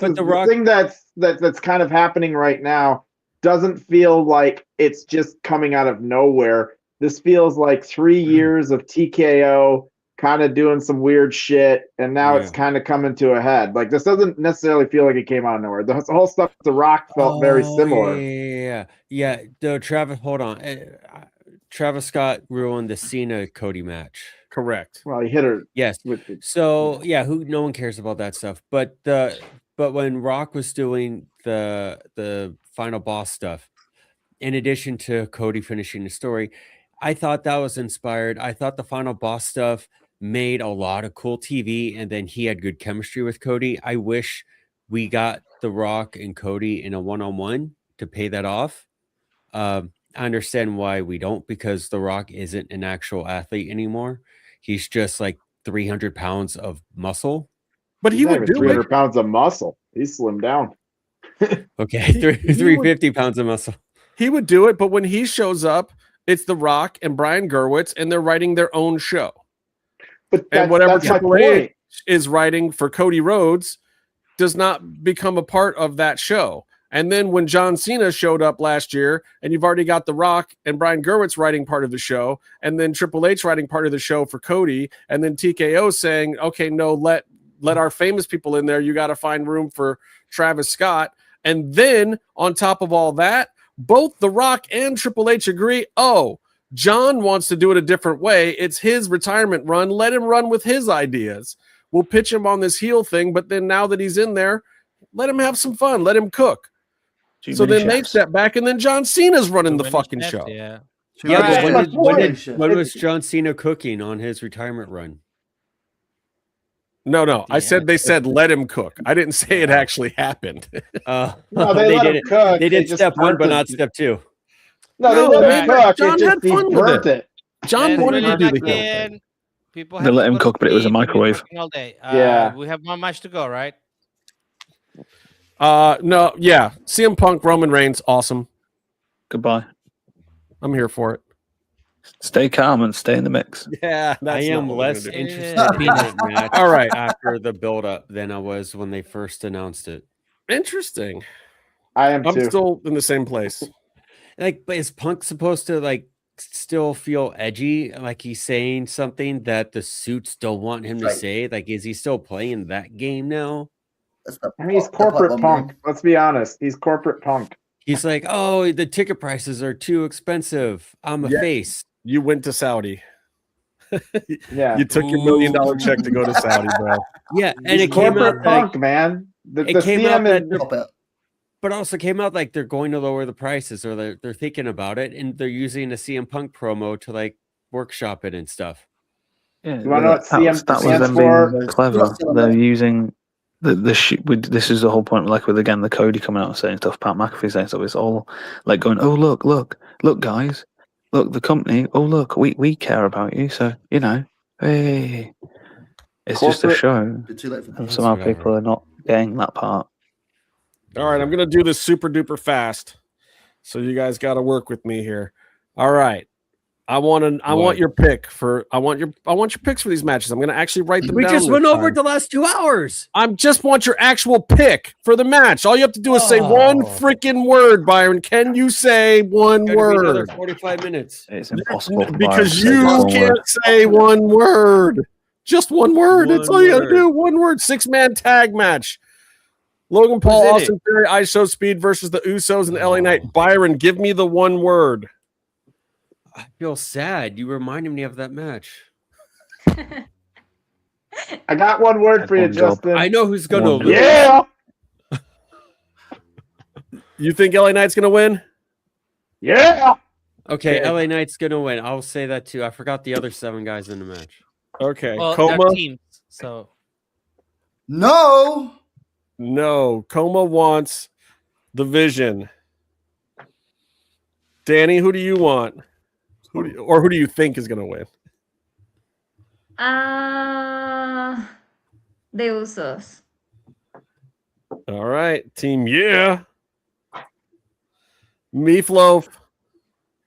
thing that's kind of happening right now. Doesn't feel like it's just coming out of nowhere. This feels like 3 years of TKO kind of doing some weird shit, and now it's kind of coming to a head. Like, this doesn't necessarily feel like it came out of nowhere. The whole stuff with The Rock felt very similar. Yeah. Travis, hold on. Travis Scott ruined the Cena Cody match. Correct. Well, he hit her. Yes. So no one cares about that stuff. But when Rock was doing the final boss stuff, in addition to Cody finishing the story, I thought that was inspired. I thought the final boss stuff made a lot of cool TV, and then he had good chemistry with Cody. I wish we got The Rock and Cody in a one-on-one to pay that off. I understand why we don't, because The Rock isn't an actual athlete anymore. He's just like 300 pounds of muscle. But he would do 300 pounds of muscle. He's slimmed down. Okay, 350 pounds of muscle. He would do it, but when he shows up, it's The Rock and Brian Gerwitz, and they're writing their own show. And whatever Triple H is writing for Cody Rhodes does not become a part of that show. And then when John Cena showed up last year, and you've already got The Rock and Brian Gerwitz writing part of the show, and then Triple H writing part of the show for Cody, and then TKO saying, okay, no, let our famous people in there. You got to find room for Travis Scott. And then on top of all that, both The Rock and Triple H agree, John wants to do it a different way. It's his retirement run. Let him run with his ideas. We'll pitch him on this heel thing, but then now that he's in there, let him have some fun. Let him cook. So then they step back, and then John Cena's running the fucking show. But when was John Cena cooking on his retirement run? No. I said they said let him cook. I didn't say it actually happened. No, they let him cook. They did step one, but not step two. No, they let him cook. John had fun with it. John wanted to do the thing. They let him cook, but it was a microwave. All day. Yeah. We have one match to go, right? No, yeah. CM Punk, Roman Reigns, awesome. Goodbye. I'm here for it. Stay calm and stay in the mix. Yeah, I am less interested in that match all right after the build-up than I was when they first announced it. Interesting. I'm still in the same place. Like, but is Punk supposed to like still feel edgy? Like he's saying something that the suits don't want him to say? Like, is he still playing that game now? I mean, he's corporate Punk. Let's be honest. He's corporate Punk. He's like, oh, the ticket prices are too expensive. I'm a face. You went to Saudi. Yeah. You took your $1 million check to go to Saudi, bro. Yeah, and it came out Punk, man. It came out but also came out like they're going to lower the prices, or they're thinking about it, and they're using a CM Punk promo to like workshop it and stuff. Yeah, you want to know what CM that was them being clever. They're using this is the whole point. Like with again the Cody coming out and saying stuff, Pat McAfee saying stuff. It's all like going, oh look, guys, look the company. Oh look, we care about you. So hey, it's just a show. And somehow people are not getting that part. All right, I'm gonna do this super duper fast, so you guys got to work with me here. All right, I want your pick for I want your picks for these matches. I'm gonna actually write them down. We just went over it the last 2 hours. I just want your actual pick for the match. All you have to do is say one freaking word, Byron. Can you say one word? Another 45 minutes. It's impossible because you can't say one word. Just one word. That's all you got to do. One word. 6-man tag match. Logan Paul, Austin Theory, ISO Speed versus the Usos and LA Knight. Byron, give me the one word. I feel sad. You reminded me of that match. I got one word for you, Justin. I know who's going to lose. Yeah. You think LA Knight's gonna win? Yeah. Okay, LA Knight's gonna win. I'll say that too. I forgot the other 7 guys in the match. Okay, Well, Coma. they're teams, so No. No, Coma wants the Vision. Dani, who do you want? Who do you think is gonna win? The Usos. All right, team. Yeah. Meefloaf.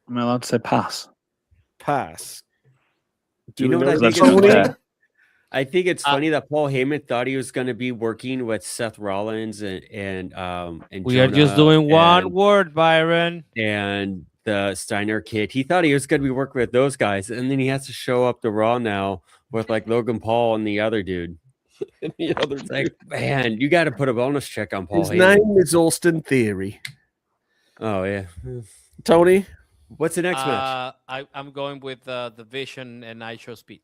Am I allowed to say pass? Pass. Do you know what I think? I think it's funny that Paul Heyman thought he was going to be working with Seth Rollins and we are just doing one word, Byron, and the Steiner kid. He thought he was going to be working with those guys, and then he has to show up to Raw now with like Logan Paul and the other dude. Like, man, you got to put a bonus check on Paul. His Heyman. name is Austin Theory. Oh yeah, Tony. What's the next match? I'm going with the Vision and I Show Speed.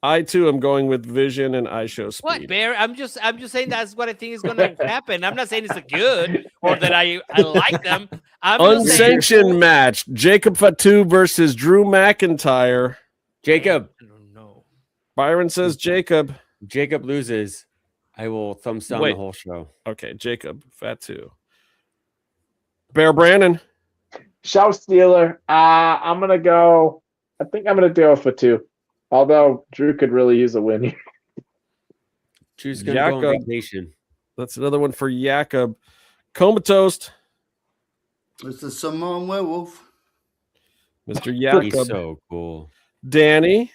I too am going with Vision and I Show Speed. What, Bear? I'm just saying that's what I think is going to happen. I'm not saying it's a good or that I like them. I'm Unsanctioned match: Jacob Fatu versus Drew McIntyre. Jacob. I don't know. Byron says Jacob. Jacob loses. I will thumbs down the whole show. Okay, Jacob Fatu. Bear Brandon. Show stealer. I'm gonna go. I think I'm gonna do it for 2. Although Drew could really use a win here. Drew's gonna go on vacation. That's another one for Jacob. Comatose. It's the Samoan werewolf. Mr. Jacob. He's so cool. Dani.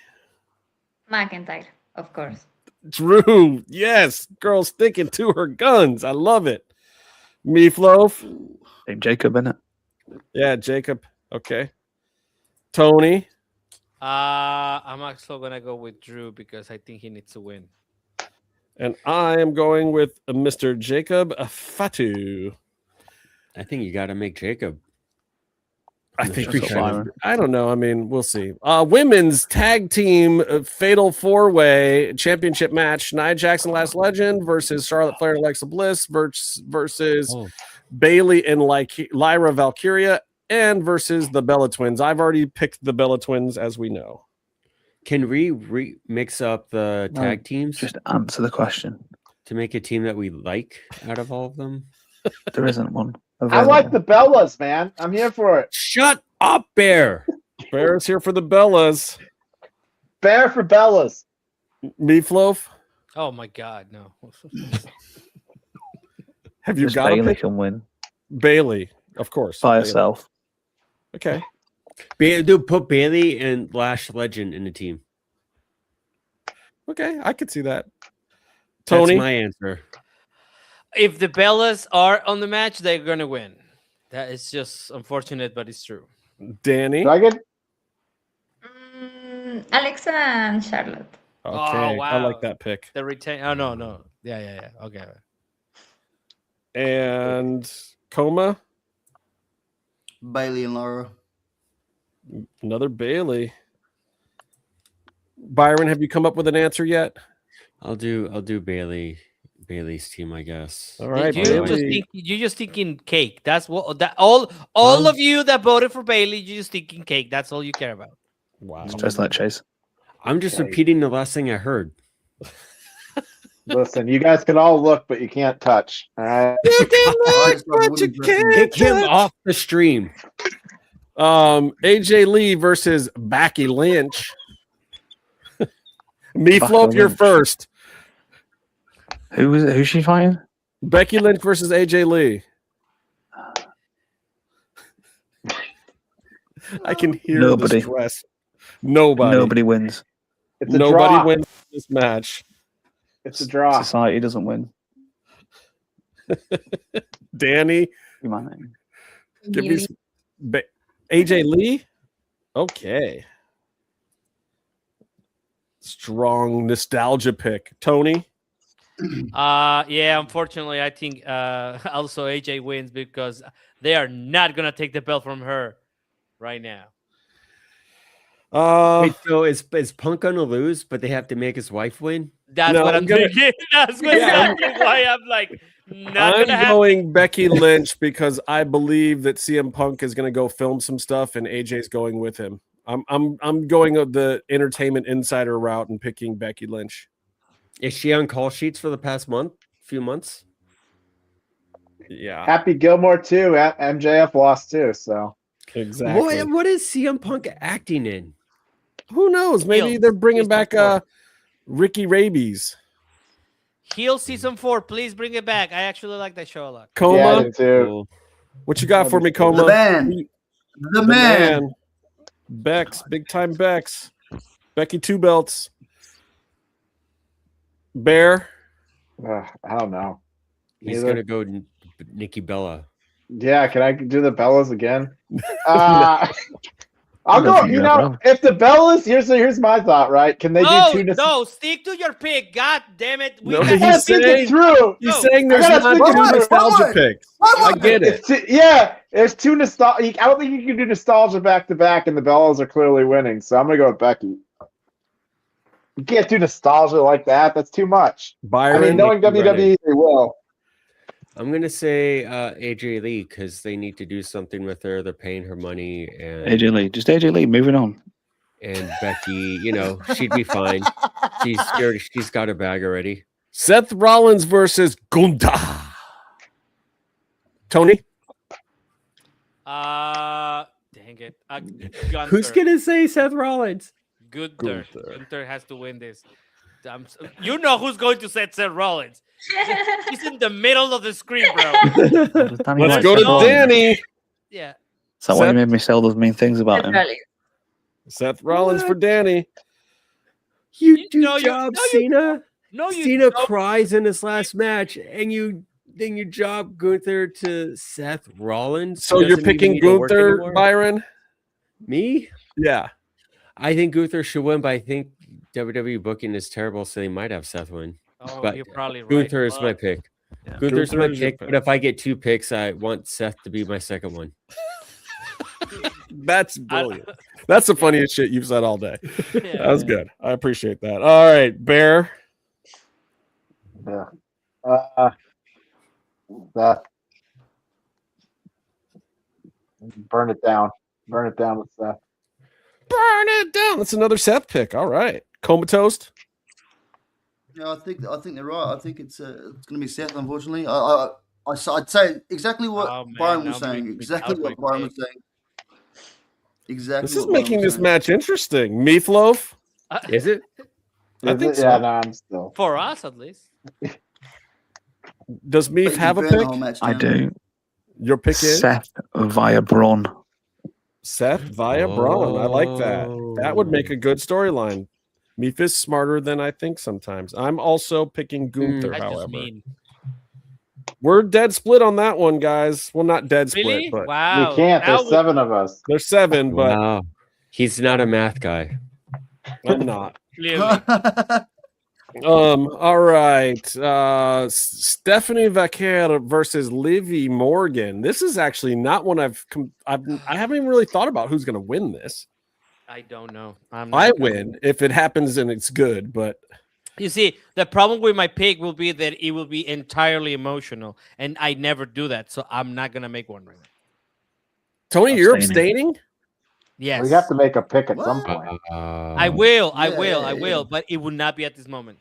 McIntyre, of course. Drew. Yes. Girl sticking to her guns. I love it. Meefloaf. Hey, Jacob, innit? Yeah, Jacob. Okay. Tony. I'm actually gonna go with Drew because I think he needs to win. And I am going with Mr. Jacob Fatu. I think you got to make Jacob. I think we should. I don't know. I mean, we'll see. Women's tag team fatal 4-way championship match: Nia Jackson, Last Legend versus Charlotte Flair and Alexa Bliss versus Bailey and Lyra Valkyria, and versus the Bella Twins. I've already picked the Bella Twins, as we know. Can we mix up the tag teams? Just answer the question. To make a team that we like out of all of them? There isn't one. I like the Bellas, man. I'm here for it. Shut up, Bear. Bear is here for the Bellas. Bear for Bellas. Meefloaf. Oh my God, no. Have you Just got Bailey a pick? can win Bailey, of course. by Bailey. herself. Okay. Put Bailey and Lash Legend in the team. Okay, I could see that. Tony. That's my answer. If the Bellas are on the match, they're gonna win. That is just unfortunate, but it's true. Dani. Dragon. Alexa and Charlotte. Okay, Oh, wow. I like that pick. The retain. Oh no. Yeah. Okay. And Coma. Bailey and Laura. Another Bailey. Byron, have you come up with an answer yet? I'll do Bailey's team, I guess. All right, you're just thinking cake. That's what all of you that voted for Bailey, you're just thinking cake. That's all you care about. Wow. It's just like Chase. I'm just repeating the last thing I heard. Listen, you guys can all look, but you can't touch. All right. You can look, but you can't Kick him touch. off the stream. AJ Lee versus Becky Lynch. Meefloaf, you're first. Who's she fighting? Becky Lynch versus AJ Lee. I can hear Nobody. the stress. Nobody wins. It's a Nobody draw. wins this match. It's a draw. Society doesn't win. Dani, Humanity. give me some AJ Lee. Okay. Strong nostalgia pick. Tony. Yeah, unfortunately, I think also AJ wins because they are not gonna take the belt from her right now. Wait, so is Punk gonna lose, but they have to make his wife win? That's No, what I'm I'm gonna- thinking. That's exactly why I'm like, not I'm gonna happen. going Becky Lynch because I believe that CM Punk is going to go film some stuff, and AJ's going with him. I'm going the entertainment insider route and picking Becky Lynch. Is she on call sheets for the past few months? Yeah, Happy Gilmore too. MJF lost too, so exactly. What is CM Punk acting in? Who knows? Maybe Heel. they're bringing Season back 4. Ricky Rabies. Heel season 4. Please bring it back. I actually like that show a lot. Coma. yeah, I do too. Cool. What you got for me, Coma? The man. The man. Bex, big time Bex. Becky Two Belts. Bear. I don't know. He's Either. gonna go Nikki Bella. Yeah, can I do the Bellas again? I'll go. think You you're know, wrong. if the Bellas, here's my thought. Right? Can they No, do two? no, stick to your pick. God damn it. No, I he's gotta think saying- it through. He's saying there's I gotta not think two it through. nostalgia What? picks. What? I get it. There's two nostalgia. I don't think you can do nostalgia back to back, and the Bellas are clearly winning. So I'm gonna go with Becky. You can't do nostalgia like that. That's too much. Byron. I mean, knowing Nikki WWE, they will. I'm gonna say AJ Lee because they need to do something with her. They're paying her money, and AJ Lee, just AJ Lee. Moving on. Becky, she'd be fine. She's got her bag already. Seth Rollins versus Gunther. Tony. Dang it. Gunther. Who's gonna say Seth Rollins? Gunther. Gunther has to win this. You know who's going to set Seth Rollins. He's in the middle of the screen, bro. Let's go to Dani. Yeah. Is that why you made me say all those mean things about him? Seth Rollins for Dani. You do No, you- job, no, you- Cena. No, you Cena don't. cries in his last match, and you job Gunther to Seth Rollins. So who you're doesn't even picking need to work Gunther, anymore? Byron? Me? Yeah. I think Gunther should win, but I think WWE booking is terrible, so they might have Seth win. Oh, But you're probably right. Gunther is my pick. Yeah. Gunther's Gunther my is your pick, pick. but if I get 2 picks, I want Seth to be my second one. That's brilliant. That's the funniest shit you've said all day. Yeah. That was good. I appreciate that. All right, Bear. Yeah. Burn it down. Burn it down with Seth. Burn it down. That's another Seth pick. All right. Comatose. Yeah, I think they're right. I think it's going to be Seth. Unfortunately, I'd say exactly what Oh, man, Byron was now saying. we- Exactly what now we- Byron was saying. Exactly. This is what Byron making was this saying. match interesting. Meefloaf. Is it? I think so. Yeah, no, I'm still. For us, at least. Does Meef But have a you burn the pick? whole match I down. do. Your pick is Seth via Braun. Seth via Braun. I like that. That would make a good storyline. Meef is smarter than I think sometimes. I'm also picking Gunther, That's just however. mean. We're dead split on that one, guys. Well, not dead split, Really? but Wow. We can't. Now There's 7 of us. there's 7, but Wow. He's not a math guy. I'm not. Clearly. All right. Stephanie Vaquer versus Livy Morgan. This is actually not one I haven't even really thought about who's going to win this. I don't know. I win if it happens and it's good, but You see, the problem with my pick will be that it will be entirely emotional, and I never do that, so I'm not gonna make one right now. Tony, you're Abstaining. abstaining? Yes, We have to make a pick at some point. I will, I Yeah. will, but it would not be at this moment.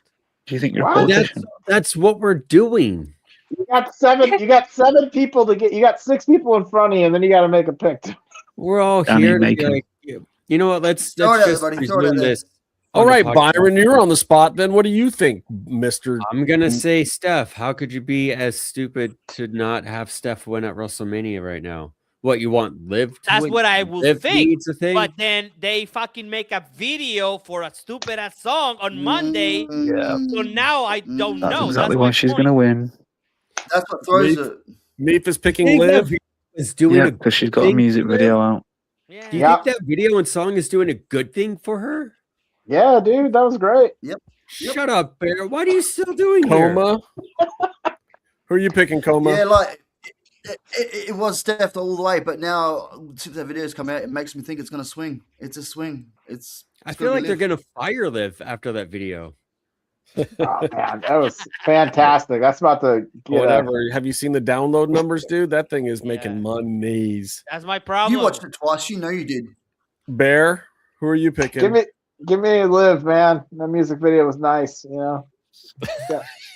Do you think you're a What? politician? That's what we're doing. You got 7. You got 7 people to get. You got 6 people in front of you, and then you got to make a pick. We're all Danny here to Macon. like, you know what? Let's Throw it out just there, buddy. Throw it out resume there. this. All on the right, podcast. Byron, you're on the spot. Then what do you think, Mister? I'm gonna say Steph. How could you be as stupid to not have Steph win at WrestleMania right now? What you want, Liv? To That's win? what I would Liv think. needs a thing. But then they fucking make a video for a stupid ass song on Monday. Yeah. So now I don't That's know. exactly That's why my she's point. going to win. That's what throws Meef, it. Meef is picking Think that Liv. video is doing Yeah, a because she's got a thing music for Liv? video out. Yeah. Do you Yeah. think that video and song is doing a good thing for her? Yeah, dude, that was great. Shut up, Bear. What are you still doing here? Coma. Who are you picking, Coma? Yeah, like it was Steph all the way, but now since the video's come out, it makes me think it's going to swing. It's a swing. I feel like they're gonna fire Liv after that video. Oh man, that was fantastic. That's about to get whatever. Have you seen the download numbers, dude? That thing is making monies. That's my problem. You watched it twice. You know you did. Bear, who are you picking? Give me Liv, man. That music video was nice, you know.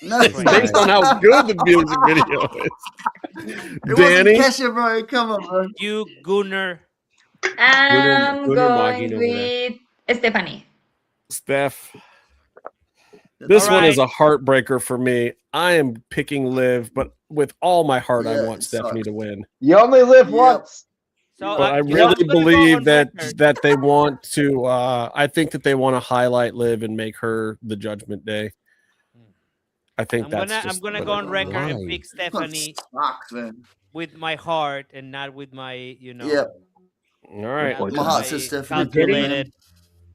No, it's based on how good the music video is. Danny, Kesha, bro. Come on, bro. You Gunner. I'm going with Stephanie. Steph. This one is a heartbreaker for me. I am picking Liv, but with all my heart, I want Stephanie to win. You only live once. So, but I really believe that they want to. I think that they want to highlight Liv and make her the Judgment Day. I think I'm gonna go on record and pick Stephanie with my heart and not with my, Yeah. All right. My heart says Stephanie.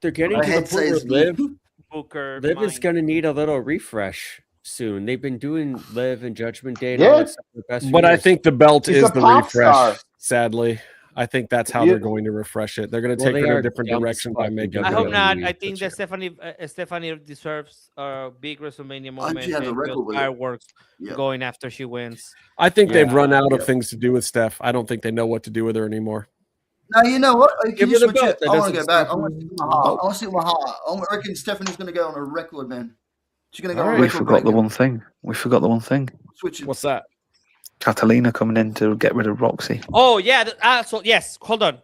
They're getting to the point where Liv is going to need a little refresh soon. They've been doing Liv and Judgment Day. And all that stuff for the past few But I years. think the belt She's is a the pop refresh. star. Sadly, I think that's how they're going to refresh it. They're going to take her in a different direction by making. I hope not. I think that Stephanie deserves a big WrestleMania moment she has a and record with it. fireworks going after she wins. I think they've run out of things to do with Steph. I don't think they know what to do with her anymore. No, you know what? Can Give you her the switch belt. it? I want to go back. I want to see my heart. I want to see my heart. I reckon Stephanie's going to go on a record, man. She's going to go on a We record. forgot the one thing. We forgot the one thing. Switch it. What's that? Catalina coming in to get rid of Roxy. Oh yeah. So yes, hold on.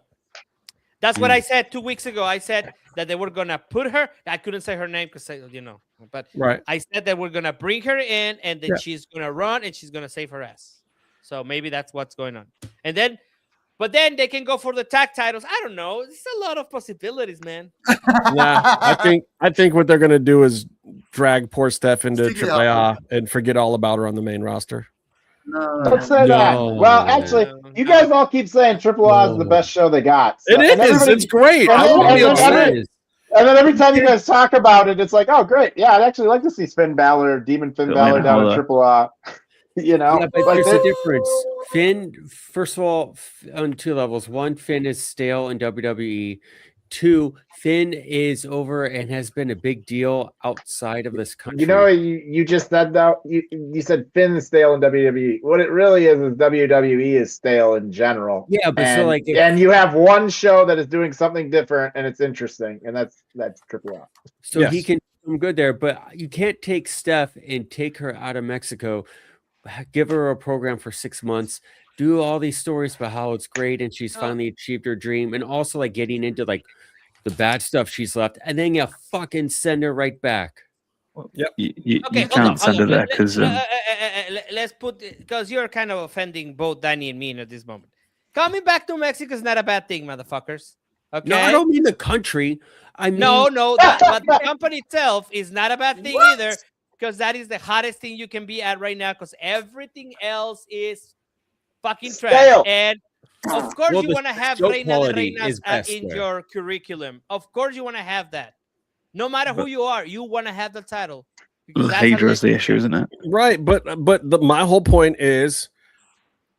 That's what I said 2 weeks ago. I said that they were gonna put her. I couldn't say her name because but right. I said that we're gonna bring her in and then she's gonna run and she's gonna save her ass. So maybe that's what's going on. But then they can go for the tag titles. I don't know. There's a lot of possibilities, man. Yeah, I think what they're gonna do is drag poor Steph into AAA and forget all about her on the main roster. No. Don't say that. Well, actually, you guys all keep saying Triple A is the best show they got. So, It is. It's great. I won't be upset. And then every time you guys talk about it, it's like, oh, great. Yeah, I'd actually like to see Demon Finn Balor down in Triple A. You know? Yeah, but like there's a difference. Finn, first of all, on two levels. One, Finn is stale in WWE. Two, Finn is over and has been a big deal outside of this country. You know, you just said that. You said Finn is stale in WWE. What it really is WWE is stale in general. Yeah, but and you have one show that is doing something different and it's interesting, and that's Triple A. So he can do good there, but you can't take Steph and take her out of Mexico, give her a program for 6 months, do all these stories about how it's great and she's finally achieved her dream, and also like getting into like the bad stuff she's left, and then you fucking send her right back. Yep. You can't send her there because let's put, because you're kind of offending both Dani and me at this moment. Coming back to Mexico is not a bad thing, motherfuckers. Okay. No, I don't mean the country. I mean but the company itself is not a bad thing either, because that is the hottest thing you can be at right now, because everything else is fucking trash. And of course you want to have Reina de Reinas in your curriculum. Of course you want to have that. No matter who you are, you want to have the title. Hydra is the issue, isn't it? Right, but my whole point is,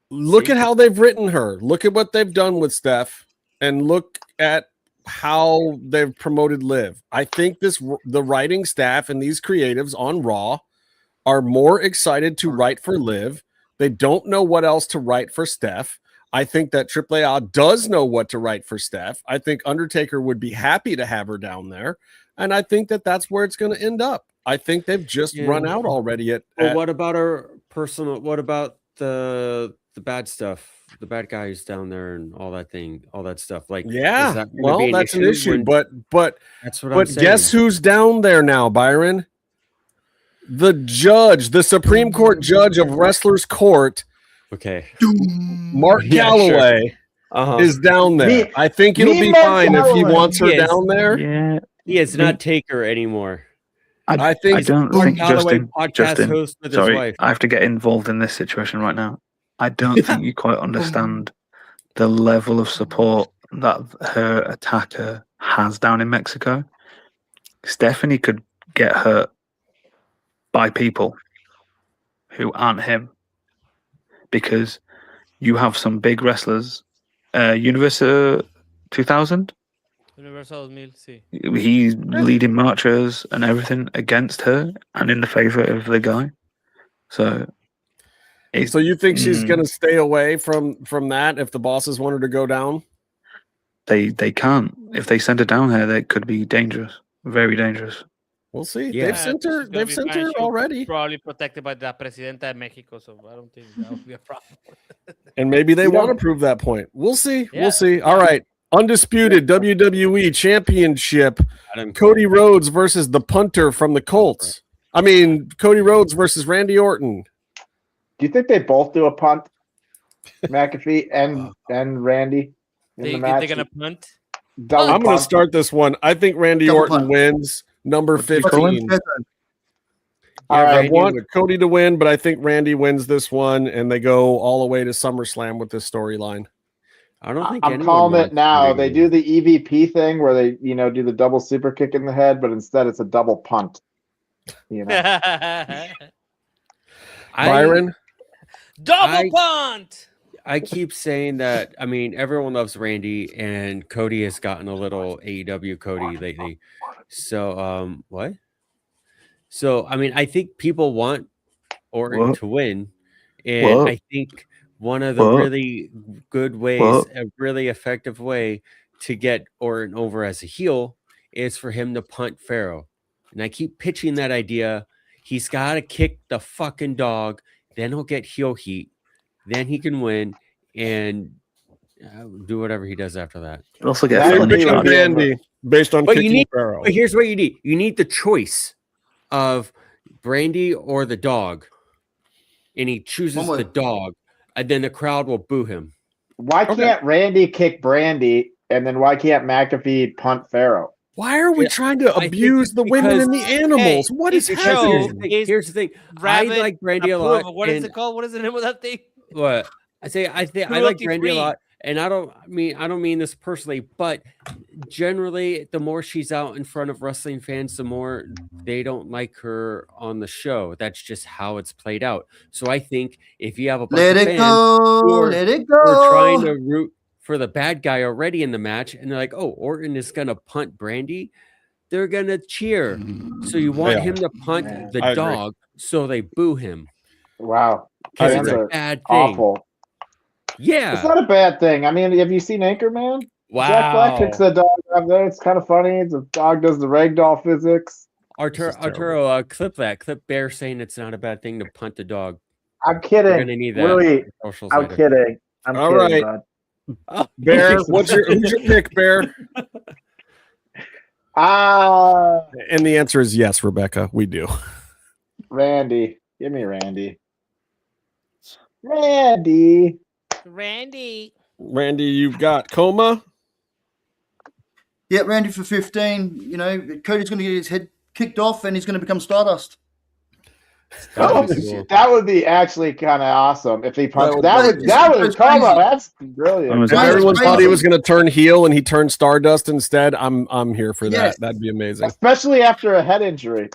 look at how they've written her. Look at what they've done with Steph, and look at how they've promoted Liv. I think the writing staff and these creatives on Raw are more excited to write for Liv. They don't know what else to write for Steph. I think that AAA does know what to write for Steph. I think Undertaker would be happy to have her down there, and I think that that's where it's going to end up. I think they've just run out already. What about her personal? What about the bad stuff? The bad guys down there and all that stuff. Like, that's an issue. But that's what I'm saying. Guess who's down there now, Byron? The judge, the Supreme Court judge of Wrestlers Court. Okay. Mark Calloway is down there. I think it'll be fine if he wants her down there. Yeah. He is not Taker anymore. I think Justin, host with sorry, his wife. I have to get involved in this situation right now. I don't think you quite understand the level of support that her attacker has down in Mexico. Stephanie could get hurt by people who aren't him, because you have some big wrestlers. Universe 2000? Universal 2000, sí. He's leading marchers and everything against her and in the favor of the guy. So you think she's going to stay away from that if the bosses want her to go down? They can't. If they send her down here, that could be dangerous. Very dangerous. We'll see. Yeah. They've sent her. They've sent her already. Probably protected by the Presidenta de Mexico, so I don't think that would be a problem. And maybe they want to prove that point. We'll see. Yeah. We'll see. All right. Undisputed WWE Championship. Cody Rhodes versus the punter from the Colts. I mean, Cody Rhodes versus Randy Orton. Do you think they both do a punt? McAfee and Randy in the match? They're going to punt? I'm going to start this one. I think Randy Orton wins. Number 15. I want Cody to win, but I think Randy wins this one, and they go all the way to SummerSlam with this storyline. I don't think I'm calling it now. They do the EVP thing where they, do the double super kick in the head, but instead it's a double punt. Byron? Double punt! I keep saying that. I mean, everyone loves Randy, and Cody has gotten a little AEW Cody lately. So, what? So, I mean, I think people want Orton to win, and I think one of the really good ways, a really effective way to get Orton over as a heel is for him to punt Pharaoh. And I keep pitching that idea. He's got to kick the fucking dog, then he'll get heel heat, then he can win and do whatever he does after that. Also get Randy based on kicking Pharaoh. But here's what you need. You need the choice of Brandy or the dog. And he chooses the dog, and then the crowd will boo him. Why can't Randy kick Brandy, and then why can't McAfee punt Pharaoh? Why are we trying to abuse the women and the animals? What is happening? Here's the thing. I like Brandy a lot. What is it called? What is the name of that thing? What? I like Brandy a lot. And I don't mean this personally, but generally, the more she's out in front of wrestling fans, the more they don't like her on the show. That's just how it's played out. So I think if you have a bunch of fans who are trying to root for the bad guy already in the match, and they're like, "Oh, Orton is gonna punt Brandy," they're gonna cheer. So you want him to punt the dog, so they boo him. Wow, because it's a bad thing. Awful. Yeah, it's not a bad thing. I mean, have you seen Anchorman? Wow, Jack Black kicks the dog out there. It's kind of funny. The dog does the ragdoll physics. Arturo, clip Bear saying it's not a bad thing to punt the dog. I'm kidding. We're gonna need that. Really, I'm kidding. All right, bud. Bear, who's your pick, Bear? And the answer is yes, Rebecca. We do. Randy, give me Randy. Randy, you've got Coma. Yeah, Randy for 15. Cody's going to get his head kicked off, and he's going to become Stardust. That would be actually kind of awesome if he punched. That would Coma. That's brilliant. If everyone thought he was going to turn heel and he turned Stardust instead, I'm here for that. Yes. That'd be amazing, especially after a head injury.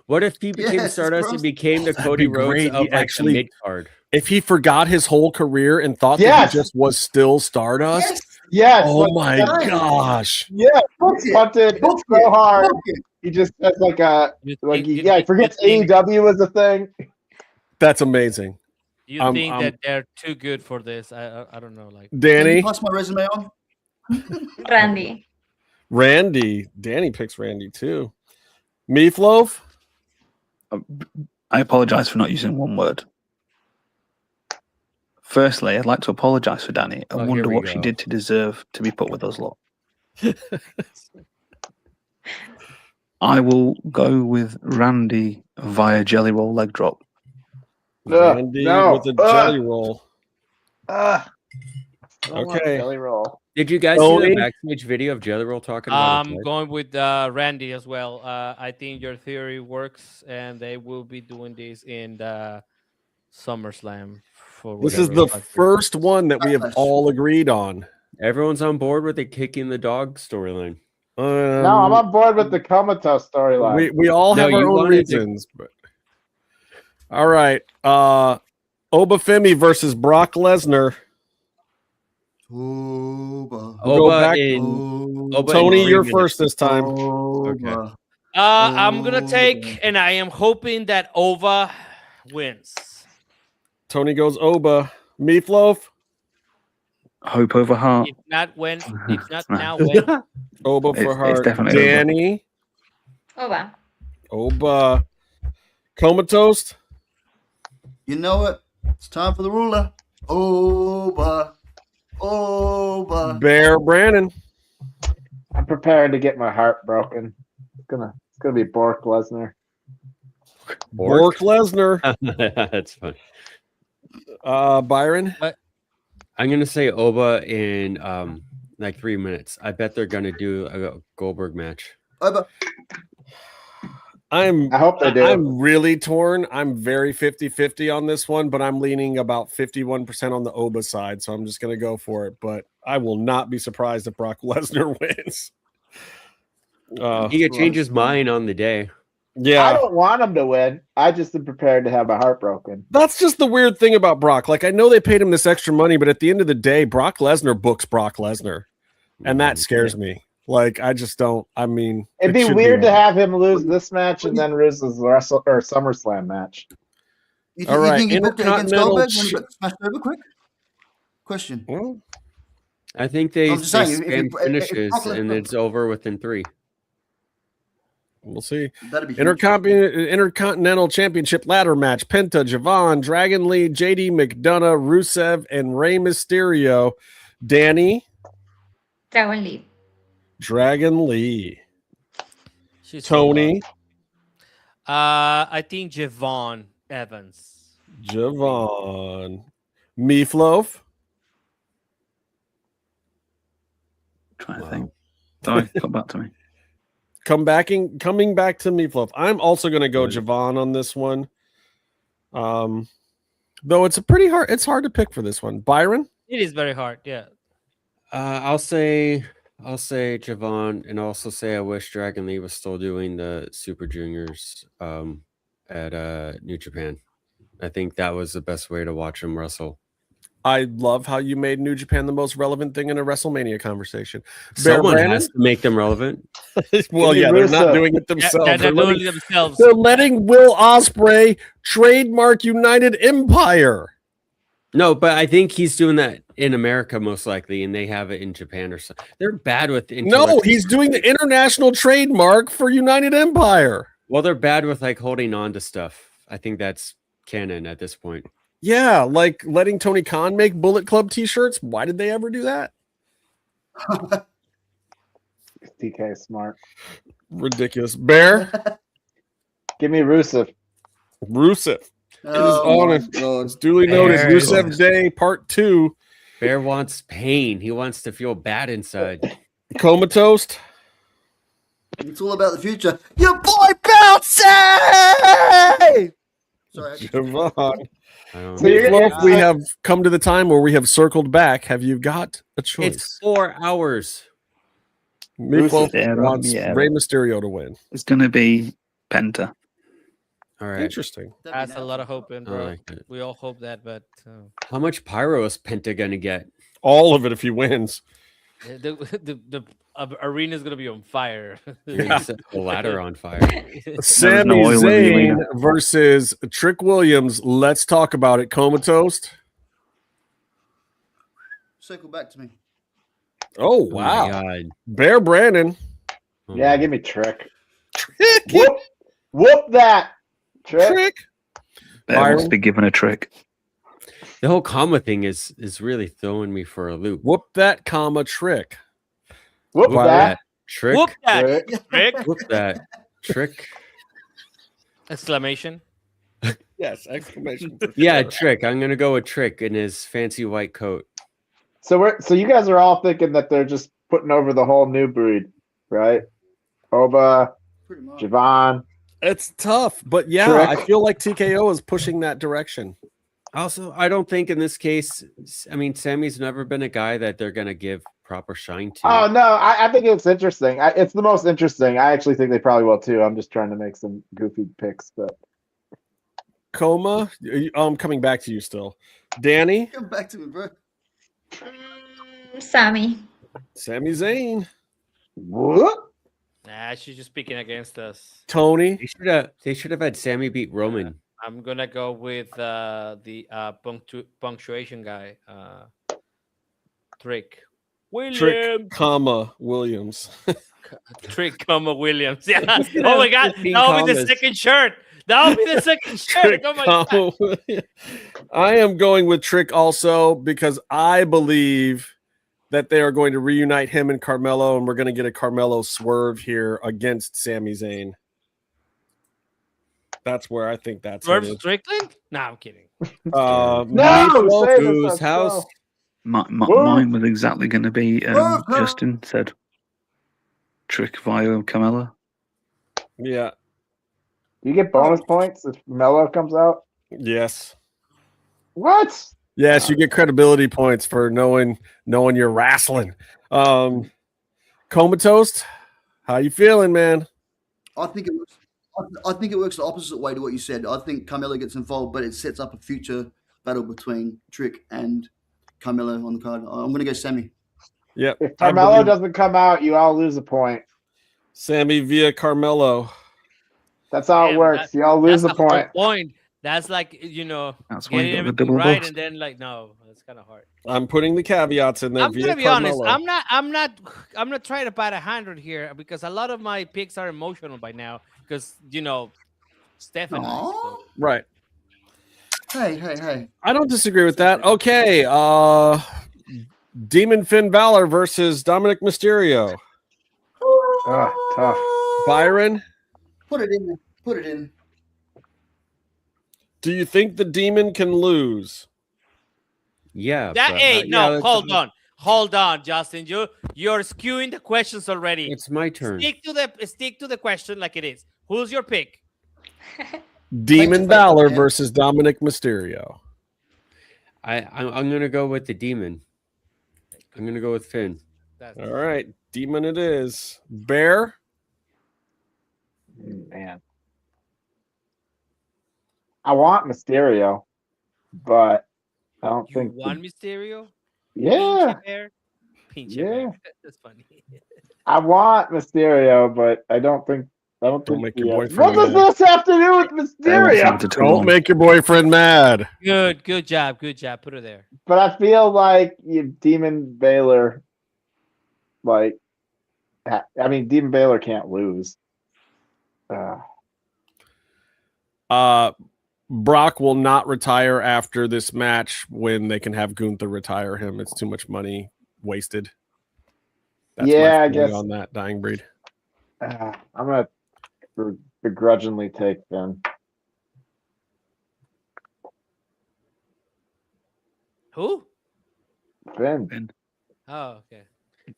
What if he became Stardust and became the Cody Rhodes of actually mid card? If he forgot his whole career and thought that he just was still Stardust? Yes. Oh my gosh. Yeah. Punted so hard. He just has he forgets AEW was a thing. That's amazing. You think that they're too good for this? I don't know. Like Dani, can you pass my resume on. Randy. Dani picks Randy too. Meefloaf. I apologize for not using one word. Firstly, I'd like to apologize for Dani. I wonder what she did to deserve to be put with us lot. I will go with Randy via jelly roll leg drop. Randy with a jelly roll. Okay. Jelly roll. Did you guys see the backstage video of Jelly Roll talking about it? I'm going with Randy as well. I think your theory works, and they will be doing this in the SummerSlam. This is the first one that we have all agreed on. Everyone's on board with the kicking the dog storyline. No, I'm on board with the Comatose storyline. We all have our own reasons. But... All right. Obafemi versus Brock Lesnar. Oba in Tony, you're first this time. Okay. I'm gonna take, and I am hoping that Ova wins. Tony goes Oba. Meefloaf. Hope over heart. If not now, when? Oba for It's heart. definitely Oba. Dani. Oba. Oba. Comatose. You know what? It's time for the ruler. Oba. Bear Brandon. I'm prepared to get my heart broken. It's gonna be Brock Lesnar. Brock Lesnar. That's fun. Byron. I'm gonna say Oba in like 3 minutes. I bet they're gonna do a Goldberg match. Oba. I hope they do. I'm really torn. I'm very 50-50 on this one, but I'm leaning about 51% on the Oba side, so I'm just going to go for it. But I will not be surprised if Brock Lesnar wins. He could change his mind on the day. Yeah. I don't want him to win. I just am prepared to have my heart broken. That's just the weird thing about Brock. Like, I know they paid him this extra money, but at the end of the day, Brock Lesnar books Brock Lesnar, and that scares me. Like, I just don't. I mean, it'd be weird to have him lose this match and then lose his SummerSlam match. You think he booked it against Goldberg when he got smashed over quick? Question. Well, I think they I'm just saying, spam finishes and it's over within 3. We'll see. That'd be Intercontinental Championship ladder match. Penta, Javon, Dragon Lee, JD McDonough, Rusev, and Rey Mysterio. Dani. Dragon Lee. Dragon Lee. Tony. I think Javon Evans. Javon. Meefloaf. Trying to think. Sorry, come back to me. Coming back to Meefloaf. I'm also going to go Javon on this one. Though it's hard to pick for this one. Byron? It is very hard, yeah. I'll say Javon, and also say I wish Dragon Lee was still doing the Super Juniors at New Japan. I think that was the best way to watch him wrestle. I love how you made New Japan the most relevant thing in a WrestleMania conversation. Someone has to make them relevant. Well, yeah, they're not doing it themselves. Yeah, they're doing it themselves. They're letting Will Ospreay trademark United Empire. No, but I think he's doing that in America most likely, and they have it in Japan or something. They're bad with No, he's doing the international trademark for United Empire. Well, they're bad with like holding on to stuff. I think that's canon at this point. Yeah, like letting Tony Khan make Bullet Club t-shirts. Why did they ever do that? TK is smart. Ridiculous. Bear? Give me Rusev. Rusev. Oh, it is on it. It's duly noted. Rusev Day Part 2. Bear wants pain. He wants to feel bad inside. Comatose. It's all about the future. Your boy Bouncy! Sorry. Javon. So we have come to the time where we have circled back. Have you got a choice? It's 4 hours. Meefloaf wants Rey Mysterio to win. It's going to be Penta. All right. Interesting. That's a lot of hope in, bro. like it. We all hope that, but How much pyro is Penta going to get? All of it if he wins. the arena is gonna be on fire. The ladder on fire. Sami Zayn versus Trick Williams. Let's talk about it. Comatose. Circle back to me. Oh my wow. God. Bear Brandon. Yeah, give me Trick. Whoop that. Trick. Bear wants to be given a trick. The whole comma thing is really throwing me for a loop. Whoop that comma trick. Whoop that. Trick. Whoop that trick. Whoop that trick. Exclamation. Yes, exclamation. Yeah, Trick. I'm gonna go with Trick in his fancy white coat. So you guys are all thinking that they're just putting over the whole new breed, right? Oba, Javon. It's tough, but yeah, Trick. I feel like TKO is pushing that direction. Also, I don't think in this case, I mean, Sammy's never been a guy that they're gonna give proper shine to. Oh no, I think it's interesting. It's the most interesting. I actually think they probably will too. I'm just trying to make some goofy picks, but Coma, I'm coming back to you still. Dani, Come back to me, bro. Sami. Sami Zayn. What? Nah, she's just speaking against us. Tony. They should have had Sammy beat Roman. I'm gonna go with the punctuation guy, Trick Williams. Trick, comma Williams. Trick, comma Williams. Yeah. Oh my God, that'll be the second shirt. That'll be the second shirt. Trick, Oh my God. Williams. I am going with Trick also because I believe that they are going to reunite him and Carmelo, and we're going to get a Carmelo swerve here against Sami Zayn. That's where I think that's Swerve headed. Strickland? No, I'm kidding. Whose house? Mine was exactly going to be Justin said. Trick via Carmelo. Yeah. You get bonus points if Mello comes out? Yes. What? Yes, you get credibility points for knowing you're wrestling. Comatose, how you feeling, man? I think it works. I think it works the opposite way to what you said. I think Carmelo gets involved, but it sets up a future battle between Trick and Carmelo on the card. I'm going to go Sammy. Yep. If Carmelo doesn't come out, you all lose a point. Sammy via Carmelo. That's how it works. You all lose a point. That's like, That's why getting you got the everything double right, boost. and then like, no, it's kind of hard. I'm putting the caveats in there. I'm via gonna be Carmelo. honest. I'm not trying to bat 100 here because a lot of my picks are emotional by now because Stephen. So. Right. Hey. I don't disagree with that. Okay. Demon Finn Balor versus Dominic Mysterio. Tough. Byron. Put it in. Do you think the Demon can lose? Yeah. Hold on, Justin. You're skewing the questions already. It's my turn. Stick to the question like it is. Who's your pick? Demon Balor versus Dominic Mysterio. I'm gonna go with the Demon. I'm gonna go with Finn. All right, Demon it is. Bear. Man. I want Mysterio, but I don't think. You want Mysterio? Yeah. Pinche Yeah. bear. That's funny. I want Mysterio, but I don't think. Don't make your boyfriend What does mad. this have to do with Mysterio? Don't make your boyfriend mad. Good job. Put it there. But I feel like Demon Balor, Demon Balor can't lose. Brock will not retire after this match when they can have Gunther retire him. It's too much money wasted. That's I my feeling guess on that dying breed. I'm gonna begrudgingly take Finn. Who? Finn. Oh, okay.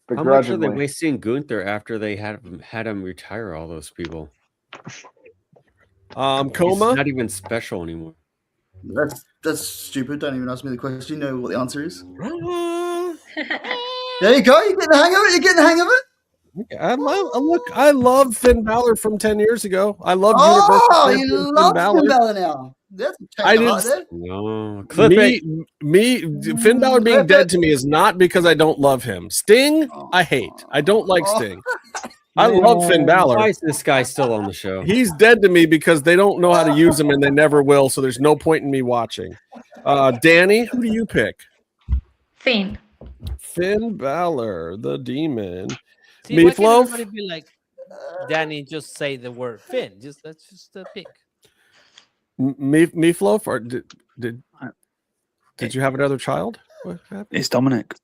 How much are they wasting Gunther after they had him retire all those people? Coma? He's not even special anymore. That's stupid. Don't even ask me the question. You know what the answer is. There you go. You're getting the hang of it. I love Finn Balor from 10 years ago. I love you love Finn Balor now. That's I didn't. there. No, Finn Balor being dead to me is not because I don't love him. Sting, I hate. I don't like Sting. I love Finn Balor. Why is this guy still on the show? He's dead to me because they don't know how to use him and they never will. So there's no point in me watching. Dani, who do you pick? Finn. Finn Balor, the Demon. See, why can't Meefloaf. everybody be like Dani? Just say the word Finn. That's just a pick. Meefloaf, or did you have another child? What happened? It's Dominic.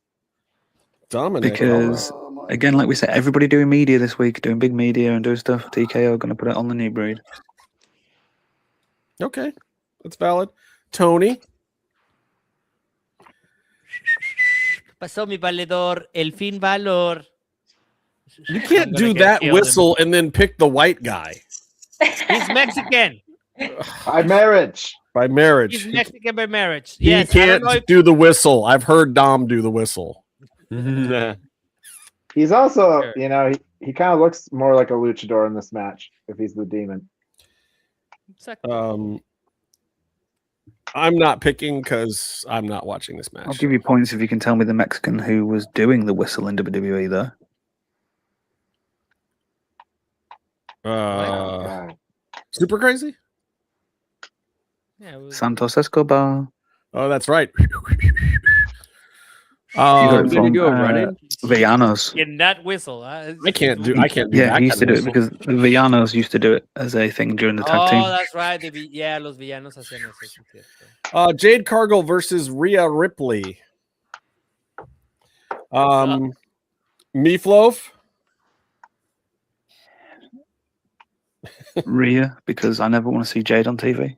Dominic, because again, like we said, everybody doing media this week, doing big media and doing stuff. TKO going to put it on the new breed. Okay, that's valid. Tony. Pasó mi valedor, el Finn Balor. You can't do that whistle and then pick the white guy. He's Mexican. By marriage. By marriage. He's Mexican by marriage. He Yes, can't do the whistle. I've heard Dom do the whistle. He's also, he kind of looks more like a luchador in this match if he's the Demon. I'm not picking because I'm not watching this match. I'll give you points if you can tell me the Mexican who was doing the whistle in WWE, though. Super Crazy? Yeah, Santos Escobar. Oh, that's right. You got it from Villanos. In that whistle. I can't do Yeah, that he used to kind do of it because the Villanos used to do it as a thing during the tag team. Oh, that's right. Los villanos hacían eso. Sí, cierto. Jade Cargill versus Rhea Ripley. Meefloaf. Rhea, because I never want to see Jade on TV.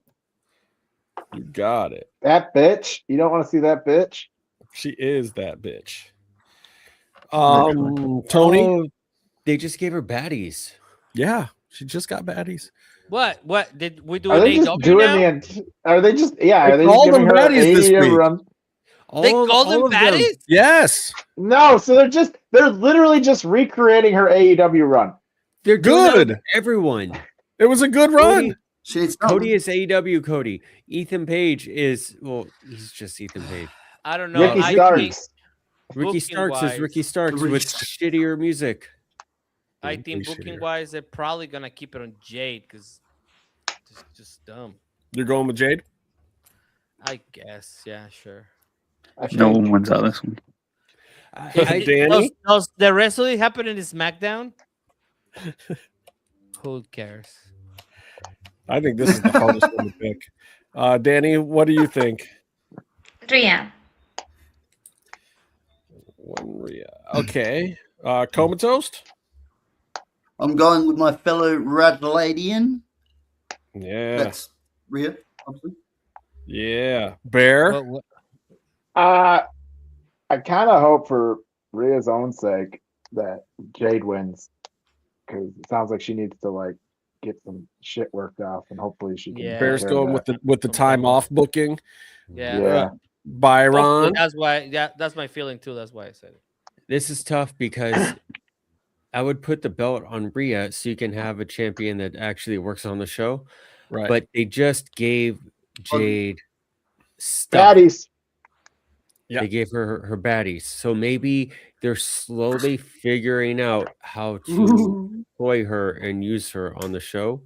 You got it. That bitch. You don't want to see that bitch. She is that bitch. Tony. Oh, they just gave her baddies. Yeah, she just got baddies. What did we do? Are they just doing Are they just? Yeah, are they just giving her baddies this week? run? They called them baddies? Yes. No, so they're literally just recreating her AEW run. They're good. Everyone. It was a good run. Cody is AEW Cody. Ethan Page is he's just Ethan Page. I don't know. Ricky Starks. Ricky Starks is Ricky Starks with shittier music. I think booking wise, they're probably gonna keep it on Jade because just dumb. You're going with Jade? I guess, yeah, sure. No one wins out of this one. Dani? Does the wrestling happen in the SmackDown? Who cares? I think this is the hardest one to pick. Dani, what do you think? Rhea. One Rhea. Okay. Comatose? I'm going with my fellow Radladian. Yeah. That's Rhea, obviously. Yeah. Bear? I kind of hope for Rhea's own sake that Jade wins, because it sounds like she needs to get some shit worked off, and hopefully she can. Yeah. Bear's going with the time off booking. Yeah. Byron. That's why. Yeah, that's my feeling too. That's why I said it. This is tough because I would put the belt on Rhea so you can have a champion that actually works on the show. Right. But they just gave Jade stuff. Baddies. Yeah. They gave her baddies. So maybe they're slowly figuring out how to employ her and use her on the show.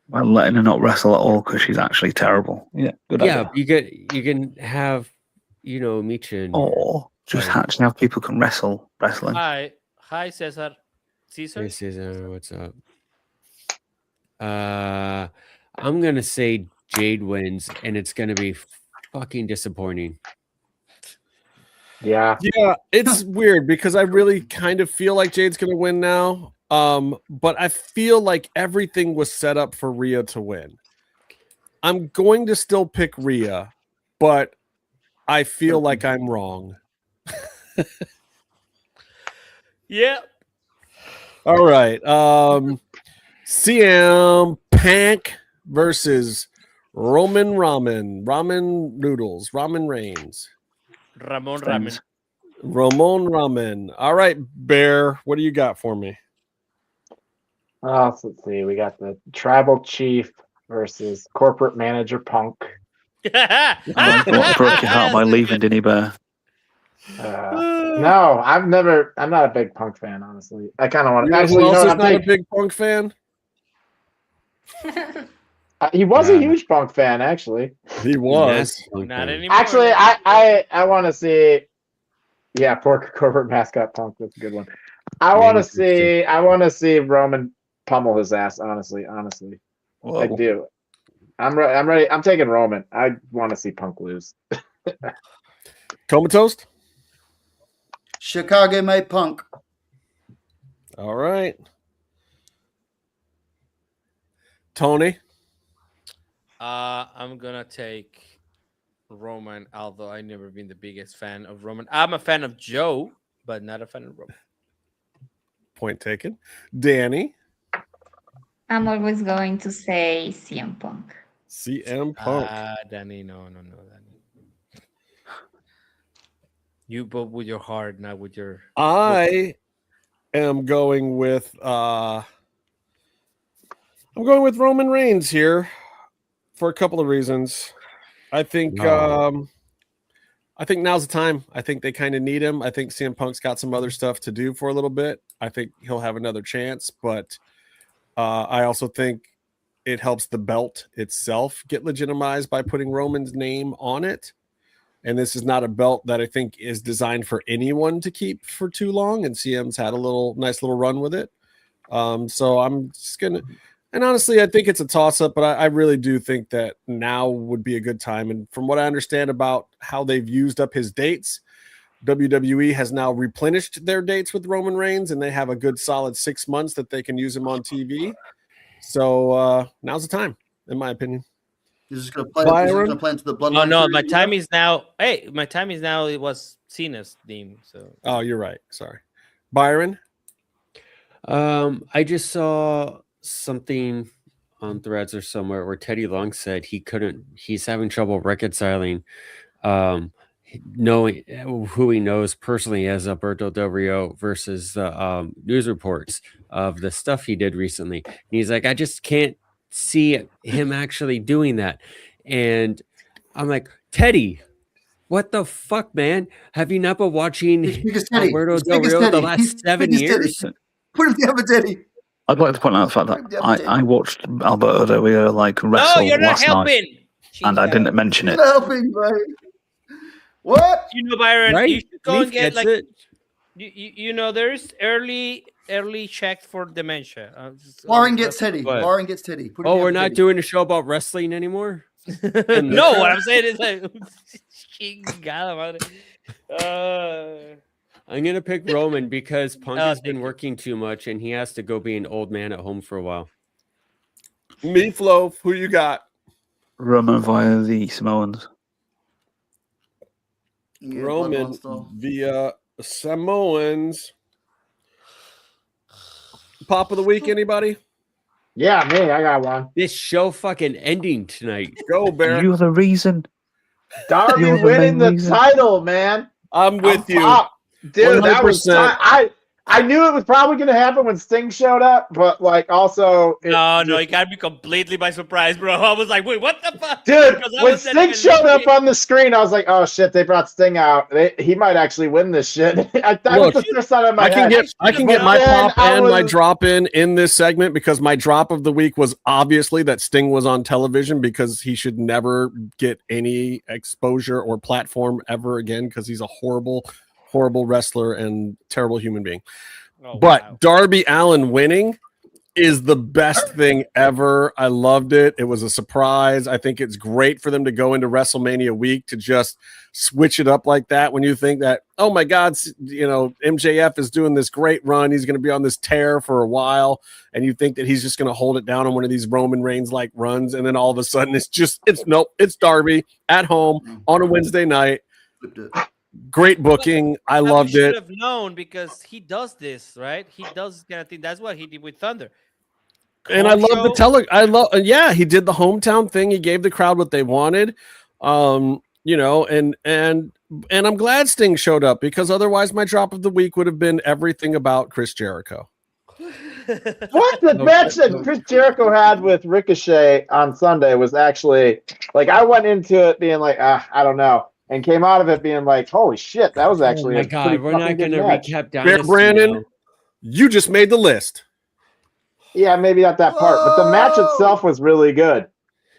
Well, letting her not wrestle at all because she's actually terrible. Yeah, good idea. You can have Micha and just hatching how people can wrestling. Hi, Cesar. Caesar. Hey Cesar, what's up? I'm gonna say Jade wins, and it's gonna be fucking disappointing. Yeah, it's weird because I really kind of feel like Jade's gonna win now. But I feel like everything was set up for Rhea to win. I'm going to still pick Rhea, but I feel like I'm wrong. Yeah. All right. CM Punk versus Roman Reigns. Ramon Ramen. All right, Bear, what do you got for me? Let's see. We got the Tribal Chief versus Corporate Manager Punk. Broke your heart by leaving, didn't he, Bear? No, I'm not a big Punk fan, honestly. I kind of want to. Actually, who else is not a big Punk fan? He was a huge Punk fan, actually. He was. Not anymore. Actually, I want to see. Yeah, poor corporate mascot Punk. That's a good one. I want to see Roman pummel his ass. Honestly, Whoa. I do. I'm ready. I'm taking Roman. I want to see Punk lose. Comatose? Chicago made Punk. All right. Tony? I'm gonna take Roman, although I've never been the biggest fan of Roman. I'm a fan of Joe, but not a fan of Roman. Point taken. Dani? I'm always going to say CM Punk. CM Punk. Dani, no, Dani. You vote with your heart, not with your. I am going with Roman Reigns here for a couple of reasons. I think now's the time. I think they kind of need him. I think CM Punk's got some other stuff to do for a little bit. I think he'll have another chance, but I also think it helps the belt itself get legitimized by putting Roman's name on it. And this is not a belt that I think is designed for anyone to keep for too long. And CM's had a nice little run with it. So I'm just going to, and honestly, I think it's a toss up, but I really do think that now would be a good time. And from what I understand about how they've used up his dates, WWE has now replenished their dates with Roman Reigns, and they have a good solid 6 months that they can use him on TV. So now's the time, in my opinion. He's just going to play into the bloodline. Oh no, my time is now. Hey, my time is now. It was Cena's theme. So. Oh, you're right. Sorry, Byron. I just saw something on Threads or somewhere where Teddy Long said he's having trouble reconciling knowing who he knows personally as Alberto Del Rio versus the news reports of the stuff he did recently. And he's like, I just can't see him actually doing that. And I'm like, Teddy, what the fuck, man? Have you not been watching Alberto Del Rio the last 7 years? Put him together, Teddy. I'd like to point out the fact that I watched Alberto Del Rio wrestle last night, and I didn't mention it. You're not helping, bro. What? Byron, right? you should go and get Leaf gets it. There's early checks for dementia. Warren gets Teddy. Warren gets Teddy. We're not doing a show about wrestling anymore? No, what I'm saying is like, I'm gonna pick Roman because Punk has been working too much, and he has to go be an old man at home for a while. Meefloaf, who you got? Roman via the Samoans. Yeah, Roman via Samoans. Pop of the week, anybody? Yeah, me. I got one. This show fucking ending tonight. Go, Bear. You're the reason. Darby winning the title, man. I'm with you. Dude, 100%. that was I knew it was probably going to happen when Sting showed up, but also no, it got me completely by surprise, bro. I was like, wait, what the fuck, dude? When Sting showed up on the screen, I was like, oh shit, they brought Sting out. He might actually win this shit. That was the first time in my head. I can get my pop and my drop in this segment because my drop of the week was obviously that Sting was on television because he should never get any exposure or platform ever again because he's a horrible wrestler and terrible human being. But Darby Allin winning is the best thing ever. I loved it. It was a surprise. I think it's great for them to go into WrestleMania week to just switch it up like that when you think that, oh my God, MJF is doing this great run. He's going to be on this tear for a while. And you think that he's just going to hold it down on one of these Roman Reigns like runs. And then all of a sudden it's Darby at home on a Wednesday night. Great booking. I loved it. Should have known because he does this, right? He does kind of thing. That's what he did with Thunder. And I love he did the hometown thing. He gave the crowd what they wanted. And I'm glad Sting showed up because otherwise my drop of the week would have been everything about Chris Jericho. What the match that Chris Jericho had with Ricochet on Sunday was actually I went into it being like, I don't know. And came out of it being like, holy shit, that was actually my God, we're not going to recap Dynasty. Brandon, you just made the list. Yeah, maybe not that part, but the match itself was really good.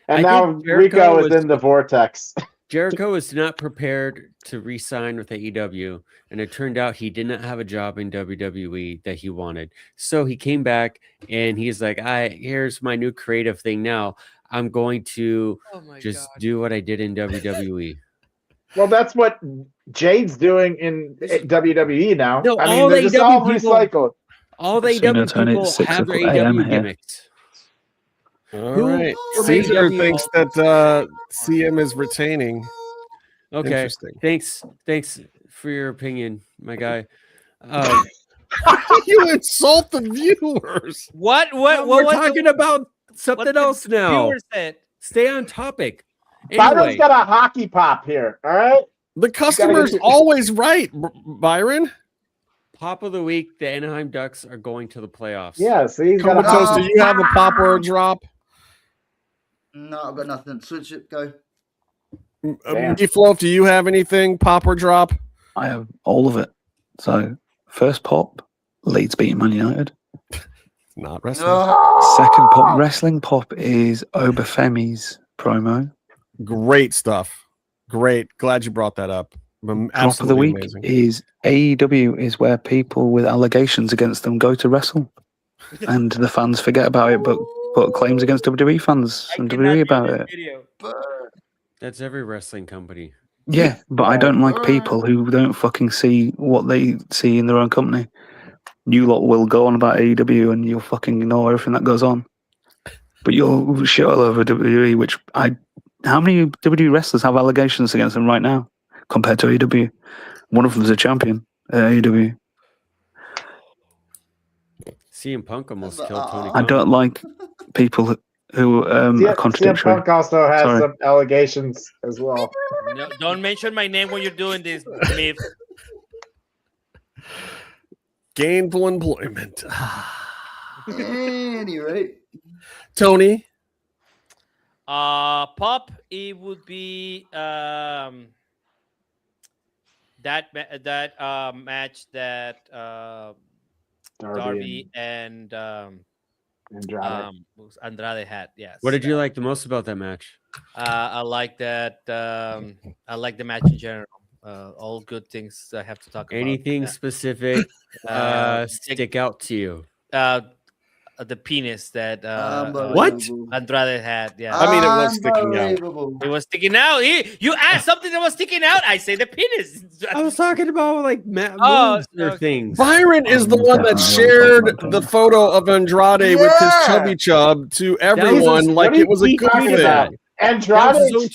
And now Rico is in the vortex. Jericho was not prepared to re-sign with AEW, and it turned out he did not have a job in WWE that he wanted. So he came back, and he's like, here's my new creative thing now. I'm going to do what I did in WWE. Well, that's what Jade's doing in WWE now. No, I mean, they're just all recycled. All the AEW people have their AEW gimmicks. All right. Caesar thinks that CM is retaining. Okay. Interesting. Thanks for your opinion, my guy. You insult the viewers. What we're talking about something else now. Stay on topic. Byron's Anyway, got a hockey pop here. All right. The customer's always right, Byron. Pop of the week: the Anaheim Ducks are going to the playoffs. Yeah. So he's got Comatose, do you have a pop or a drop? No, I've got nothing. Switch it. Go. Meefloaf, do you have anything? Pop or drop? I have all of it. So first pop, Leeds beating Man United. Not wrestling. Second pop, wrestling pop is Obafemi's promo. Great stuff. Great. Glad you brought that up. Drop of the week is AEW is where people with allegations against them go to wrestle, and the fans forget about it, but put claims against WWE fans and WWE about it. That's every wrestling company. Yeah, but I don't like people who don't fucking see what they see in their own company. You lot will go on about AEW and you'll fucking ignore everything that goes on. But you'll shit all over WWE, how many WWE wrestlers have allegations against them right now compared to AEW? One of them's a champion at AEW. CM Punk almost killed Tony I Khan. don't like people who are CM contradictory. Punk also has Sorry. some allegations as well. No, don't mention my name when you're doing this, Meef. Gainful employment. Anyway, Tony. Pop. It would be that match that Darby and Andrade had. Yes. What did you like the most about that match? I like that. I like the match in general. All good things I have to talk about. Anything specific stick out to you? The penis that what Andrade had. Yeah, I mean it was sticking out. It was sticking out. You asked something that was sticking out. I say the penis. I was talking about like moves or things. Byron is the one that shared the photo of Andrade with his chubby chub to everyone like it was a good thing. Andrade,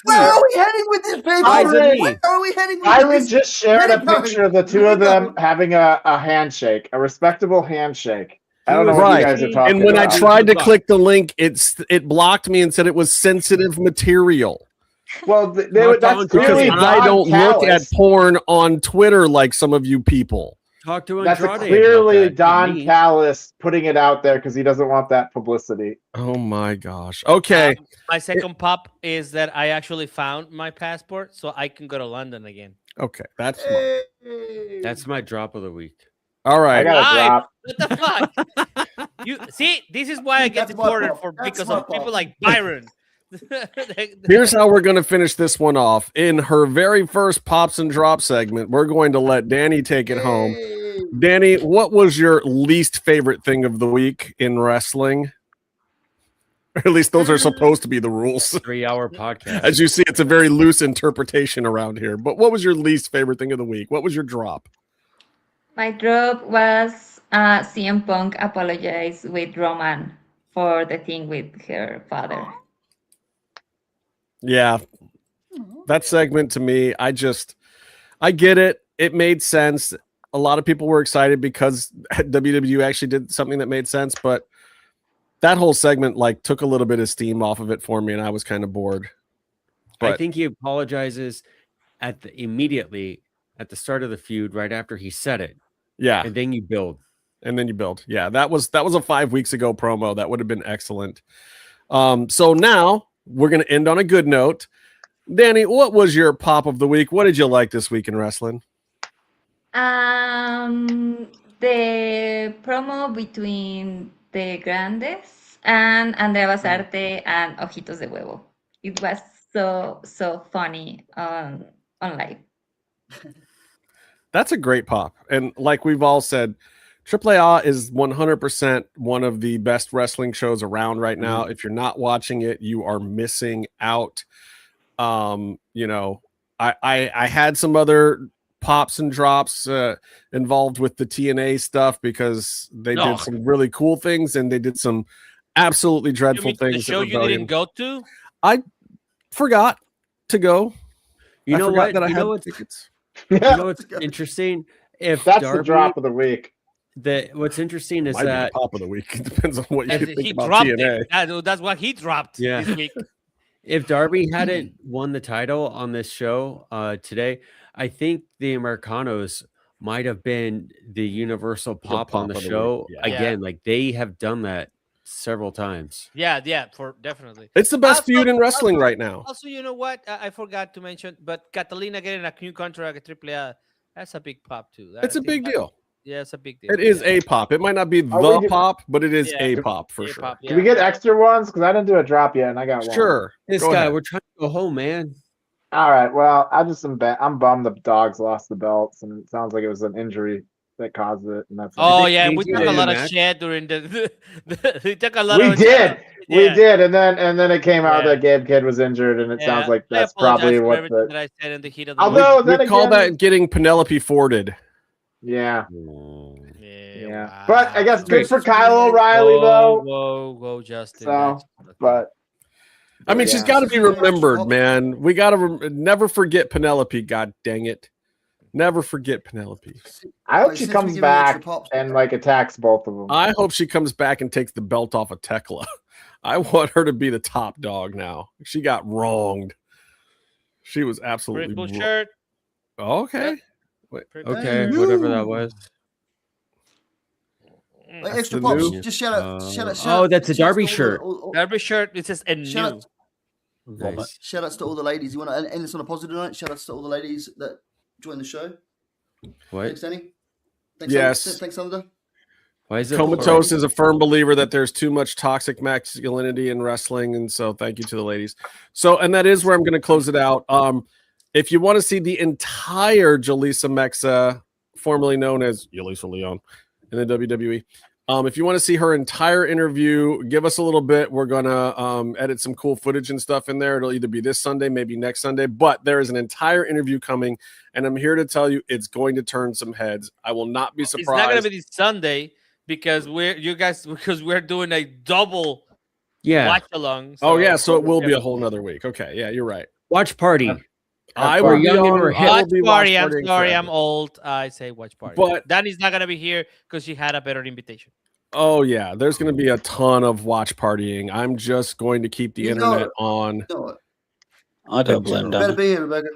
where are we heading with this, baby? Where are we heading with Byron this? just shared a picture of the two of them having a handshake, a respectable handshake. I don't know what you guys are talking and when about. I tried to click the link, it blocked me and said it was sensitive material. Well, that's clearly because I don't look at porn on Twitter like some of you people. Talk to That's Andrade. clearly Don Callis putting it out there because he doesn't want that publicity. Oh my gosh. Okay. My second pop is that I actually found my passport, so I can go to London again. Okay, that's smart. That's my drop of the week. All right. I got a drop. What the fuck? You see, this is why I get deported because of people like Byron. Here's how we're going to finish this one off. In her very first Pops and Drop segment, we're going to let Dani take it home. Dani, what was your least favorite thing of the week in wrestling? Or at least those are supposed to be the rules. 3-hour podcast. As you see, it's a very loose interpretation around here. But what was your least favorite thing of the week? What was your drop? My drop was CM Punk apologized with Roman for the thing with her father. Yeah, that segment to me, I get it. It made sense. A lot of people were excited because WWE actually did something that made sense, but that whole segment like took a little bit of steam off of it for me, and I was kind of bored. I think he apologizes immediately at the start of the feud, right after he said it. Yeah, and then you build. Yeah, that was a 5 weeks ago promo. That would have been excellent. So now we're going to end on a good note. Dani, what was your pop of the week? What did you like this week in wrestling? The promo between the Grandes and Andrea Basarte and Ojitos de Huevo. It was so funny on live. That's a great pop. And like we've all said, AAA is 100% one of the best wrestling shows around right now. If you're not watching it, you are missing out. I had some other pops and drops involved with the TNA stuff because they did some really cool things and they did some absolutely dreadful things. The show you didn't go to? I forgot to go. You know what? That I had tickets. You know what's interesting? If that's Darby, the drop of the week. What's interesting is Might be that the pop of the week. It depends on what you think about dropped TNA. it. That's what he dropped this week. If Darby hadn't won the title on this show today, I think the Americanos might have been the universal pop on the show again. Like they have done that several times. Yeah, for definitely. It's the best feud in wrestling right now. Also, you know what? I forgot to mention, but Catalina getting a new contract at AAA, that's a big pop too. It's a big deal. Yeah, it's a big deal. It is a pop. It might not be the pop, but it is a pop for sure. Can we get extra ones? Because I didn't do a drop yet, and I got one. Sure. This Go guy, ahead. we're trying to go home, man. All right. Well, I'm bummed the dogs lost the belts, and it sounds like it was an injury that caused it. And that's We took a lot of shit during we took a lot we of did. Yeah. We did, and then it came out that Gabe Kidd was injured, and it sounds like that's probably what that I said in the heat of the Although we call that getting Penelope Forded. Yeah. Wow. But I guess good for Kyle O'Reilly though. Whoa, Justin. So, but I mean, she's got to be remembered, man. We got to never forget Penelope. God dang it. Never forget Penelope. I hope she comes back and like attacks both of them. I hope she comes back and takes the belt off of Tekla. I want her to be the top dog now. She got wronged. She was absolutely Purple shirt. Okay. Okay, whatever that was. Like, extra pops. Just shout out. Oh, that's a Darby shirt. Darby shirt. It says and new. Nice. Shout outs to all the ladies. You want to end this on a positive note? Shout outs to all the ladies that joined the show. What? Thanks, Danny. Yes. Thanks, Thunder. Why is it Comatose is a firm believer that there's too much toxic masculinity in wrestling, and so thank you to the ladies. So, and that is where I'm going to close it out. If you want to see the entire Julissa Mexa, formerly known as Yulisa Leon in the WWE, if you want to see her entire interview, give us a little bit. We're going to edit some cool footage and stuff in there. It'll either be this Sunday, maybe next Sunday, but there is an entire interview coming, and I'm here to tell you it's going to turn some heads. I will not be surprised. It's not going to be this Sunday because we're doing a double watch along. So. So it will be a whole nother week. Okay, yeah, you're right. Watch party. I will young and we're watch hip. party. I'm sorry, I'm old. I say watch party. But Danny's not gonna be here because she had a better invitation. Oh yeah, there's going to be a ton of watch partying. I'm just going to keep the internet on. I don't blame Better Dan. be here, Rebecca.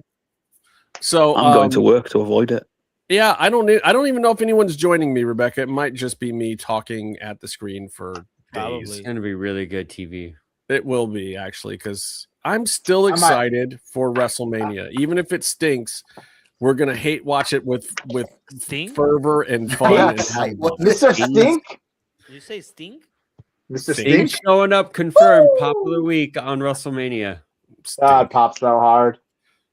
So I'm going to work to avoid it. Yeah, I don't even know if anyone's joining me, Rebecca. It might just be me talking at the screen for days. It's going to be really good TV. It will be actually because I'm still excited for WrestleMania, even if it stinks. We're gonna hate watch it with fervor and fun. Mr. Stink. Did you say stink? Mr. Stink Stink showing up, confirmed. Pop of the week on WrestleMania. God, pops so hard.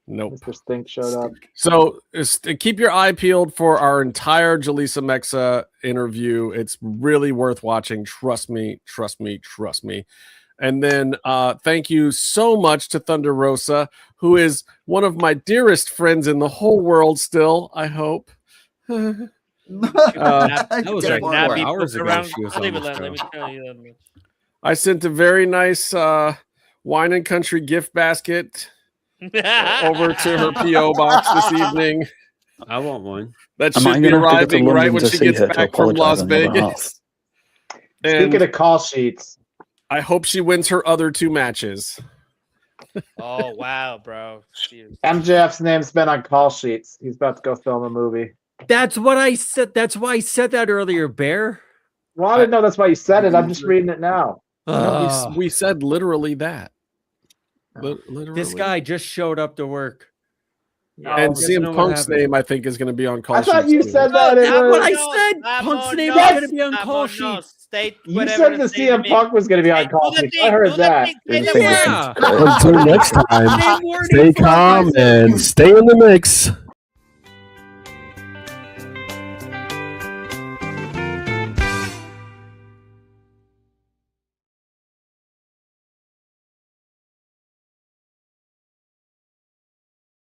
Nope. Mr. Stink showed up. So keep your eye peeled for our entire Julissa Mexa interview. It's really worth watching. Trust me. And then thank you so much to Thunder Rosa, who is one of my dearest friends in the whole world still, I hope. That was like 4 hours ago. She was on the Let show. me tell you that much. I sent a very nice wine and country gift basket over to her P.O. box this evening. I want one. That Am I should be gonna have to go to arriving right London when to she see gets her to back from apologise Las on your Vegas. Speaking And of call sheets, I hope she wins her other 2 matches. Oh wow, bro. Seriously. MJF's name's been on call sheets. He's about to go film a movie. That's what I said. That's why I said that earlier, Bear. Well, I didn't know that's why you said it. I'm just reading it now. No, we said literally that. Literally. This guy just showed up to work. And CM Punk's name, I think, is going to be on call I thought sheets, you too. said that. That's what I No, said. Vamos, Punk's name no. is going to be on call sheets. State You whatever said the say to CM me. Punk was going to be on Hey, call do the sheets. thing, I heard do the that. thing, say the Anything word. Yeah. Until next time, Same wording stay for calm myself. and stay in the mix.